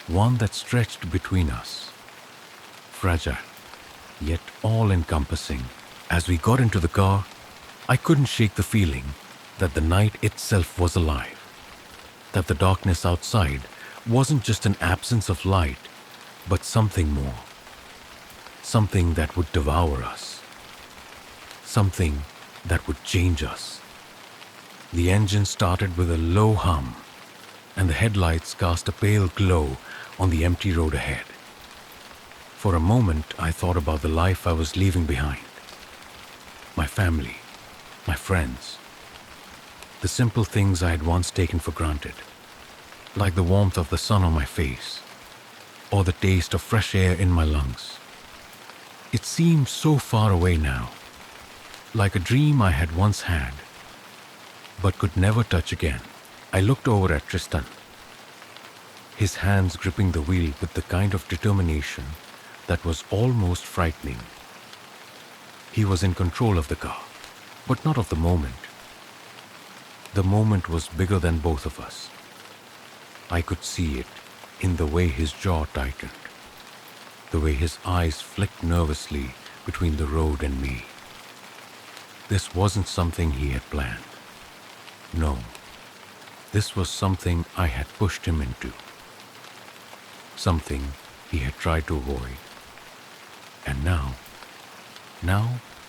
A: one that stretched between us, fragile, yet all-encompassing. As we got into the car, I couldn't shake the feeling that the night itself was alive, that the darkness outside wasn't just an absence of light, but something more, something that would devour us, something that would change us. The engine started with a low hum, and the headlights cast a pale glow on the empty road ahead. For a moment, I thought about the life I was leaving behind. My family, my friends, the simple things I had once taken for granted, like the warmth of the sun on my face, or the taste of fresh air in my lungs. It seemed so far away now, like a dream I had once had, but could never touch again. I looked over at Tristan, his hands gripping the wheel with the kind of determination that was almost frightening. He was in control of the car, but not of the moment. The moment was bigger than both of us. I could see it in the way his jaw tightened, the way his eyes flicked nervously between the road and me. This wasn't something he had planned. No, this was something I had pushed him into. Something he had tried to avoid. And now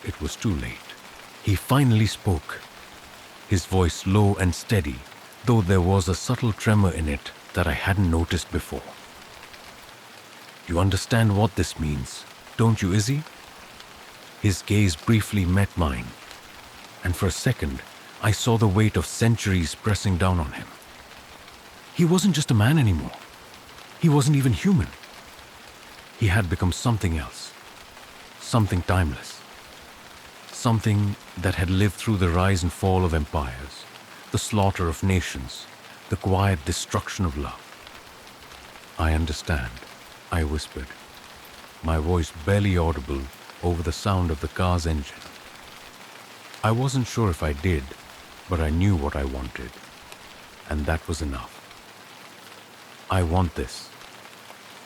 A: it was too late. He finally spoke, his voice low and steady, though there was a subtle tremor in it that I hadn't noticed before. You understand what this means, don't you, Izzy? His gaze briefly met mine, and for a second, I saw the weight of centuries pressing down on him. He wasn't just a man anymore. He wasn't even human. He had become something else, something timeless, something that had lived through the rise and fall of empires, the slaughter of nations, the quiet destruction of love. I understand, I whispered, my voice barely audible over the sound of the car's engine. I wasn't sure if I did, but I knew what I wanted, and that was enough. I want this.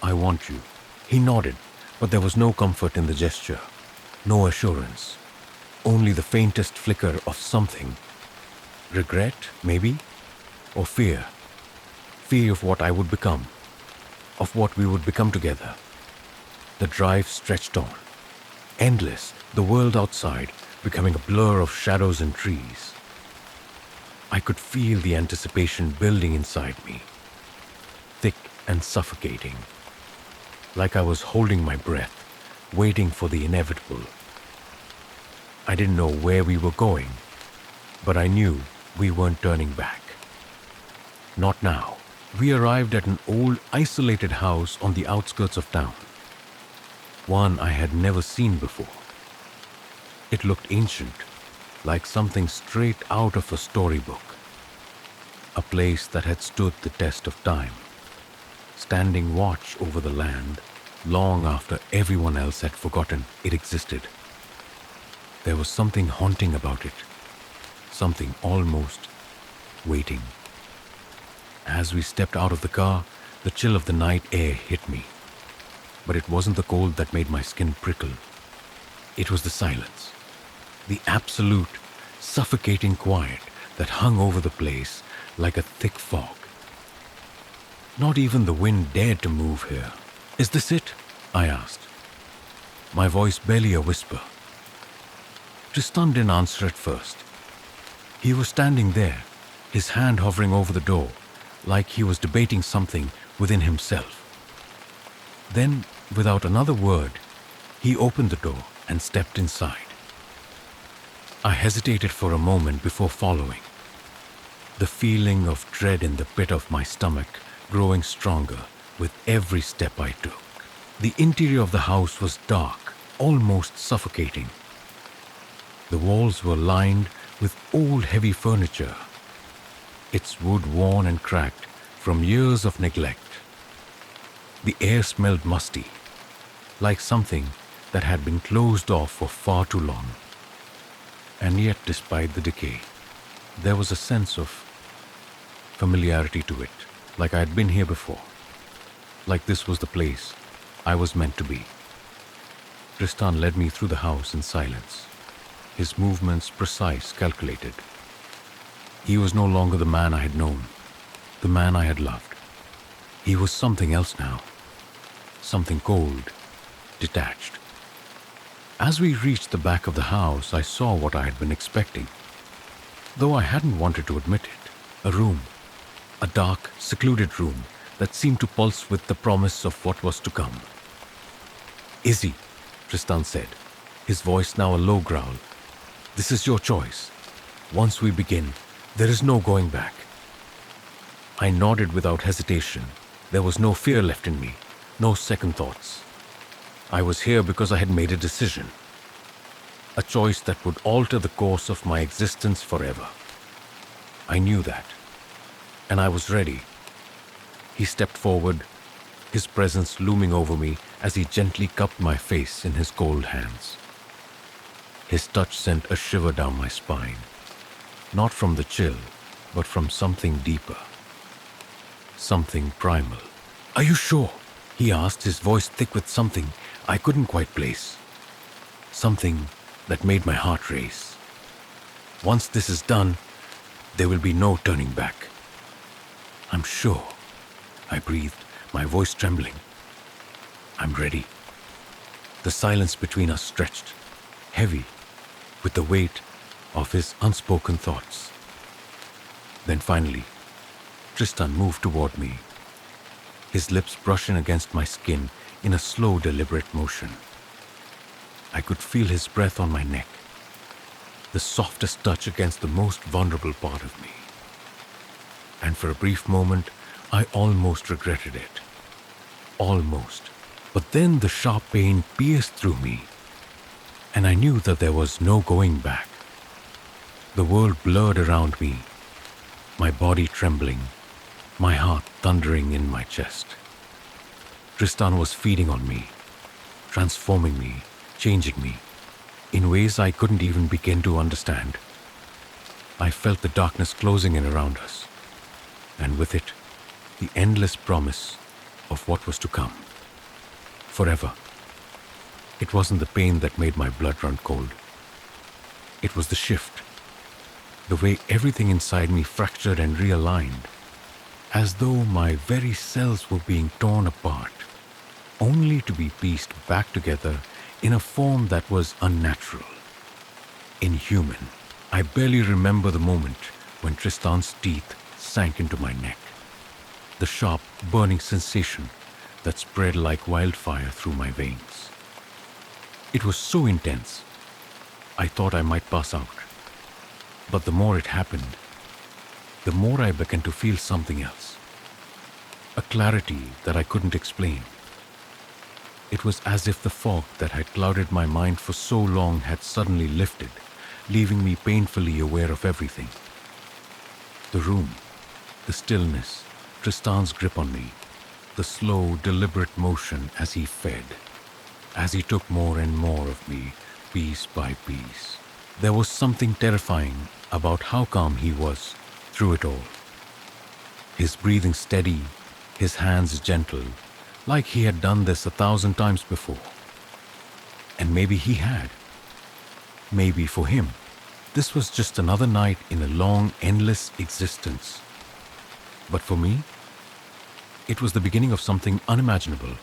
A: I want you. He nodded, but there was no comfort in the gesture, no assurance, only the faintest flicker of something. Regret, maybe, or fear. Fear of what I would become, of what we would become together. The drive stretched on, endless, the world outside becoming a blur of shadows and trees. I could feel the anticipation building inside me, thick and suffocating, like I was holding my breath, waiting for the inevitable. I didn't know where we were going, but I knew we weren't turning back. Not now. We arrived at an old, isolated house on the outskirts of town. One I had never seen before. It looked ancient, like something straight out of a storybook. A place that had stood the test of time, standing watch over the land long after everyone else had forgotten it existed. There was something haunting about it, something almost waiting. As we stepped out of the car, the chill of the night air hit me. But it wasn't the cold that made my skin prickle. It was the silence, the absolute, suffocating quiet that hung over the place like a thick fog. Not even the wind dared to move here. "Is this it?" I asked, my voice barely a whisper. Tristan didn't answer at first. He was standing there, his hand hovering over the door, like he was debating something within himself. Then, without another word, he opened the door and stepped inside. I hesitated for a moment before following, the feeling of dread in the pit of my stomach growing stronger with every step I took. The interior of the house was dark, almost suffocating. The walls were lined with old heavy furniture, its wood worn and cracked from years of neglect. The air smelled musty, like something that had been closed off for far too long. And yet, despite the decay, there was a sense of familiarity to it, like I had been here before, like this was the place I was meant to be. Tristan led me through the house in silence, his movements precise, calculated. He was no longer the man I had known, the man I had loved. He was something else now, something cold, detached. As we reached the back of the house, I saw what I had been expecting, though I hadn't wanted to admit it. A room, a dark, secluded room that seemed to pulse with the promise of what was to come. "Izzy," Tristan said, his voice now a low growl, "this is your choice. Once we begin, there is no going back." I nodded without hesitation. There was no fear left in me, no second thoughts. I was here because I had made a decision, a choice that would alter the course of my existence forever. I knew that, and I was ready. He stepped forward, his presence looming over me as he gently cupped my face in his cold hands. His touch sent a shiver down my spine, not from the chill, but from something deeper, something primal. "Are you sure?" he asked, his voice thick with something I couldn't quite place, something that made my heart race. "Once this is done, there will be no turning back." "I'm sure," I breathed, my voice trembling. "I'm ready." The silence between us stretched, heavy with the weight of his unspoken thoughts. Then finally, Tristan moved toward me, his lips brushing against my skin in a slow, deliberate motion. I could feel his breath on my neck, the softest touch against the most vulnerable part of me. And for a brief moment, I almost regretted it. Almost. But then the sharp pain pierced through me, and I knew that there was no going back. The world blurred around me, my body trembling, my heart thundering in my chest. Tristan was feeding on me, transforming me, changing me, in ways I couldn't even begin to understand. I felt the darkness closing in around us, and with it, the endless promise of what was to come. Forever. It wasn't the pain that made my blood run cold. It was the shift, the way everything inside me fractured and realigned, as though my very cells were being torn apart, only to be pieced back together in a form that was unnatural, inhuman. I barely remember the moment when Tristan's teeth sank into my neck, the sharp, burning sensation that spread like wildfire through my veins. It was so intense, I thought I might pass out. But the more it happened, the more I began to feel something else. A clarity that I couldn't explain. It was as if the fog that had clouded my mind for so long had suddenly lifted, leaving me painfully aware of everything. The room, the stillness, Tristan's grip on me, the slow, deliberate motion as he fed, as he took more and more of me, piece by piece. There was something terrifying about how calm he was through it all. His breathing steady, his hands gentle, like he had done this 1,000 times before. And maybe he had. Maybe for him, this was just another night in a long, endless existence. But for me, it was the beginning of something unimaginable.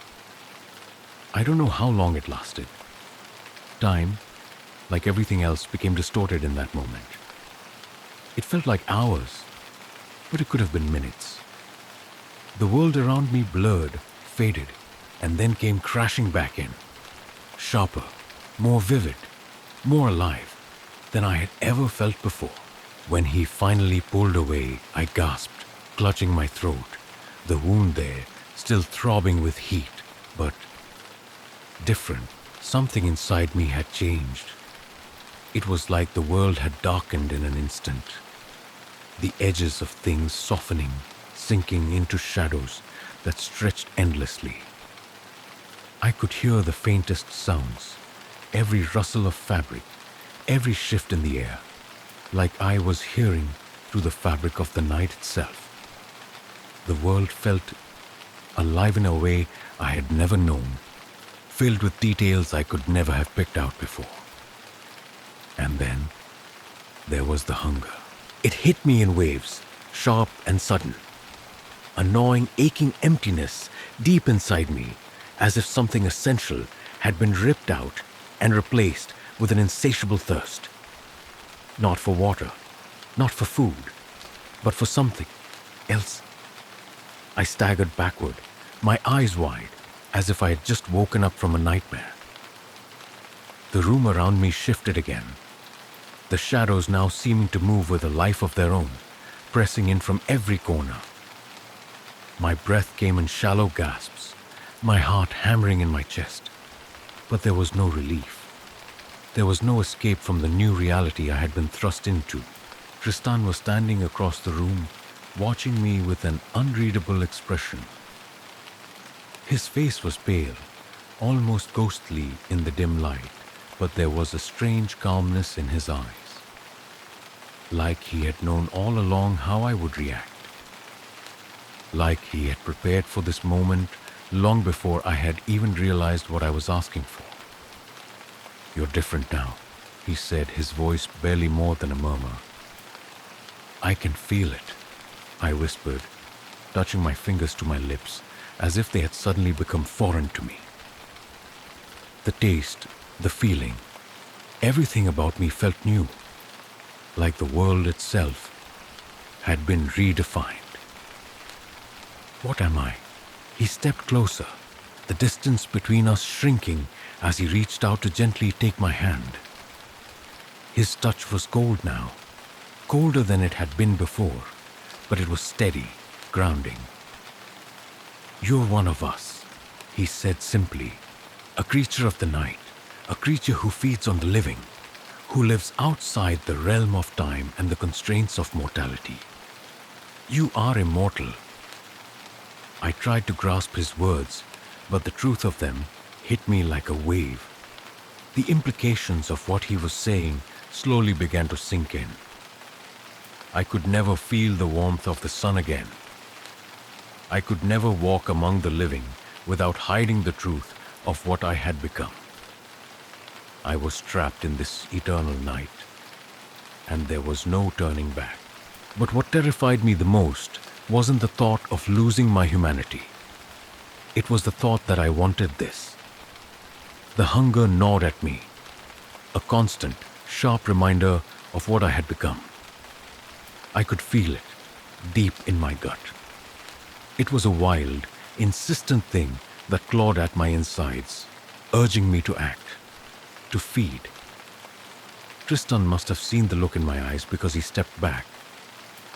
A: I don't know how long it lasted. Time, like everything else, became distorted in that moment. It felt like hours, but it could have been minutes. The world around me blurred, faded, and then came crashing back in. Sharper, more vivid, more alive than I had ever felt before. When he finally pulled away, I gasped, clutching my throat, the wound there still throbbing with heat, but different. Something inside me had changed. It was like the world had darkened in an instant. The edges of things softening, sinking into shadows that stretched endlessly. I could hear the faintest sounds, every rustle of fabric, every shift in the air, like I was hearing through the fabric of the night itself. The world felt alive in a way I had never known, filled with details I could never have picked out before. And then there was the hunger. It hit me in waves, sharp and sudden. A gnawing, aching emptiness deep inside me, as if something essential had been ripped out and replaced with an insatiable thirst. Not for water, not for food, but for something else. I staggered backward, my eyes wide, as if I had just woken up from a nightmare. The room around me shifted again, the shadows now seeming to move with a life of their own, pressing in from every corner. My breath came in shallow gasps, my heart hammering in my chest. But there was no relief. There was no escape from the new reality I had been thrust into. Tristan was standing across the room, watching me with an unreadable expression. His face was pale, almost ghostly in the dim light, but there was a strange calmness in his eyes, like he had known all along how I would react. Like he had prepared for this moment long before I had even realized what I was asking for. "You're different now," he said, his voice barely more than a murmur. "I can feel it," I whispered, touching my fingers to my lips as if they had suddenly become foreign to me. The taste, the feeling, everything about me felt new, like the world itself had been redefined. "What am I?" He stepped closer, the distance between us shrinking as he reached out to gently take my hand. His touch was cold now, colder than it had been before, but it was steady, grounding. "You're one of us," he said simply, "a creature of the night, a creature who feeds on the living, who lives outside the realm of time and the constraints of mortality. You are immortal." I tried to grasp his words, but the truth of them hit me like a wave. The implications of what he was saying slowly began to sink in. I could never feel the warmth of the sun again. I could never walk among the living without hiding the truth of what I had become. I was trapped in this eternal night, and there was no turning back. But what terrified me the most wasn't the thought of losing my humanity. It was the thought that I wanted this. The hunger gnawed at me, a constant, sharp reminder of what I had become. I could feel it, deep in my gut. It was a wild, insistent thing that clawed at my insides, urging me to act, to feed. Tristan must have seen the look in my eyes because he stepped back,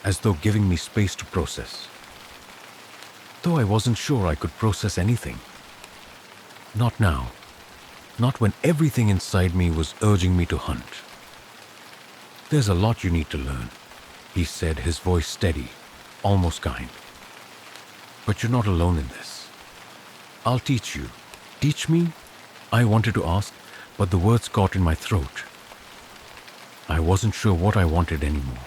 A: as though giving me space to process. Though I wasn't sure I could process anything. Not now. Not when everything inside me was urging me to hunt. "There's a lot you need to learn," he said, his voice steady, almost kind. "But you're not alone in this. I'll teach you." "Teach me?" I wanted to ask, but the words caught in my throat. I wasn't sure what I wanted anymore.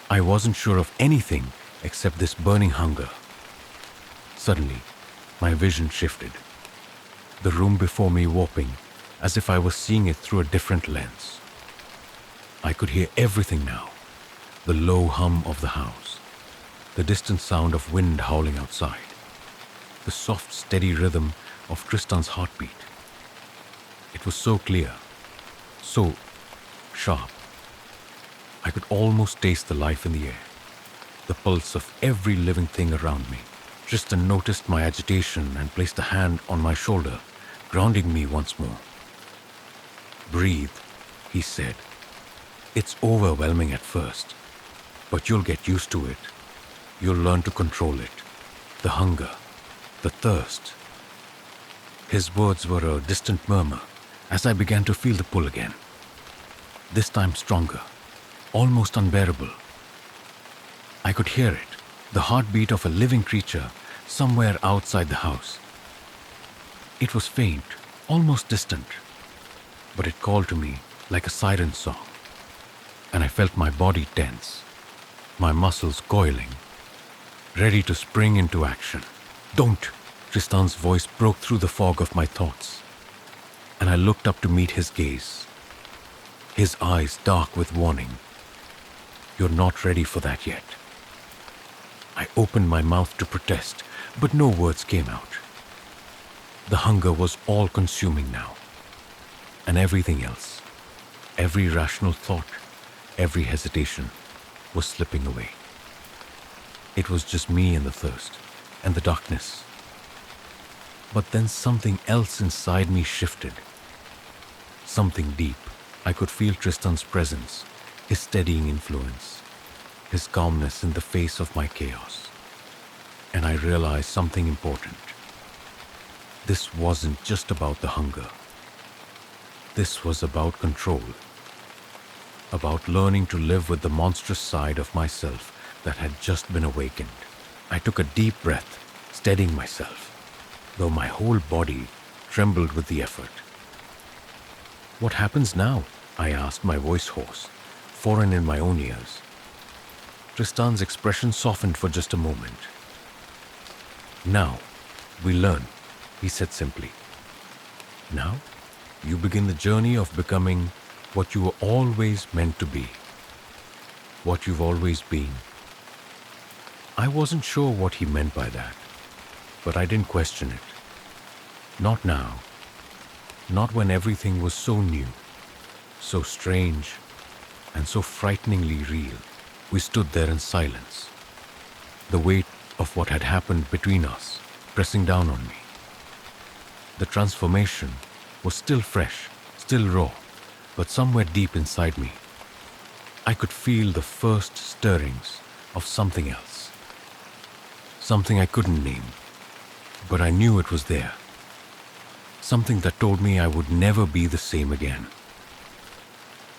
A: I wasn't sure of anything except this burning hunger. Suddenly, my vision shifted. The room before me warping, as if I was seeing it through a different lens. I could hear everything now. The low hum of the house, the distant sound of wind howling outside, the soft, steady rhythm of Tristan's heartbeat. It was so clear, so sharp. I could almost taste the life in the air, the pulse of every living thing around me. Tristan noticed my agitation and placed a hand on my shoulder, grounding me once more. "Breathe," he said. "It's overwhelming at first, but you'll get used to it. You'll learn to control it. The hunger, the thirst." His words were a distant murmur as I began to feel the pull again. This time stronger, almost unbearable. I could hear it, the heartbeat of a living creature somewhere outside the house. It was faint, almost distant, but it called to me like a siren song, and I felt my body tense, my muscles coiling, ready to spring into action. "Don't!" Tristan's voice broke through the fog of my thoughts, and I looked up to meet his gaze, his eyes dark with warning. "You're not ready for that yet." I opened my mouth to protest, but no words came out. The hunger was all-consuming now, and everything else, every rational thought, every hesitation, was slipping away. It was just me and the thirst, and the darkness. But then something else inside me shifted. Something deep. I could feel Tristan's presence, his steadying influence, his calmness in the face of my chaos. And I realized something important. This wasn't just about the hunger. This was about control. About learning to live with the monstrous side of myself that had just been awakened. I took a deep breath, steadying myself, though my whole body trembled with the effort. "What happens now?" I asked, my voice hoarse, foreign in my own ears. Tristan's expression softened for just a moment. "Now, we learn," he said simply. "Now, you begin the journey of becoming what you were always meant to be. What you've always been." I wasn't sure what he meant by that, but I didn't question it. Not now. Not when everything was so new, so strange, and so frighteningly real. We stood there in silence, the weight of what had happened between us pressing down on me. The transformation was still fresh, still raw, but somewhere deep inside me, I could feel the first stirrings of something else. Something I couldn't name, but I knew it was there. Something that told me I would never be the same again.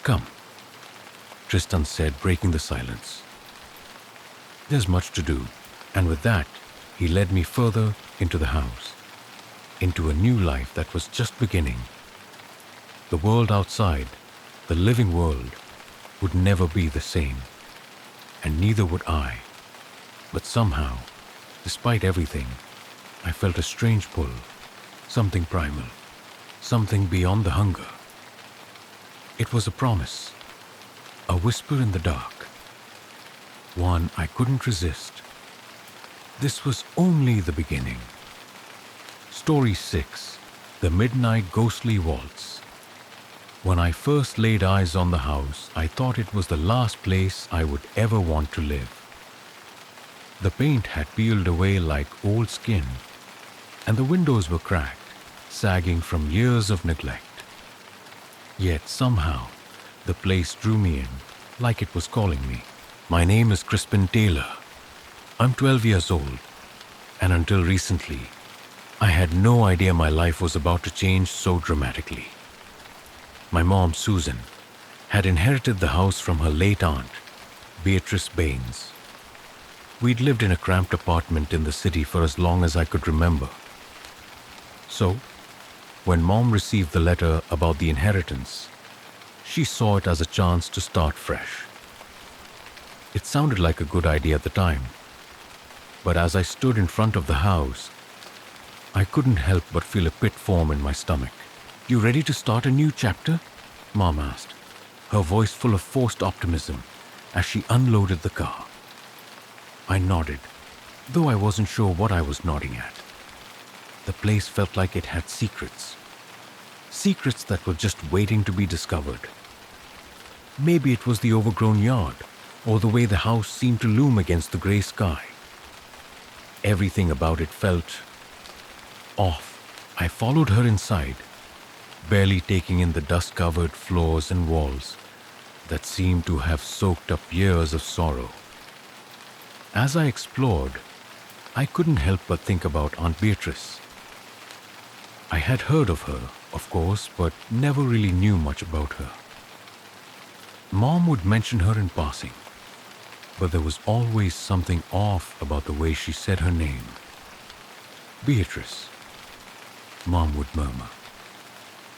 A: "Come," Tristan said, breaking the silence. "There's much to do," and with that, he led me further into the house, into a new life that was just beginning. The world outside, the living world, would never be the same, and neither would I. But somehow, despite everything, I felt a strange pull, something primal, something beyond the hunger. It was a promise, a whisper in the dark, one I couldn't resist. This was only the beginning. Story 6. The Midnight Ghostly Waltz. When I first laid eyes on the house, I thought it was the last place I would ever want to live. The paint had peeled away like old skin, and the windows were cracked, sagging from years of neglect. Yet somehow, The place drew me in, like it was calling me. My name is Crispin Taylor. I'm 12 years old, and until recently, I had no idea my life was about to change so dramatically. My mom, Susan, had inherited the house from her late aunt, Beatrice Baines. We'd lived in a cramped apartment in the city for as long as I could remember. So, when Mom received the letter about the inheritance, she saw it as a chance to start fresh. It sounded like a good idea at the time, but as I stood in front of the house, I couldn't help but feel a pit form in my stomach. "You ready to start a new chapter?" Mom asked, her voice full of forced optimism as she unloaded the car. I nodded, though I wasn't sure what I was nodding at. The place felt like it had secrets. Secrets that were just waiting to be discovered. Maybe it was the overgrown yard, or the way the house seemed to loom against the gray sky. Everything about it felt off. I followed her inside, barely taking in the dust-covered floors and walls that seemed to have soaked up years of sorrow. As I explored, I couldn't help but think about Aunt Beatrice. I had heard of her, of course, but never really knew much about her. Mom would mention her in passing, but there was always something off about the way she said her name. "Beatrice," Mom would murmur,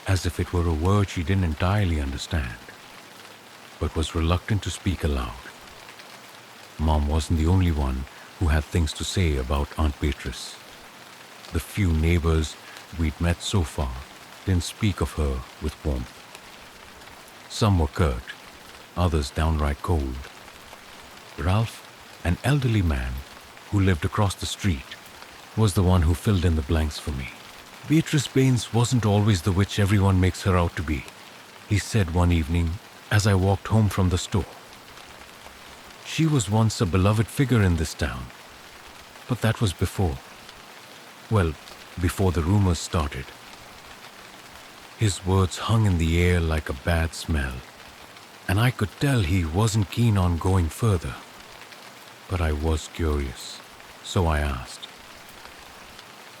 A: as if it were a word she didn't entirely understand, but was reluctant to speak aloud. Mom wasn't the only one who had things to say about Aunt Beatrice. The few neighbors we'd met so far didn't speak of her with warmth. Some were curt, others downright cold. Ralph, an elderly man who lived across the street, was the one who filled in the blanks for me. "Beatrice Baines wasn't always the witch everyone makes her out to be," he said one evening as I walked home from the store. "She was once a beloved figure in this town, but that was before the rumors started." His words hung in the air like a bad smell, and I could tell he wasn't keen on going further. But I was curious, so I asked,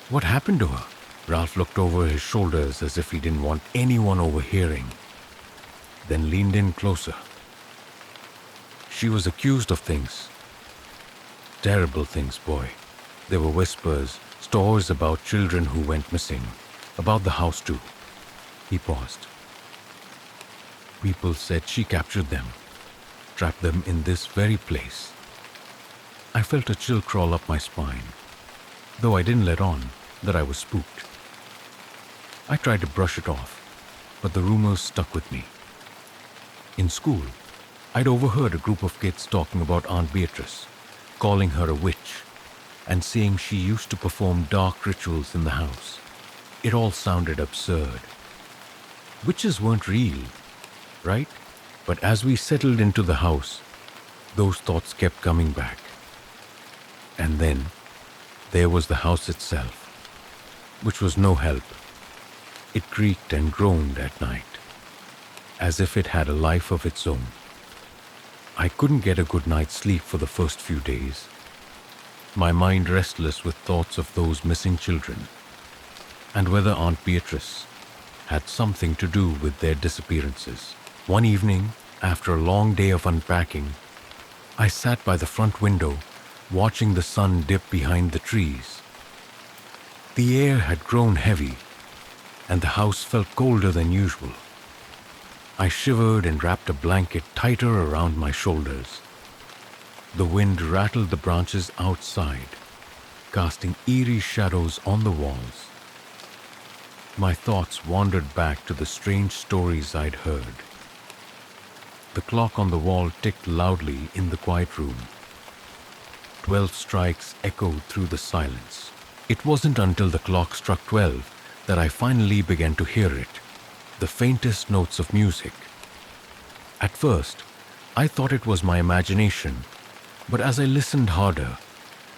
A: "What happened to her?" Ralph looked over his shoulders as if he didn't want anyone overhearing, then leaned in closer. "She was accused of things. Terrible things, boy. There were whispers, stories about children who went missing, about the house too." He paused. "People said she captured them, trapped them in this very place." I felt a chill crawl up my spine, though I didn't let on that I was spooked. I tried to brush it off, but the rumors stuck with me. In school, I'd overheard a group of kids talking about Aunt Beatrice, calling her a witch, and saying she used to perform dark rituals in the house. It all sounded absurd. Witches weren't real, right? But as we settled into the house, those thoughts kept coming back. And then there was the house itself, which was no help. It creaked and groaned at night, as if it had a life of its own. I couldn't get a good night's sleep for the first few days, my mind restless with thoughts of those missing children, and whether Aunt Beatrice had something to do with their disappearances. One evening, after a long day of unpacking, I sat by the front window, watching the sun dip behind the trees. The air had grown heavy, and the house felt colder than usual. I shivered and wrapped a blanket tighter around my shoulders. The wind rattled the branches outside, casting eerie shadows on the walls. My thoughts wandered back to the strange stories I'd heard. The clock on the wall ticked loudly in the quiet room. 12 strikes echoed through the silence. It wasn't until the clock struck 12 that I finally began to hear it, the faintest notes of music. At first, I thought it was my imagination, but as I listened harder,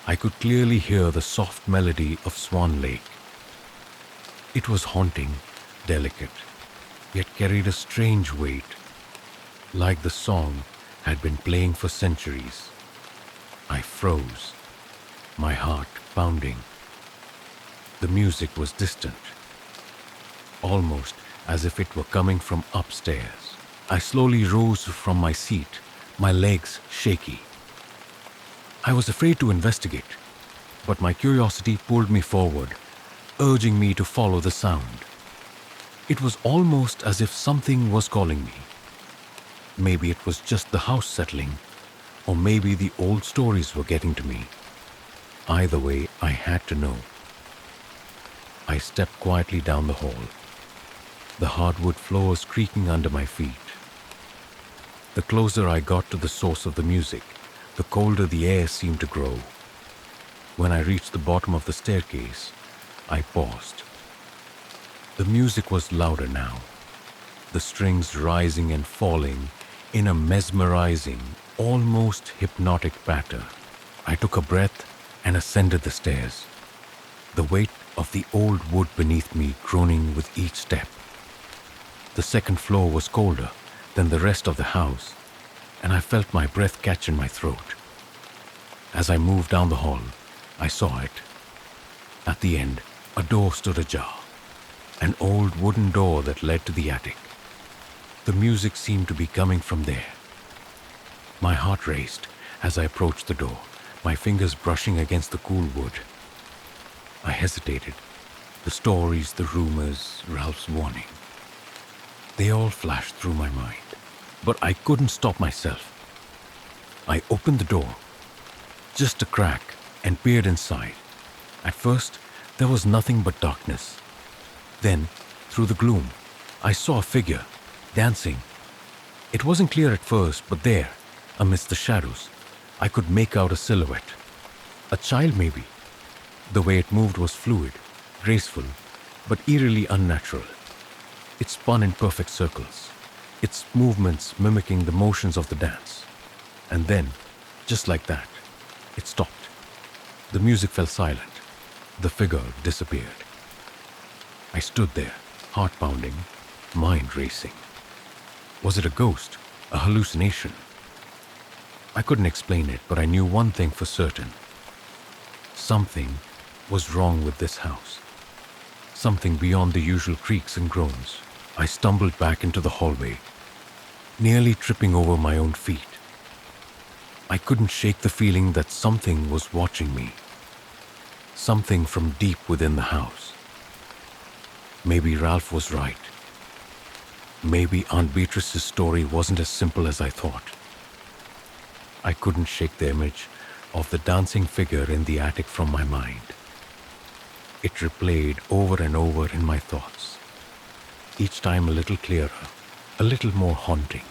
A: I could clearly hear the soft melody of Swan Lake. It was haunting, delicate, yet carried a strange weight. like the song had been playing for centuries. I froze, my heart pounding. The music was distant, almost as if it were coming from upstairs. I slowly rose from my seat, my legs shaky. I was afraid to investigate, but my curiosity pulled me forward, urging me to follow the sound. It was almost as if something was calling me. Maybe it was just the house settling, or maybe the old stories were getting to me. Either way, I had to know. I stepped quietly down the hall, the hardwood floors creaking under my feet. The closer I got to the source of the music, the colder the air seemed to grow. When I reached the bottom of the staircase, I paused. The music was louder now, the strings rising and falling in a mesmerizing, almost hypnotic pattern. I took a breath and ascended the stairs, the weight of the old wood beneath me groaning with each step. The second floor was colder than the rest of the house, and I felt my breath catch in my throat. As I moved down the hall, I saw it. At the end, a door stood ajar, an old wooden door that led to the attic. The music seemed to be coming from there. My heart raced as I approached the door, my fingers brushing against the cool wood. I hesitated. The stories, the rumors, Ralph's warning. They all flashed through my mind, but I couldn't stop myself. I opened the door, just a crack, and peered inside. At first, there was nothing but darkness. Then, through the gloom, I saw a figure, dancing. It wasn't clear at first, but there, amidst the shadows, I could make out a silhouette. A child, maybe. The way it moved was fluid, graceful, but eerily unnatural. It spun in perfect circles, its movements mimicking the motions of the dance. And then, just like that, it stopped. The music fell silent. The figure disappeared. I stood there, heart pounding, mind racing. Was it a ghost, a hallucination? I couldn't explain it, but I knew one thing for certain. Something was wrong with this house. Something beyond the usual creaks and groans. I stumbled back into the hallway, nearly tripping over my own feet. I couldn't shake the feeling that something was watching me. Something from deep within the house. Maybe Ralph was right. Maybe Aunt Beatrice's story wasn't as simple as I thought. I couldn't shake the image of the dancing figure in the attic from my mind. It replayed over and over in my thoughts, each time a little clearer, a little more haunting.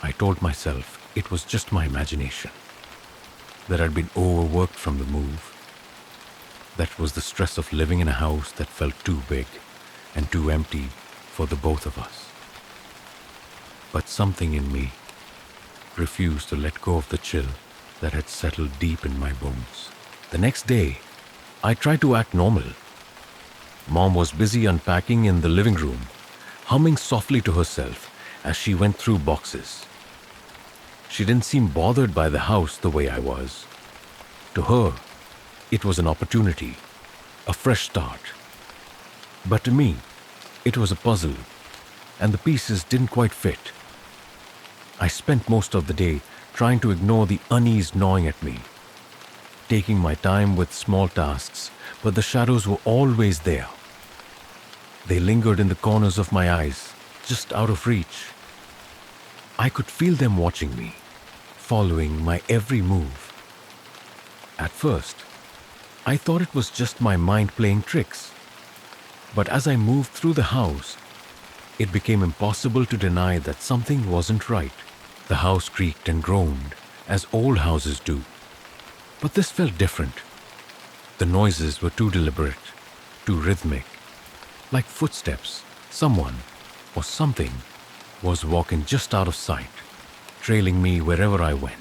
A: I told myself it was just my imagination, that I'd been overworked from the move. That was the stress of living in a house that felt too big and too empty for the both of us. But something in me refused to let go of the chill that had settled deep in my bones. The next day, I tried to act normal. Mom was busy unpacking in the living room, humming softly to herself as she went through boxes. She didn't seem bothered by the house the way I was. To her, it was an opportunity, a fresh start. But to me, it was a puzzle, and the pieces didn't quite fit. I spent most of the day trying to ignore the unease gnawing at me, taking my time with small tasks, but the shadows were always there. They lingered in the corners of my eyes, just out of reach. I could feel them watching me, following my every move. At first, I thought it was just my mind playing tricks. But as I moved through the house, it became impossible to deny that something wasn't right. The house creaked and groaned, as old houses do. But this felt different. The noises were too deliberate, too rhythmic, like footsteps. Someone, or something, was walking just out of sight, trailing me wherever I went.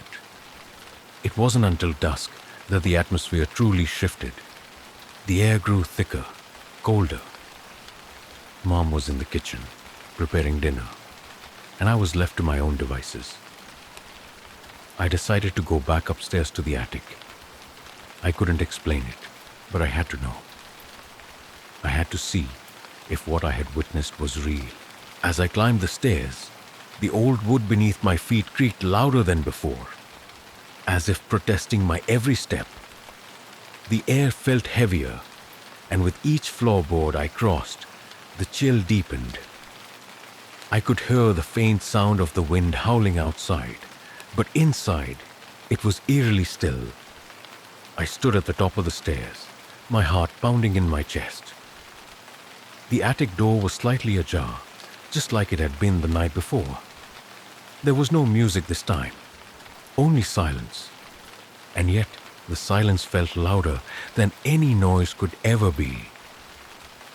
A: It wasn't until dusk that the atmosphere truly shifted. The air grew thicker, colder. Mom was in the kitchen, preparing dinner, and I was left to my own devices. I decided to go back upstairs to the attic. I couldn't explain it, but I had to know. I had to see if what I had witnessed was real. As I climbed the stairs, the old wood beneath my feet creaked louder than before, as if protesting my every step. The air felt heavier, and with each floorboard I crossed, the chill deepened. I could hear the faint sound of the wind howling outside, but inside, it was eerily still. I stood at the top of the stairs, my heart pounding in my chest. The attic door was slightly ajar, just like it had been the night before. There was no music this time, only silence. And yet, the silence felt louder than any noise could ever be.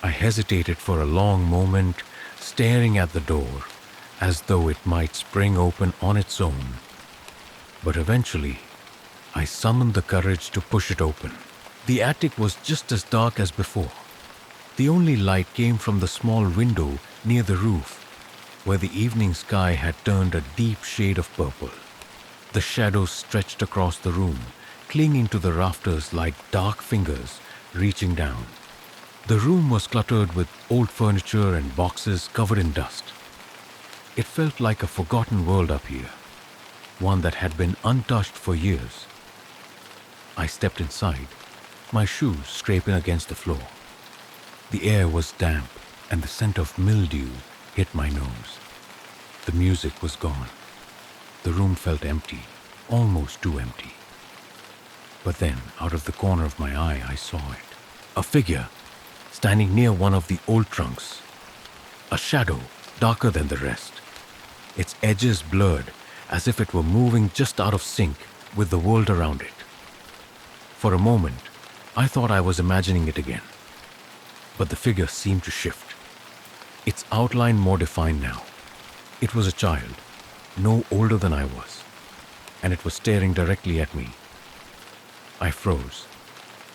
A: I hesitated for a long moment, staring at the door, as though it might spring open on its own. But eventually, I summoned the courage to push it open. The attic was just as dark as before. The only light came from the small window near the roof, where the evening sky had turned a deep shade of purple. The shadows stretched across the room, clinging to the rafters like dark fingers reaching down. The room was cluttered with old furniture and boxes covered in dust. It felt like a forgotten world up here, one that had been untouched for years. I stepped inside, my shoes scraping against the floor. The air was damp, and the scent of mildew hit my nose. The music was gone. The room felt empty, almost too empty. But then, out of the corner of my eye, I saw it. A figure, standing near one of the old trunks. A shadow, darker than the rest. Its edges blurred, as if it were moving just out of sync with the world around it. For a moment, I thought I was imagining it again. But the figure seemed to shift. Its outline more defined now. It was a child, no older than I was, and it was staring directly at me. I froze,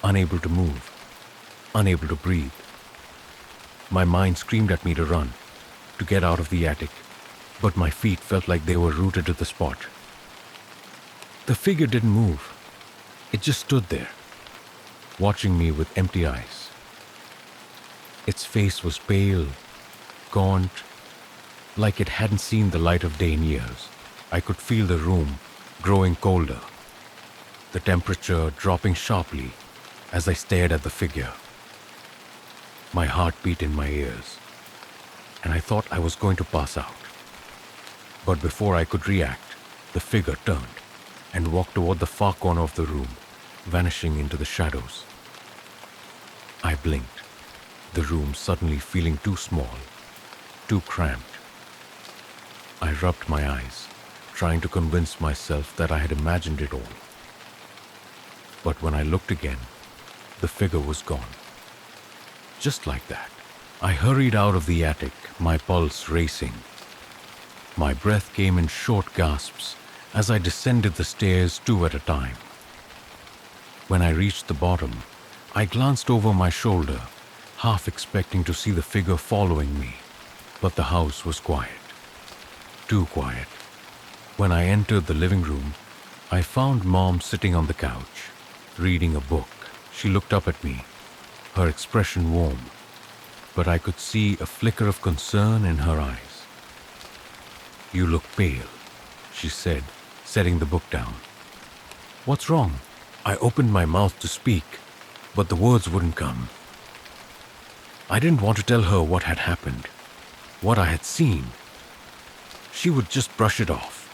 A: unable to move, unable to breathe. My mind screamed at me to run, to get out of the attic, but my feet felt like they were rooted to the spot. The figure didn't move. It just stood there, watching me with empty eyes. Its face was pale, gaunt, like it hadn't seen the light of day in years. I could feel the room growing colder, the temperature dropping sharply as I stared at the figure. My heart beat in my ears, and I thought I was going to pass out. But before I could react, the figure turned and walked toward the far corner of the room, vanishing into the shadows. I blinked, the room suddenly feeling too small, too cramped. I rubbed my eyes, trying to convince myself that I had imagined it all. But when I looked again, the figure was gone. Just like that, I hurried out of the attic, my pulse racing. My breath came in short gasps as I descended the stairs 2 at a time. When I reached the bottom, I glanced over my shoulder, half expecting to see the figure following me, but the house was quiet. Too quiet. When I entered the living room, I found Mom sitting on the couch, reading a book. She looked up at me, her expression warm, but I could see a flicker of concern in her eyes. "You look pale," she said, setting the book down. "What's wrong?" I opened my mouth to speak, but the words wouldn't come. I didn't want to tell her what had happened, what I had seen. She would just brush it off,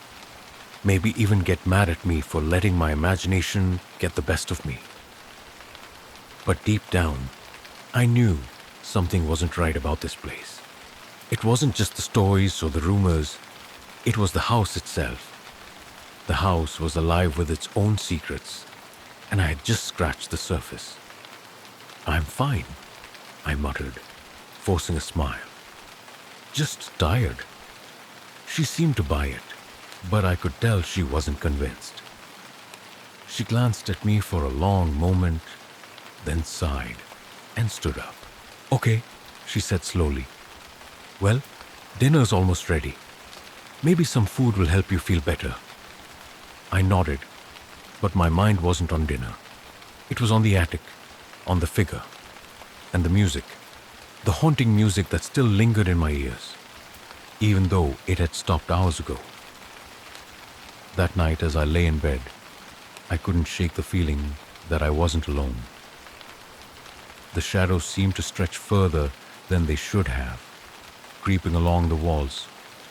A: maybe even get mad at me for letting my imagination get the best of me. But deep down, I knew something wasn't right about this place. It wasn't just the stories or the rumors, it was the house itself. The house was alive with its own secrets, and I had just scratched the surface. "I'm fine," I muttered, forcing a smile. "Just tired." She seemed to buy it, but I could tell she wasn't convinced. She glanced at me for a long moment, then sighed and stood up. "Okay," she said slowly. "Well, dinner's almost ready." Maybe some food will help you feel better. I nodded, but my mind wasn't on dinner. It was on the attic, on the figure, and the music. The haunting music that still lingered in my ears, even though it had stopped hours ago. That night, as I lay in bed, I couldn't shake the feeling that I wasn't alone. The shadows seemed to stretch further than they should have, creeping along the walls,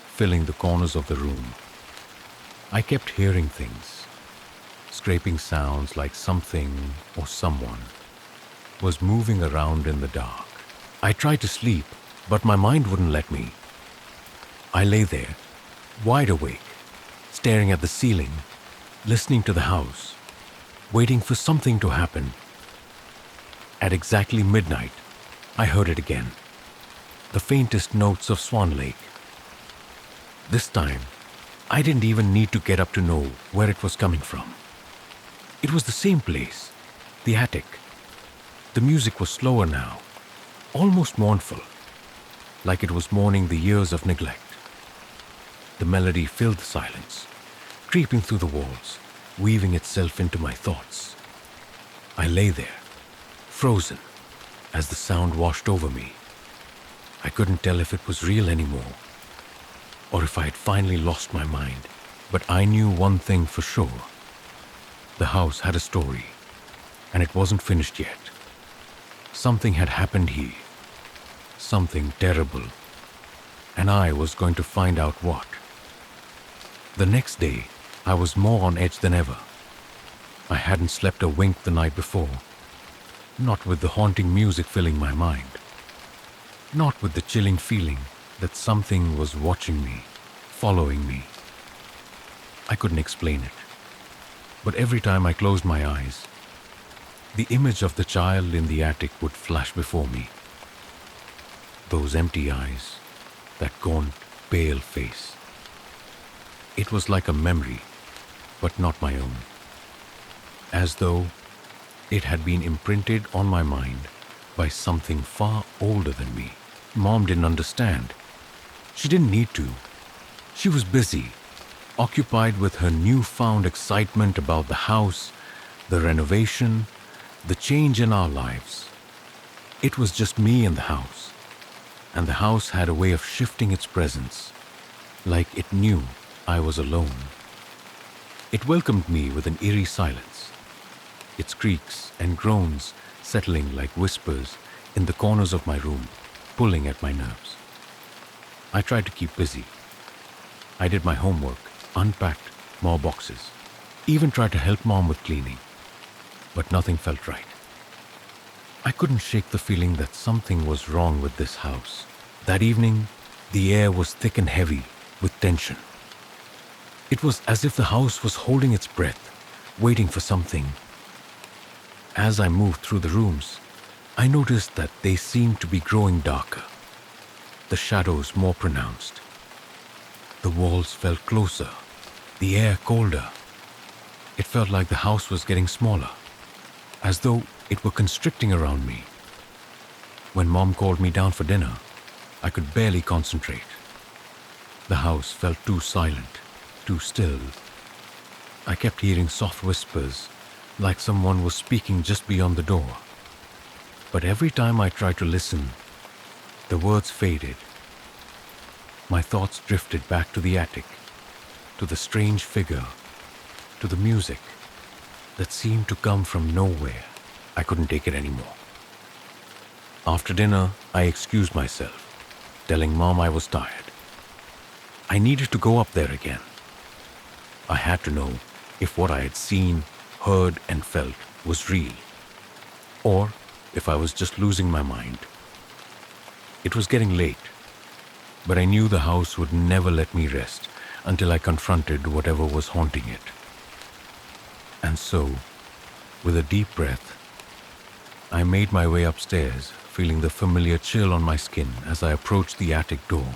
A: filling the corners of the room. I kept hearing things, scraping sounds like something or someone was moving around in the dark. I tried to sleep, but my mind wouldn't let me. I lay there, wide awake, staring at the ceiling, listening to the house, waiting for something to happen. At exactly midnight, I heard it again, the faintest notes of Swan Lake. This time, I didn't even need to get up to know where it was coming from. It was the same place, the attic. The music was slower now, almost mournful, like it was mourning the years of neglect. The melody filled the silence, creeping through the walls, weaving itself into my thoughts. I lay there, frozen, as the sound washed over me. I couldn't tell if it was real anymore, or if I had finally lost my mind, but I knew one thing for sure. The house had a story, and it wasn't finished yet. Something had happened here, something terrible, and I was going to find out what. The next day, I was more on edge than ever. I hadn't slept a wink the night before, not with the haunting music filling my mind, not with the chilling feeling that something was watching me, following me. I couldn't explain it, but every time I closed my eyes, the image of the child in the attic would flash before me. Those empty eyes, that gaunt, pale face. It was like a memory, but not my own. As though it had been imprinted on my mind by something far older than me. Mom didn't understand. She didn't need to. She was busy, occupied with her newfound excitement about the house, the renovation, the change in our lives. It was just me in the house, and the house had a way of shifting its presence, like it knew I was alone. It welcomed me with an eerie silence, its creaks and groans settling like whispers in the corners of my room, pulling at my nerves. I tried to keep busy. I did my homework, unpacked more boxes, even tried to help Mom with cleaning, but nothing felt right. I couldn't shake the feeling that something was wrong with this house. That evening, the air was thick and heavy with tension. It was as if the house was holding its breath, waiting for something. As I moved through the rooms, I noticed that they seemed to be growing darker, the shadows more pronounced. The walls felt closer, the air colder. It felt like the house was getting smaller, as though it were constricting around me. When Mom called me down for dinner, I could barely concentrate. The house felt too silent, too still. I kept hearing soft whispers, like someone was speaking just beyond the door. But every time I tried to listen, the words faded. My thoughts drifted back to the attic, to the strange figure, to the music that seemed to come from nowhere. I couldn't take it anymore. After dinner, I excused myself, telling Mom I was tired. I needed to go up there again. I had to know if what I had seen, heard, and felt was real, or if I was just losing my mind. It was getting late, but I knew the house would never let me rest until I confronted whatever was haunting it. And so, with a deep breath, I made my way upstairs, feeling the familiar chill on my skin as I approached the attic door.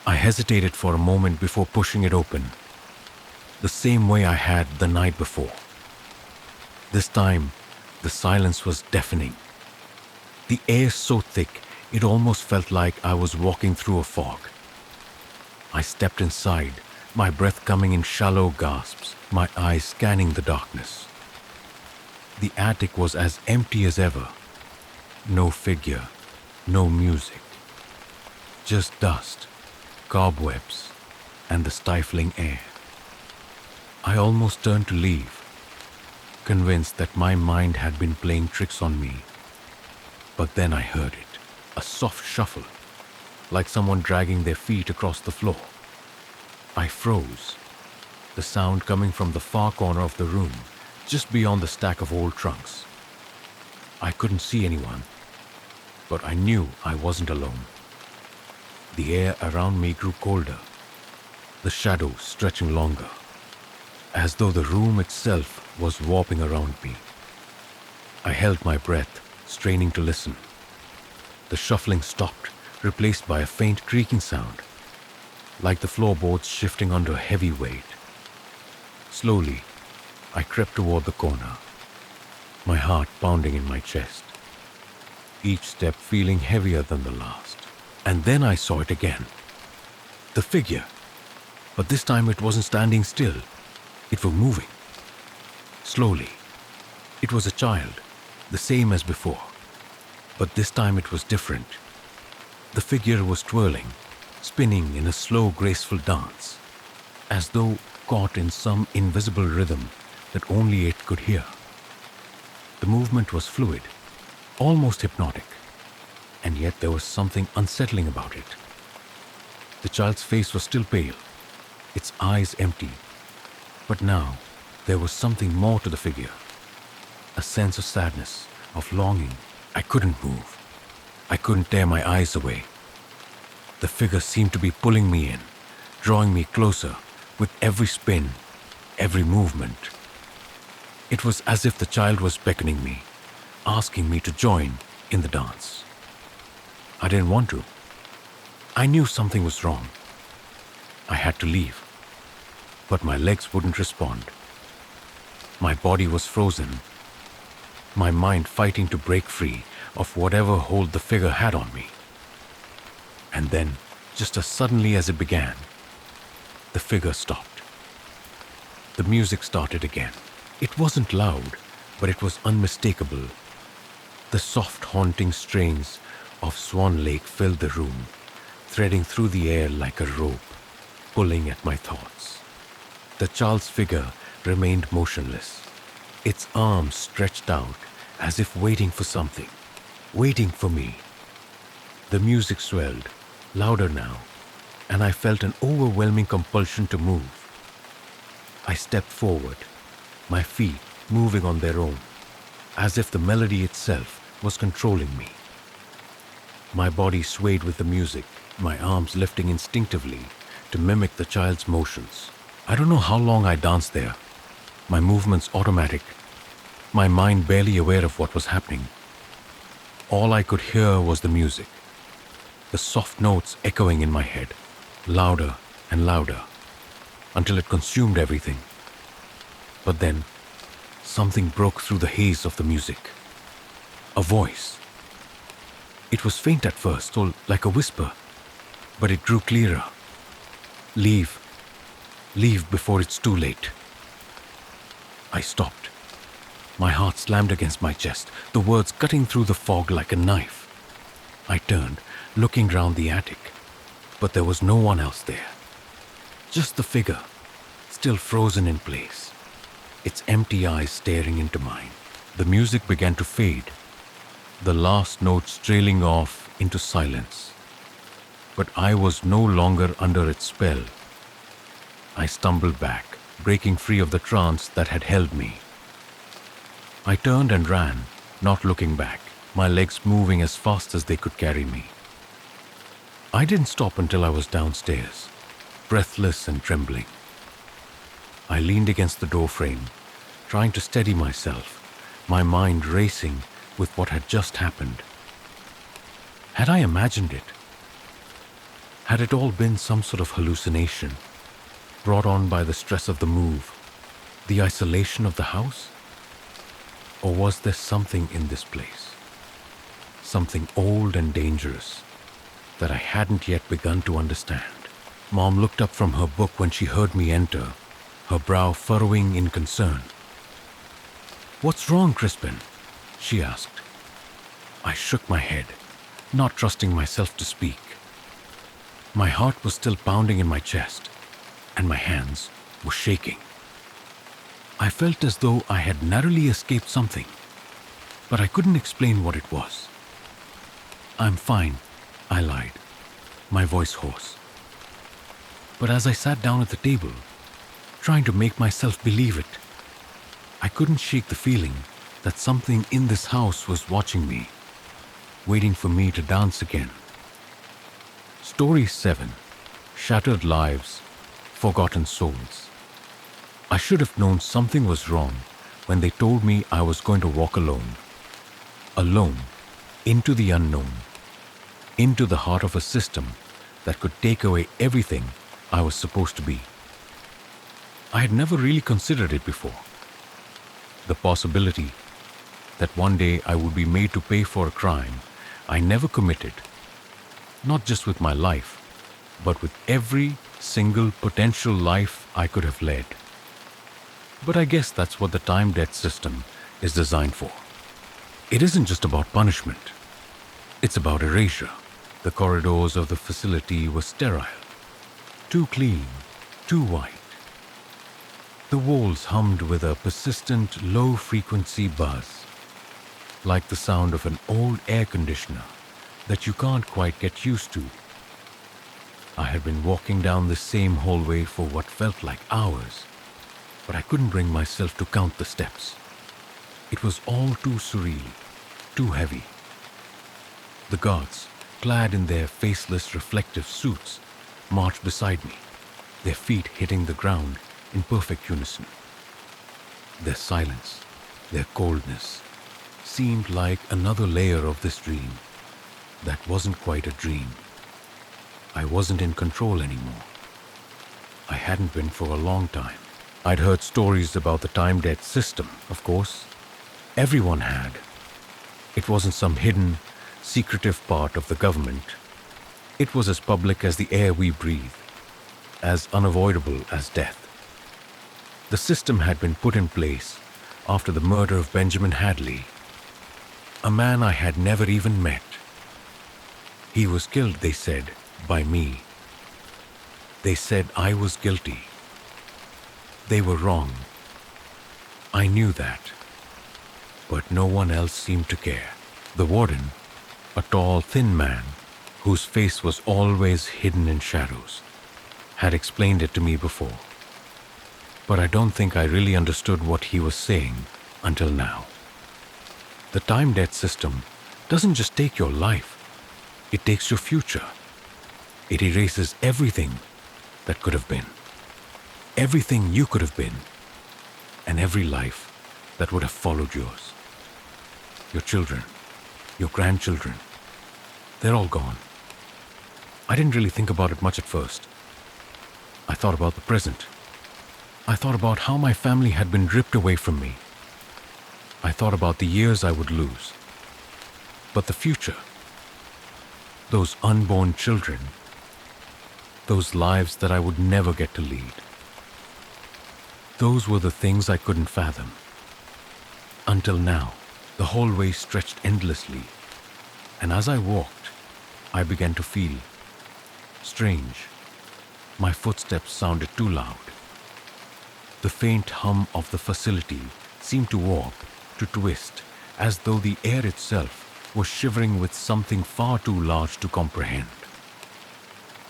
A: I hesitated for a moment before pushing it open, the same way I had the night before. This time, the silence was deafening. The air so thick, it almost felt like I was walking through a fog. I stepped inside, my breath coming in shallow gasps, my eyes scanning the darkness. The attic was as empty as ever. No figure, no music. Just dust, cobwebs, and the stifling air. I almost turned to leave, convinced that my mind had been playing tricks on me. But then I heard it, a soft shuffle, like someone dragging their feet across the floor. I froze, the sound coming from the far corner of the room, just beyond the stack of old trunks. I couldn't see anyone, but I knew I wasn't alone. The air around me grew colder, the shadows stretching longer, as though the room itself was warping around me. I held my breath, straining to listen. The shuffling stopped, replaced by a faint creaking sound, like the floorboards shifting under a heavy weight. Slowly, I crept toward the corner, my heart pounding in my chest, each step feeling heavier than the last. And then I saw it again. The figure. But this time it wasn't standing still. It was moving. Slowly. It was a child, the same as before. But this time it was different. The figure was twirling, spinning in a slow, graceful dance, as though caught in some invisible rhythm that only it could hear. The movement was fluid, almost hypnotic, and yet there was something unsettling about it. The child's face was still pale, its eyes empty, but now there was something more to the figure, a sense of sadness, of longing. I couldn't move. I couldn't tear my eyes away. The figure seemed to be pulling me in, drawing me closer with every spin, every movement. It was as if the child was beckoning me, asking me to join in the dance. I didn't want to. I knew something was wrong. I had to leave, but my legs wouldn't respond. My body was frozen, my mind fighting to break free of whatever hold the figure had on me. And then, just as suddenly as it began, the figure stopped. The music started again. It wasn't loud, but it was unmistakable. The soft, haunting strains of Swan Lake filled the room, threading through the air like a rope, pulling at my thoughts. The child's figure remained motionless, its arms stretched out as if waiting for something, waiting for me. The music swelled, louder now, and I felt an overwhelming compulsion to move. I stepped forward, my feet moving on their own, as if the melody itself was controlling me. My body swayed with the music, my arms lifting instinctively to mimic the child's motions. I don't know how long I danced there, my movements automatic, my mind barely aware of what was happening. All I could hear was the music, the soft notes echoing in my head, louder and louder, until it consumed everything. But then, something broke through the haze of the music. A voice. It was faint at first, or like a whisper, but it grew clearer. Leave. Leave before it's too late. I stopped. My heart slammed against my chest, the words cutting through the fog like a knife. I turned, looking round the attic, but there was no one else there. Just the figure, still frozen in place, its empty eyes staring into mine. The music began to fade, the last notes trailing off into silence. But I was no longer under its spell. I stumbled back, breaking free of the trance that had held me. I turned and ran, not looking back, my legs moving as fast as they could carry me. I didn't stop until I was downstairs, breathless and trembling. I leaned against the door frame, trying to steady myself, my mind racing with what had just happened. Had I imagined it? Had it all been some sort of hallucination, brought on by the stress of the move, the isolation of the house? Or was there something in this place, something old and dangerous, that I hadn't yet begun to understand? Mom looked up from her book when she heard me enter, her brow furrowing in concern. "What's wrong, Crispin?" she asked. I shook my head, not trusting myself to speak. My heart was still pounding in my chest, and my hands were shaking. I felt as though I had narrowly escaped something, but I couldn't explain what it was. "I'm fine," I lied, my voice hoarse. But as I sat down at the table, trying to make myself believe it, I couldn't shake the feeling that something in this house was watching me, waiting for me to dance again. Story 7. Shattered Lives, Forgotten Souls. I should have known something was wrong when they told me I was going to walk alone. Alone, into the unknown, into the heart of a system that could take away everything I was supposed to be. I had never really considered it before. The possibility that one day I would be made to pay for a crime I never committed, not just with my life, but with every single potential life I could have led. But I guess that's what the time-death system is designed for. It isn't just about punishment. It's about erasure. The corridors of the facility were sterile, too clean, too white. The walls hummed with a persistent, low-frequency buzz, like the sound of an old air conditioner that you can't quite get used to. I had been walking down the same hallway for what felt like hours, but I couldn't bring myself to count the steps. It was all too surreal, too heavy. The guards, clad in their faceless reflective suits, marched beside me, their feet hitting the ground in perfect unison. Their silence, their coldness, seemed like another layer of this dream that wasn't quite a dream. I wasn't in control anymore. I hadn't been for a long time. I'd heard stories about the time-death system, of course. Everyone had. It wasn't some hidden, secretive part of the government. It was as public as the air we breathe, as unavoidable as death. The system had been put in place after the murder of Benjamin Hadley, a man I had never even met. He was killed, they said, by me. They said I was guilty. They were wrong. I knew that. But no one else seemed to care. The warden, a tall, thin man, whose face was always hidden in shadows, had explained it to me before. But I don't think I really understood what he was saying until now. The time-death system doesn't just take your life, it takes your future. It erases everything that could have been, everything you could have been, and every life that would have followed yours. Your children, your grandchildren, they're all gone. I didn't really think about it much at first. I thought about the present. I thought about how my family had been ripped away from me. I thought about the years I would lose. But the future, those unborn children, those lives that I would never get to lead, those were the things I couldn't fathom. Until now, the hallway stretched endlessly, and as I walked, I began to feel strange. My footsteps sounded too loud. The faint hum of the facility seemed to warp, to twist, as though the air itself was shivering with something far too large to comprehend.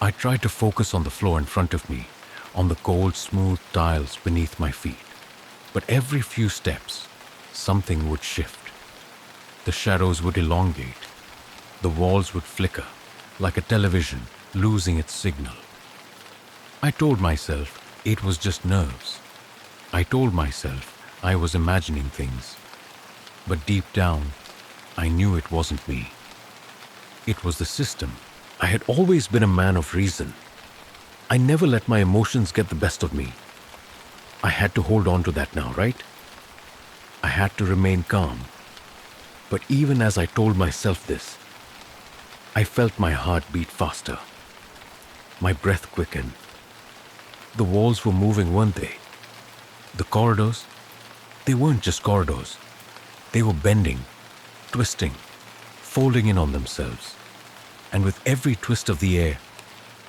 A: I tried to focus on the floor in front of me, on the cold, smooth tiles beneath my feet. But every few steps, something would shift. The shadows would elongate. The walls would flicker, like a television losing its signal. I told myself it was just nerves. I told myself I was imagining things. But deep down, I knew it wasn't me. It was the system. I had always been a man of reason. I never let my emotions get the best of me. I had to hold on to that now, right? I had to remain calm. But even as I told myself this, I felt my heart beat faster. My breath quickened. The walls were moving, weren't they? The corridors, they weren't just corridors. They were bending, twisting, folding in on themselves. And with every twist of the air,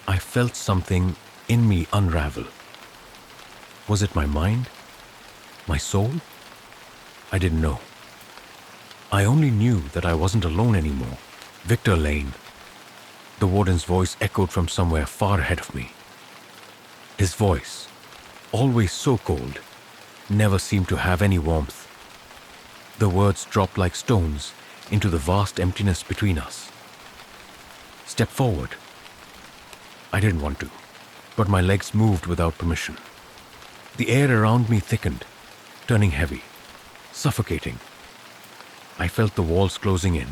A: I felt something in me unravel. Was it my mind? My soul? I didn't know. I only knew that I wasn't alone anymore. Victor Lane. The warden's voice echoed from somewhere far ahead of me. His voice, always so cold, never seemed to have any warmth. The words dropped like stones into the vast emptiness between us. Step forward. I didn't want to, but my legs moved without permission. The air around me thickened, turning heavy, suffocating. I felt the walls closing in,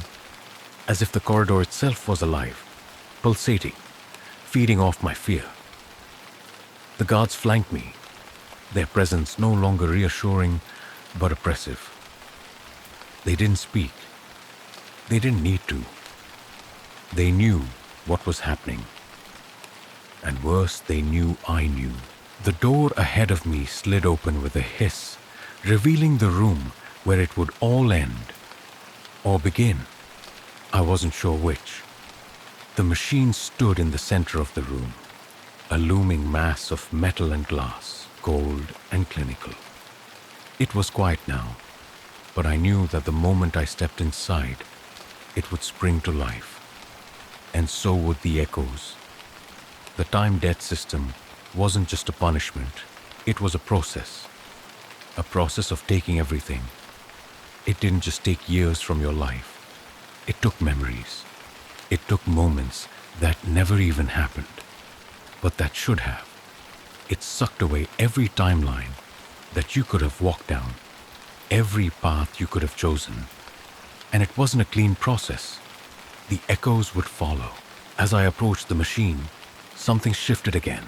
A: as if the corridor itself was alive, pulsating, feeding off my fear. The guards flanked me, their presence no longer reassuring but oppressive. They didn't speak. They didn't need to. They knew what was happening. And worse, they knew I knew. The door ahead of me slid open with a hiss, revealing the room where it would all end. Or begin. I wasn't sure which. The machine stood in the center of the room, a looming mass of metal and glass, cold and clinical. It was quiet now, but I knew that the moment I stepped inside, it would spring to life. And so would the echoes. The time-death system wasn't just a punishment, it was a process of taking everything. It didn't just take years from your life. It took memories. It took moments that never even happened, but that should have. It sucked away every timeline that you could have walked down, every path you could have chosen. And it wasn't a clean process. The echoes would follow. As I approached the machine, something shifted again.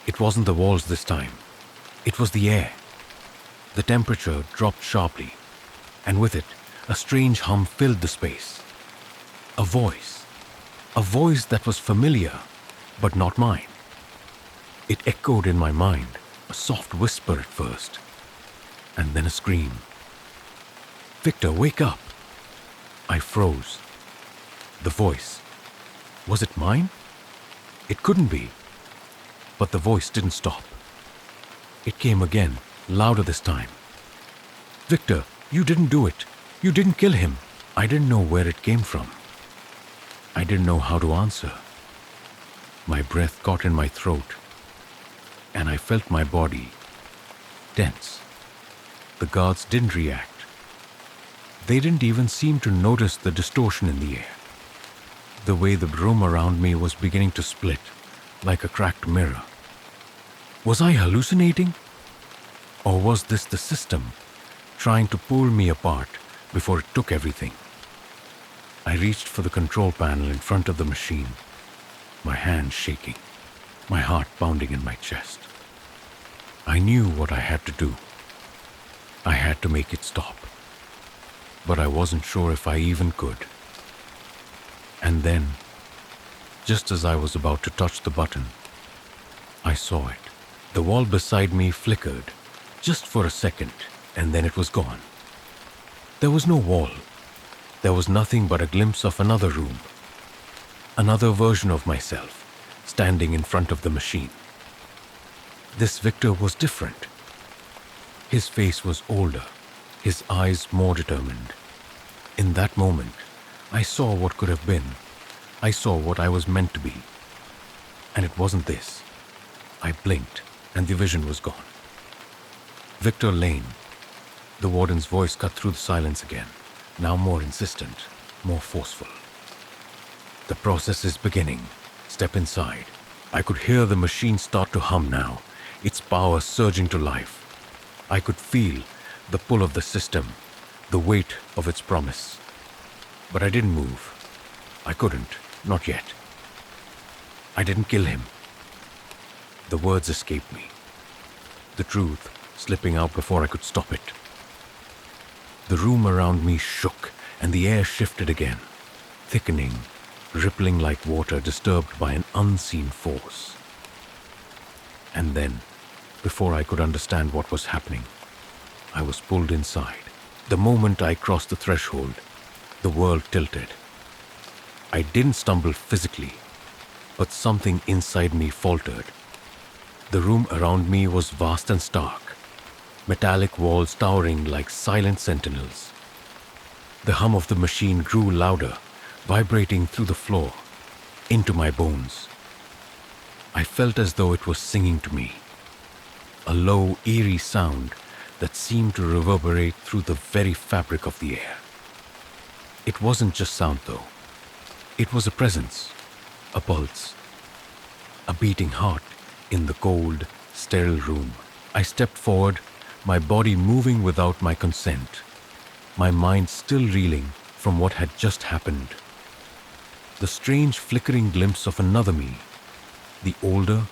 A: It wasn't the walls this time. It was the air. The temperature dropped sharply, and with it, a strange hum filled the space. A voice that was familiar, but not mine. It echoed in my mind, a soft whisper at first, and then a scream. "Victor, wake up!" I froze. The voice, was it mine? It couldn't be. But the voice didn't stop. It came again, louder this time. "Victor, you didn't do it. You didn't kill him." I didn't know where it came from. I didn't know how to answer. My breath caught in my throat, and I felt my body tense. The guards didn't react. They didn't even seem to notice the distortion in the air. The way the room around me was beginning to split, like a cracked mirror. Was I hallucinating? Or was this the system trying to pull me apart before it took everything? I reached for the control panel in front of the machine, my hands shaking, my heart pounding in my chest. I knew what I had to do. I had to make it stop. But I wasn't sure if I even could. And then, just as I was about to touch the button, I saw it. The wall beside me flickered, just for a second, and then it was gone. There was no wall. There was nothing but a glimpse of another room, another version of myself, standing in front of the machine. This Victor was different. His face was older, his eyes more determined. In that moment, I saw what could have been. I saw what I was meant to be. And it wasn't this. I blinked, and the vision was gone. "Victor Lane." The warden's voice cut through the silence again, now more insistent, more forceful. "The process is beginning. Step inside." I could hear the machine start to hum now, its power surging to life. I could feel the pull of the system, the weight of its promise. But I didn't move. I couldn't, not yet. I didn't kill him. The words escaped me, the truth slipping out before I could stop it. The room around me shook, and the air shifted again, thickening, rippling like water disturbed by an unseen force. And then, before I could understand what was happening, I was pulled inside. The moment I crossed the threshold, the world tilted. I didn't stumble physically, but something inside me faltered. The room around me was vast and stark, metallic walls towering like silent sentinels. The hum of the machine grew louder, vibrating through the floor, into my bones. I felt as though it was singing to me, a low, eerie sound that seemed to reverberate through the very fabric of the air. It wasn't just sound, though. It was a presence, a pulse, a beating heart in the cold, sterile room. I stepped forward, my body moving without my consent, my mind still reeling from what had just happened. The strange flickering glimpse of another me, the older,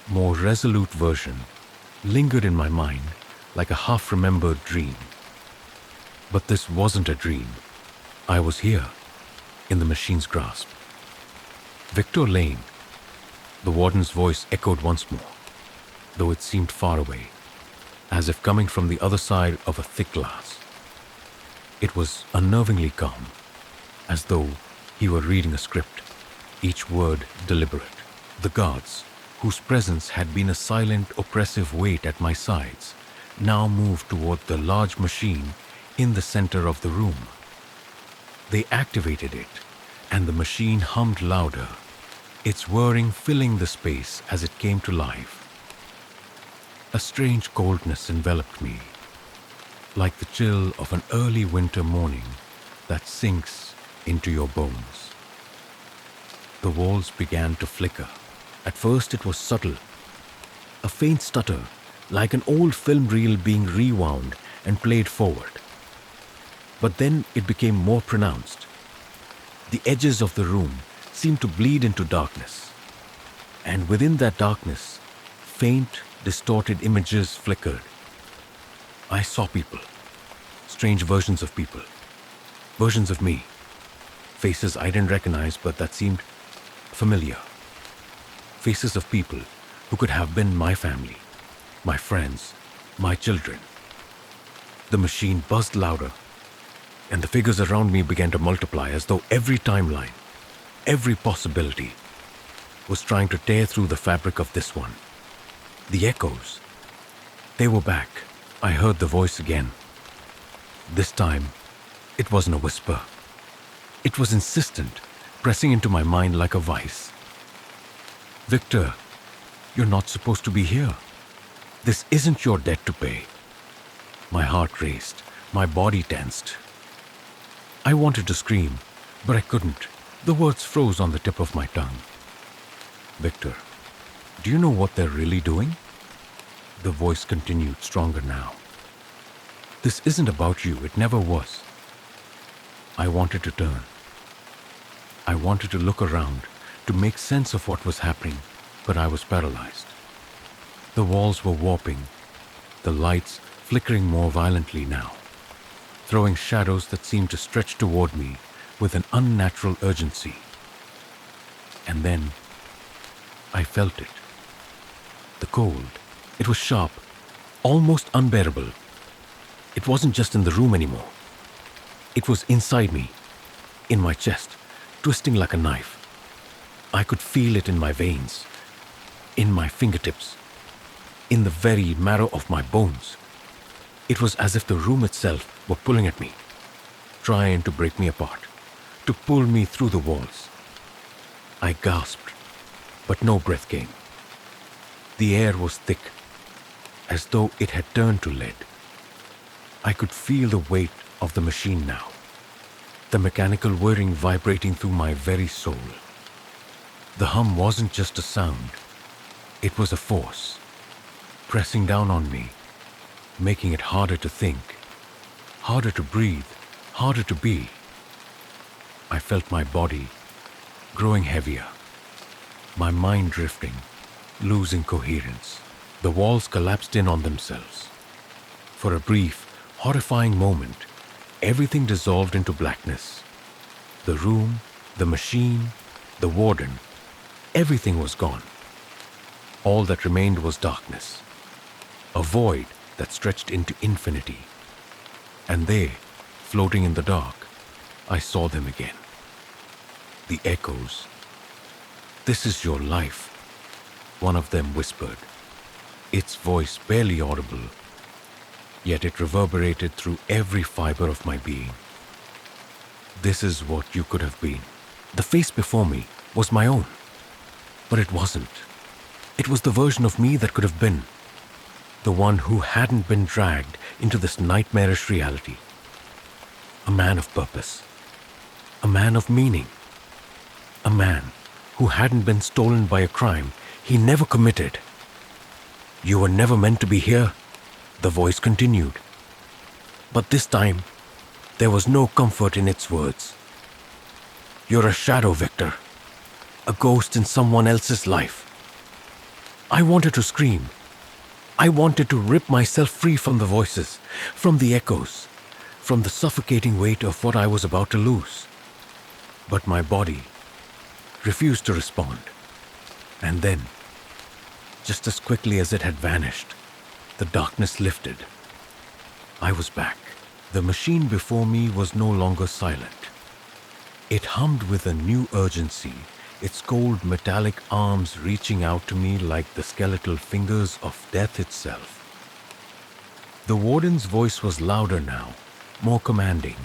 A: more resolute version, lingered in my mind like a half-remembered dream. But this wasn't a dream. I was here, in the machine's grasp. Victor Lane. The warden's voice echoed once more, though it seemed far away, as if coming from the other side of a thick glass. It was unnervingly calm, as though he were reading a script, each word deliberate. The guards, whose presence had been a silent, oppressive weight at my sides, now moved toward the large machine in the center of the room. They activated it, and the machine hummed louder, its whirring filling the space as it came to life. A strange coldness enveloped me, like the chill of an early winter morning that sinks into your bones. The walls began to flicker. At first it was subtle, a faint stutter, like an old film reel being rewound and played forward. But then it became more pronounced. The edges of the room seemed to bleed into darkness, and within that darkness, faint, distorted images flickered. I saw people, strange versions of people, versions of me, faces I didn't recognize but that seemed familiar, faces of people who could have been my family, my friends, my children. The machine buzzed louder, and the figures around me began to multiply as though every timeline, every possibility, was trying to tear through the fabric of this one. The echoes, they were back. I heard the voice again. This time, it wasn't a whisper. It was insistent, pressing into my mind like a vice. Victor, you're not supposed to be here. This isn't your debt to pay. My heart raced, my body tensed. I wanted to scream, but I couldn't. The words froze on the tip of my tongue. Victor, do you know what they're really doing? The voice continued, stronger now. This isn't about you, it never was. I wanted to turn. I wanted to look around, to make sense of what was happening, but I was paralyzed. The walls were warping, the lights flickering more violently now, throwing shadows that seemed to stretch toward me with an unnatural urgency. And then I felt it. The cold. It was sharp, almost unbearable. It wasn't just in the room anymore. It was inside me, in my chest, twisting like a knife. I could feel it in my veins, in my fingertips, in the very marrow of my bones. It was as if the room itself were pulling at me, trying to break me apart, to pull me through the walls. I gasped, but no breath came. The air was thick, as though it had turned to lead. I could feel the weight of the machine now, the mechanical whirring vibrating through my very soul. The hum wasn't just a sound, it was a force, pressing down on me, making it harder to think, harder to breathe, harder to be. I felt my body growing heavier, my mind drifting, losing coherence. The walls collapsed in on themselves. For a brief, horrifying moment, everything dissolved into blackness. The room, the machine, the warden, everything was gone. All that remained was darkness, a void that stretched into infinity. And there, floating in the dark, I saw them again. The echoes. "This is your life," one of them whispered, its voice barely audible, yet it reverberated through every fiber of my being. "This is what you could have been." The face before me was my own, but it wasn't. It was the version of me that could have been, the one who hadn't been dragged into this nightmarish reality. A man of purpose, a man of meaning, a man who hadn't been stolen by a crime he never committed. "You were never meant to be here," the voice continued. But this time, there was no comfort in its words. "You're a shadow, Victor, a ghost in someone else's life." I wanted to scream. I wanted to rip myself free from the voices, from the echoes, from the suffocating weight of what I was about to lose. But my body refused to respond. And then, just as quickly as it had vanished, the darkness lifted. I was back. The machine before me was no longer silent. It hummed with a new urgency, its cold metallic arms reaching out to me like the skeletal fingers of death itself. The warden's voice was louder now, more commanding.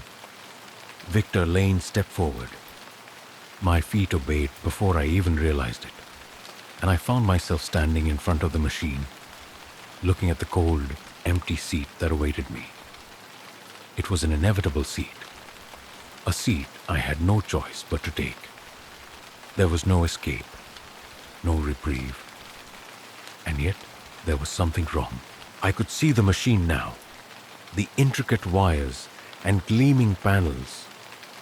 A: Victor Lane stepped forward. My feet obeyed before I even realized it, and I found myself standing in front of the machine, looking at the cold, empty seat that awaited me. It was an inevitable seat, a seat I had no choice but to take. There was no escape, no reprieve. And yet, there was something wrong. I could see the machine now, the intricate wires and gleaming panels,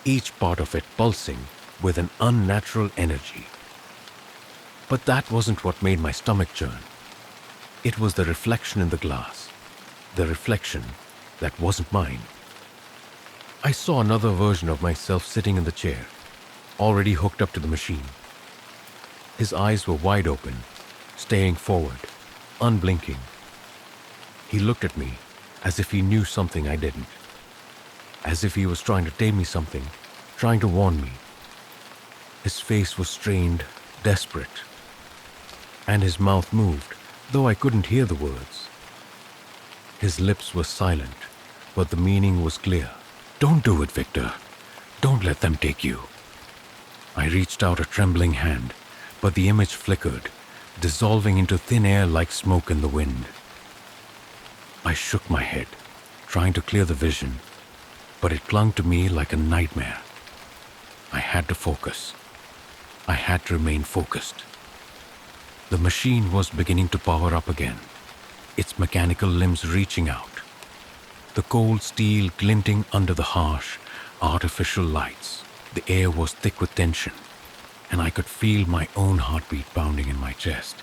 A: each part of it pulsing with an unnatural energy. But that wasn't what made my stomach churn. It was the reflection in the glass, the reflection that wasn't mine. I saw another version of myself sitting in the chair, already hooked up to the machine. His eyes were wide open, staring forward, unblinking. He looked at me as if he knew something I didn't, as if he was trying to tell me something, trying to warn me. His face was strained, desperate, and his mouth moved, though I couldn't hear the words. His lips were silent, but the meaning was clear. "Don't do it, Victor. Don't let them take you." I reached out a trembling hand, but the image flickered, dissolving into thin air like smoke in the wind. I shook my head, trying to clear the vision, but it clung to me like a nightmare. I had to focus. I had to remain focused. The machine was beginning to power up again, its mechanical limbs reaching out, the cold steel glinting under the harsh, artificial lights. The air was thick with tension, and I could feel my own heartbeat pounding in my chest,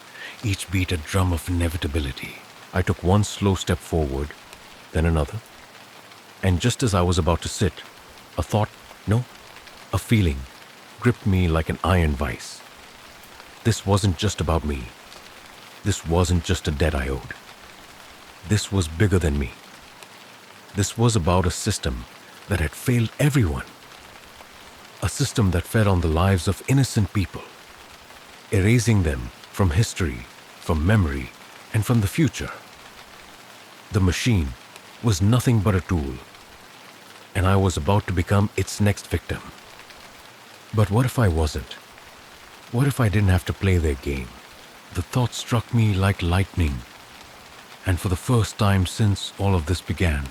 A: each beat a drum of inevitability. I took one slow step forward, then another, and just as I was about to sit, a thought, no, a feeling, gripped me like an iron vice. This wasn't just about me. This wasn't just a debt I owed. This was bigger than me. This was about a system that had failed everyone. A system that fed on the lives of innocent people, erasing them from history, from memory, and from the future. The machine was nothing but a tool, and I was about to become its next victim. But what if I wasn't? What if I didn't have to play their game? The thought struck me like lightning, and for the first time since all of this began,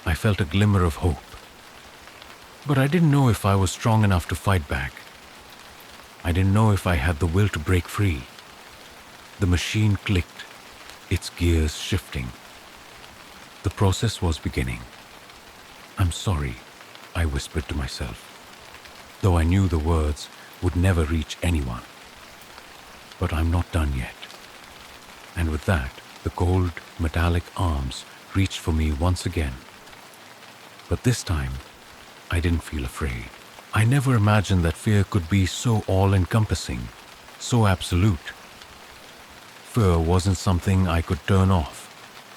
A: I felt a glimmer of hope. But I didn't know if I was strong enough to fight back. I didn't know if I had the will to break free. The machine clicked, its gears shifting. The process was beginning. "I'm sorry," I whispered to myself, though I knew the words would never reach anyone. But I'm not done yet. And with that, the cold, metallic arms reached for me once again. But this time, I didn't feel afraid. I never imagined that fear could be so all-encompassing, so absolute. Fear wasn't something I could turn off,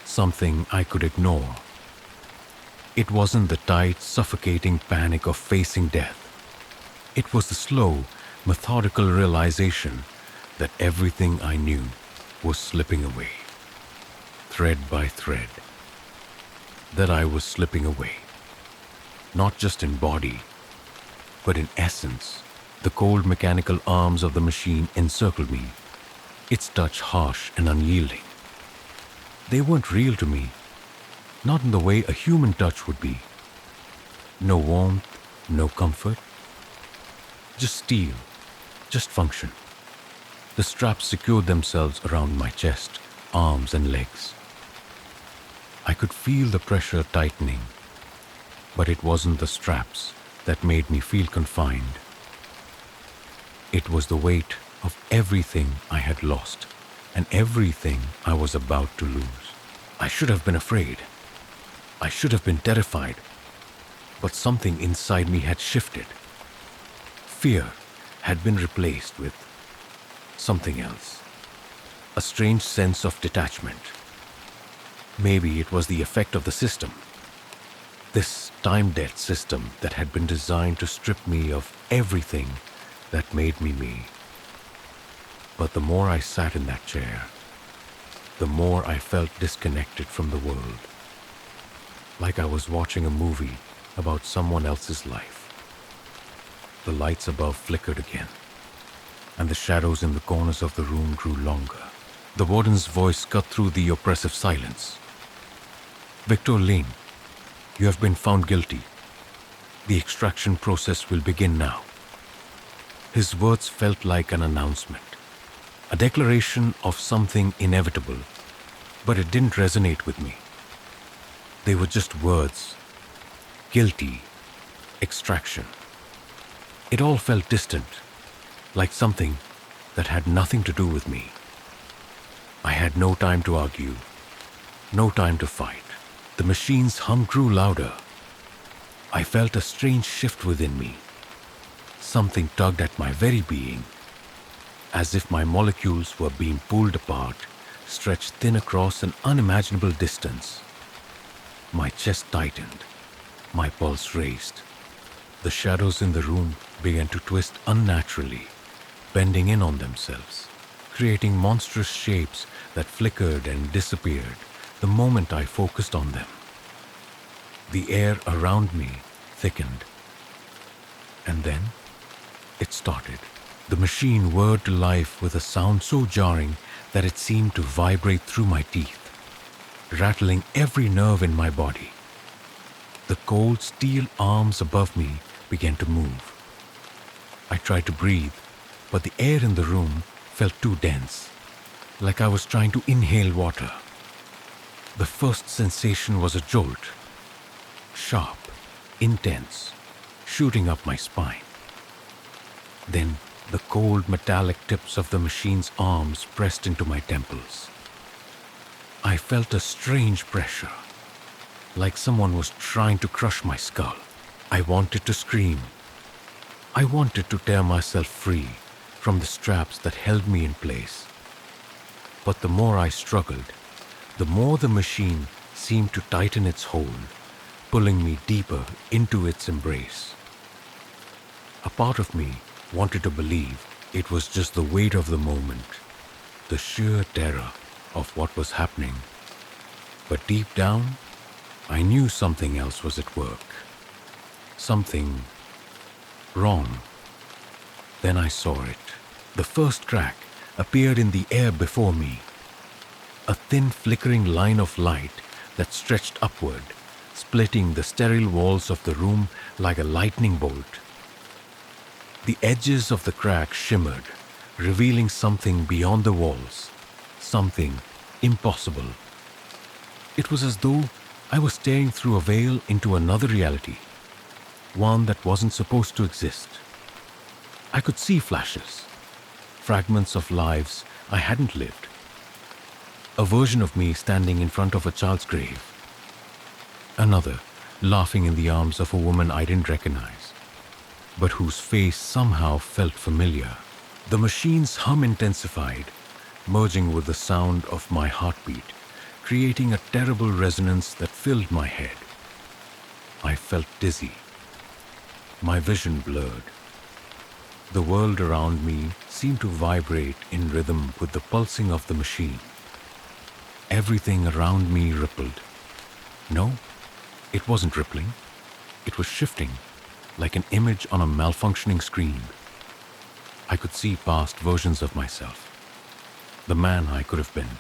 A: something I could ignore. It wasn't the tight, suffocating panic of facing death. It was the slow, methodical realization that everything I knew was slipping away, thread by thread. That I was slipping away, not just in body, but in essence. The cold mechanical arms of the machine encircled me, its touch harsh and unyielding. They weren't real to me, not in the way a human touch would be. No warmth, no comfort, just steel, just function. The straps secured themselves around my chest, arms and legs. I could feel the pressure tightening, but it wasn't the straps that made me feel confined. It was the weight of everything I had lost and everything I was about to lose. I should have been afraid. I should have been terrified, but something inside me had shifted. Fear had been replaced with something else, a strange sense of detachment. Maybe it was the effect of the system, this time-dead system that had been designed to strip me of everything that made me me. But the more I sat in that chair, the more I felt disconnected from the world, like I was watching a movie about someone else's life. The lights above flickered again, and the shadows in the corners of the room grew longer. The warden's voice cut through the oppressive silence. "Victor Lane, you have been found guilty. The extraction process will begin now." His words felt like an announcement, a declaration of something inevitable, but it didn't resonate with me. They were just words. Guilty, extraction. It all felt distant, like something that had nothing to do with me. I had no time to argue, no time to fight. The machine's hum grew louder. I felt a strange shift within me. Something tugged at my very being, as if my molecules were being pulled apart, stretched thin across an unimaginable distance. My chest tightened, my pulse raced. The shadows in the room began to twist unnaturally, bending in on themselves, creating monstrous shapes that flickered and disappeared the moment I focused on them. The air around me thickened. And then it started. The machine whirred to life with a sound so jarring that it seemed to vibrate through my teeth, rattling every nerve in my body. The cold steel arms above me began to move. I tried to breathe, but the air in the room felt too dense, like I was trying to inhale water. The first sensation was a jolt, sharp, intense, shooting up my spine. Then the cold metallic tips of the machine's arms pressed into my temples. I felt a strange pressure, like someone was trying to crush my skull. I wanted to scream. I wanted to tear myself free from the straps that held me in place. But the more I struggled, the more the machine seemed to tighten its hold, pulling me deeper into its embrace. A part of me wanted to believe it was just the weight of the moment, the sheer terror of what was happening. But deep down, I knew something else was at work. Something wrong. Then I saw it. The first crack appeared in the air before me. A thin flickering line of light that stretched upward, splitting the sterile walls of the room like a lightning bolt. The edges of the crack shimmered, revealing something beyond the walls, something impossible. It was as though I was staring through a veil into another reality, one that wasn't supposed to exist. I could see flashes, fragments of lives I hadn't lived. A version of me standing in front of a child's grave. Another laughing in the arms of a woman I didn't recognize. but whose face somehow felt familiar. The machine's hum intensified, merging with the sound of my heartbeat, creating a terrible resonance that filled my head. I felt dizzy, my vision blurred. The world around me seemed to vibrate in rhythm with the pulsing of the machine. Everything around me rippled. No, it wasn't rippling. It was shifting, like an image on a malfunctioning screen. I could see past versions of myself. The man I could have been.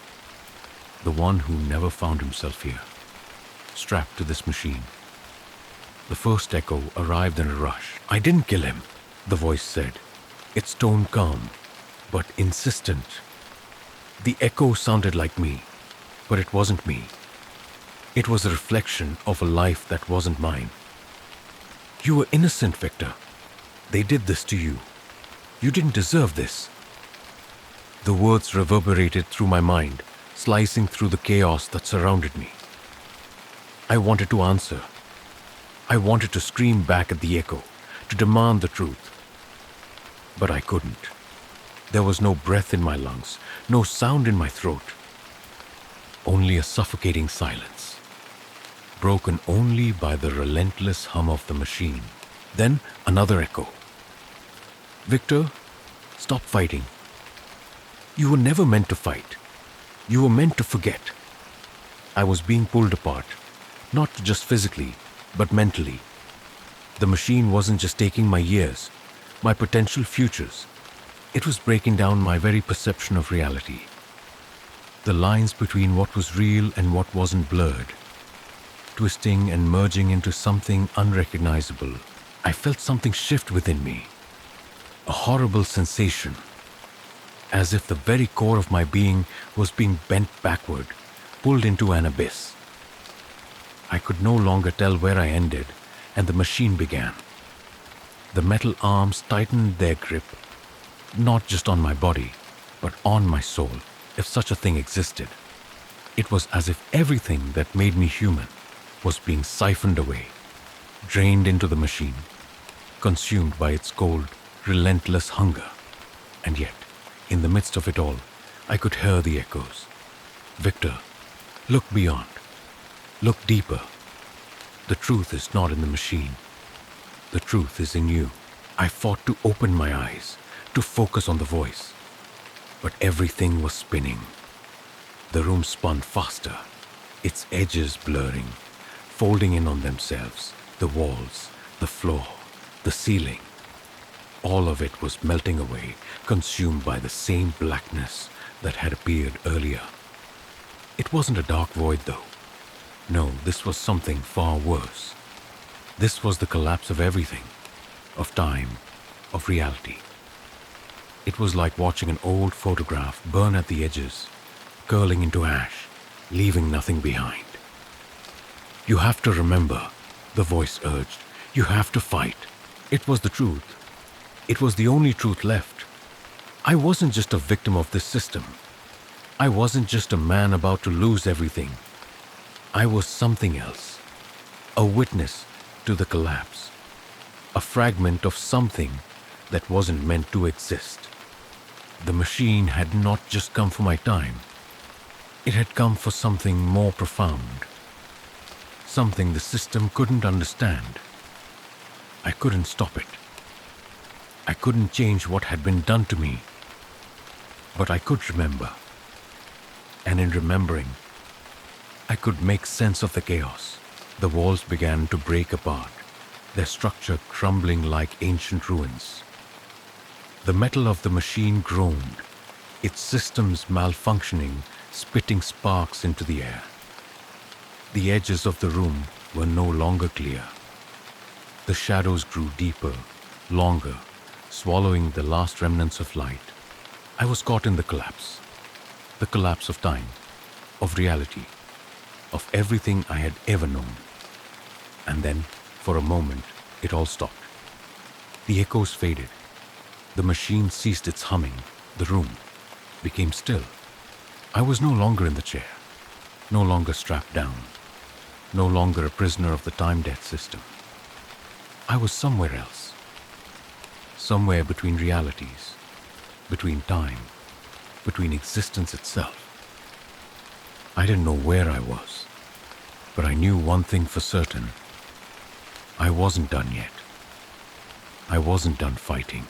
A: The one who never found himself here, strapped to this machine. The first echo arrived in a rush. "I didn't kill him," the voice said, its tone calm, but insistent. The echo sounded like me, but it wasn't me. It was a reflection of a life that wasn't mine. "You were innocent, Victor. They did this to you. You didn't deserve this." The words reverberated through my mind, slicing through the chaos that surrounded me. I wanted to answer. I wanted to scream back at the echo, to demand the truth. But I couldn't. There was no breath in my lungs, no sound in my throat. Only a suffocating silence, broken only by the relentless hum of the machine. Then another echo. "Victor, stop fighting. You were never meant to fight. You were meant to forget." I was being pulled apart, not just physically, but mentally. The machine wasn't just taking my years, my potential futures. It was breaking down my very perception of reality. The lines between what was real and what wasn't blurred, twisting and merging into something unrecognizable. I felt something shift within me, a horrible sensation, as if the very core of my being was being bent backward, pulled into an abyss. I could no longer tell where I ended and the machine began. The metal arms tightened their grip, not just on my body, but on my soul, if such a thing existed. It was as if everything that made me human was being siphoned away, drained into the machine, consumed by its cold, relentless hunger. And yet, in the midst of it all, I could hear the echoes. "Victor, look beyond. Look deeper. The truth is not in the machine. The truth is in you." I fought to open my eyes, to focus on the voice. But everything was spinning. The room spun faster, its edges blurring, folding in on themselves, the walls, the floor, the ceiling. All of it was melting away, consumed by the same blackness that had appeared earlier. It wasn't a dark void, though. No, this was something far worse. This was the collapse of everything, of time, of reality. It was like watching an old photograph burn at the edges, curling into ash, leaving nothing behind. "You have to remember," the voice urged. "You have to fight." It was the truth. It was the only truth left. I wasn't just a victim of this system. I wasn't just a man about to lose everything. I was something else, a witness to the collapse, a fragment of something that wasn't meant to exist. The machine had not just come for my time. It had come for something more profound, something the system couldn't understand. I couldn't stop it. I couldn't change what had been done to me, but I could remember. And in remembering, I could make sense of the chaos. The walls began to break apart, their structure crumbling like ancient ruins. The metal of the machine groaned, its systems malfunctioning, spitting sparks into the air. The edges of the room were no longer clear. The shadows grew deeper, longer, swallowing the last remnants of light. I was caught in the collapse of time, of reality, of everything I had ever known. And then, for a moment, it all stopped. The echoes faded. The machine ceased its humming. The room became still. I was no longer in the chair, no longer strapped down, no longer a prisoner of the time-death system. I was somewhere else, somewhere between realities, between time, between existence itself. I didn't know where I was, but I knew one thing for certain. I wasn't done yet. I wasn't done fighting.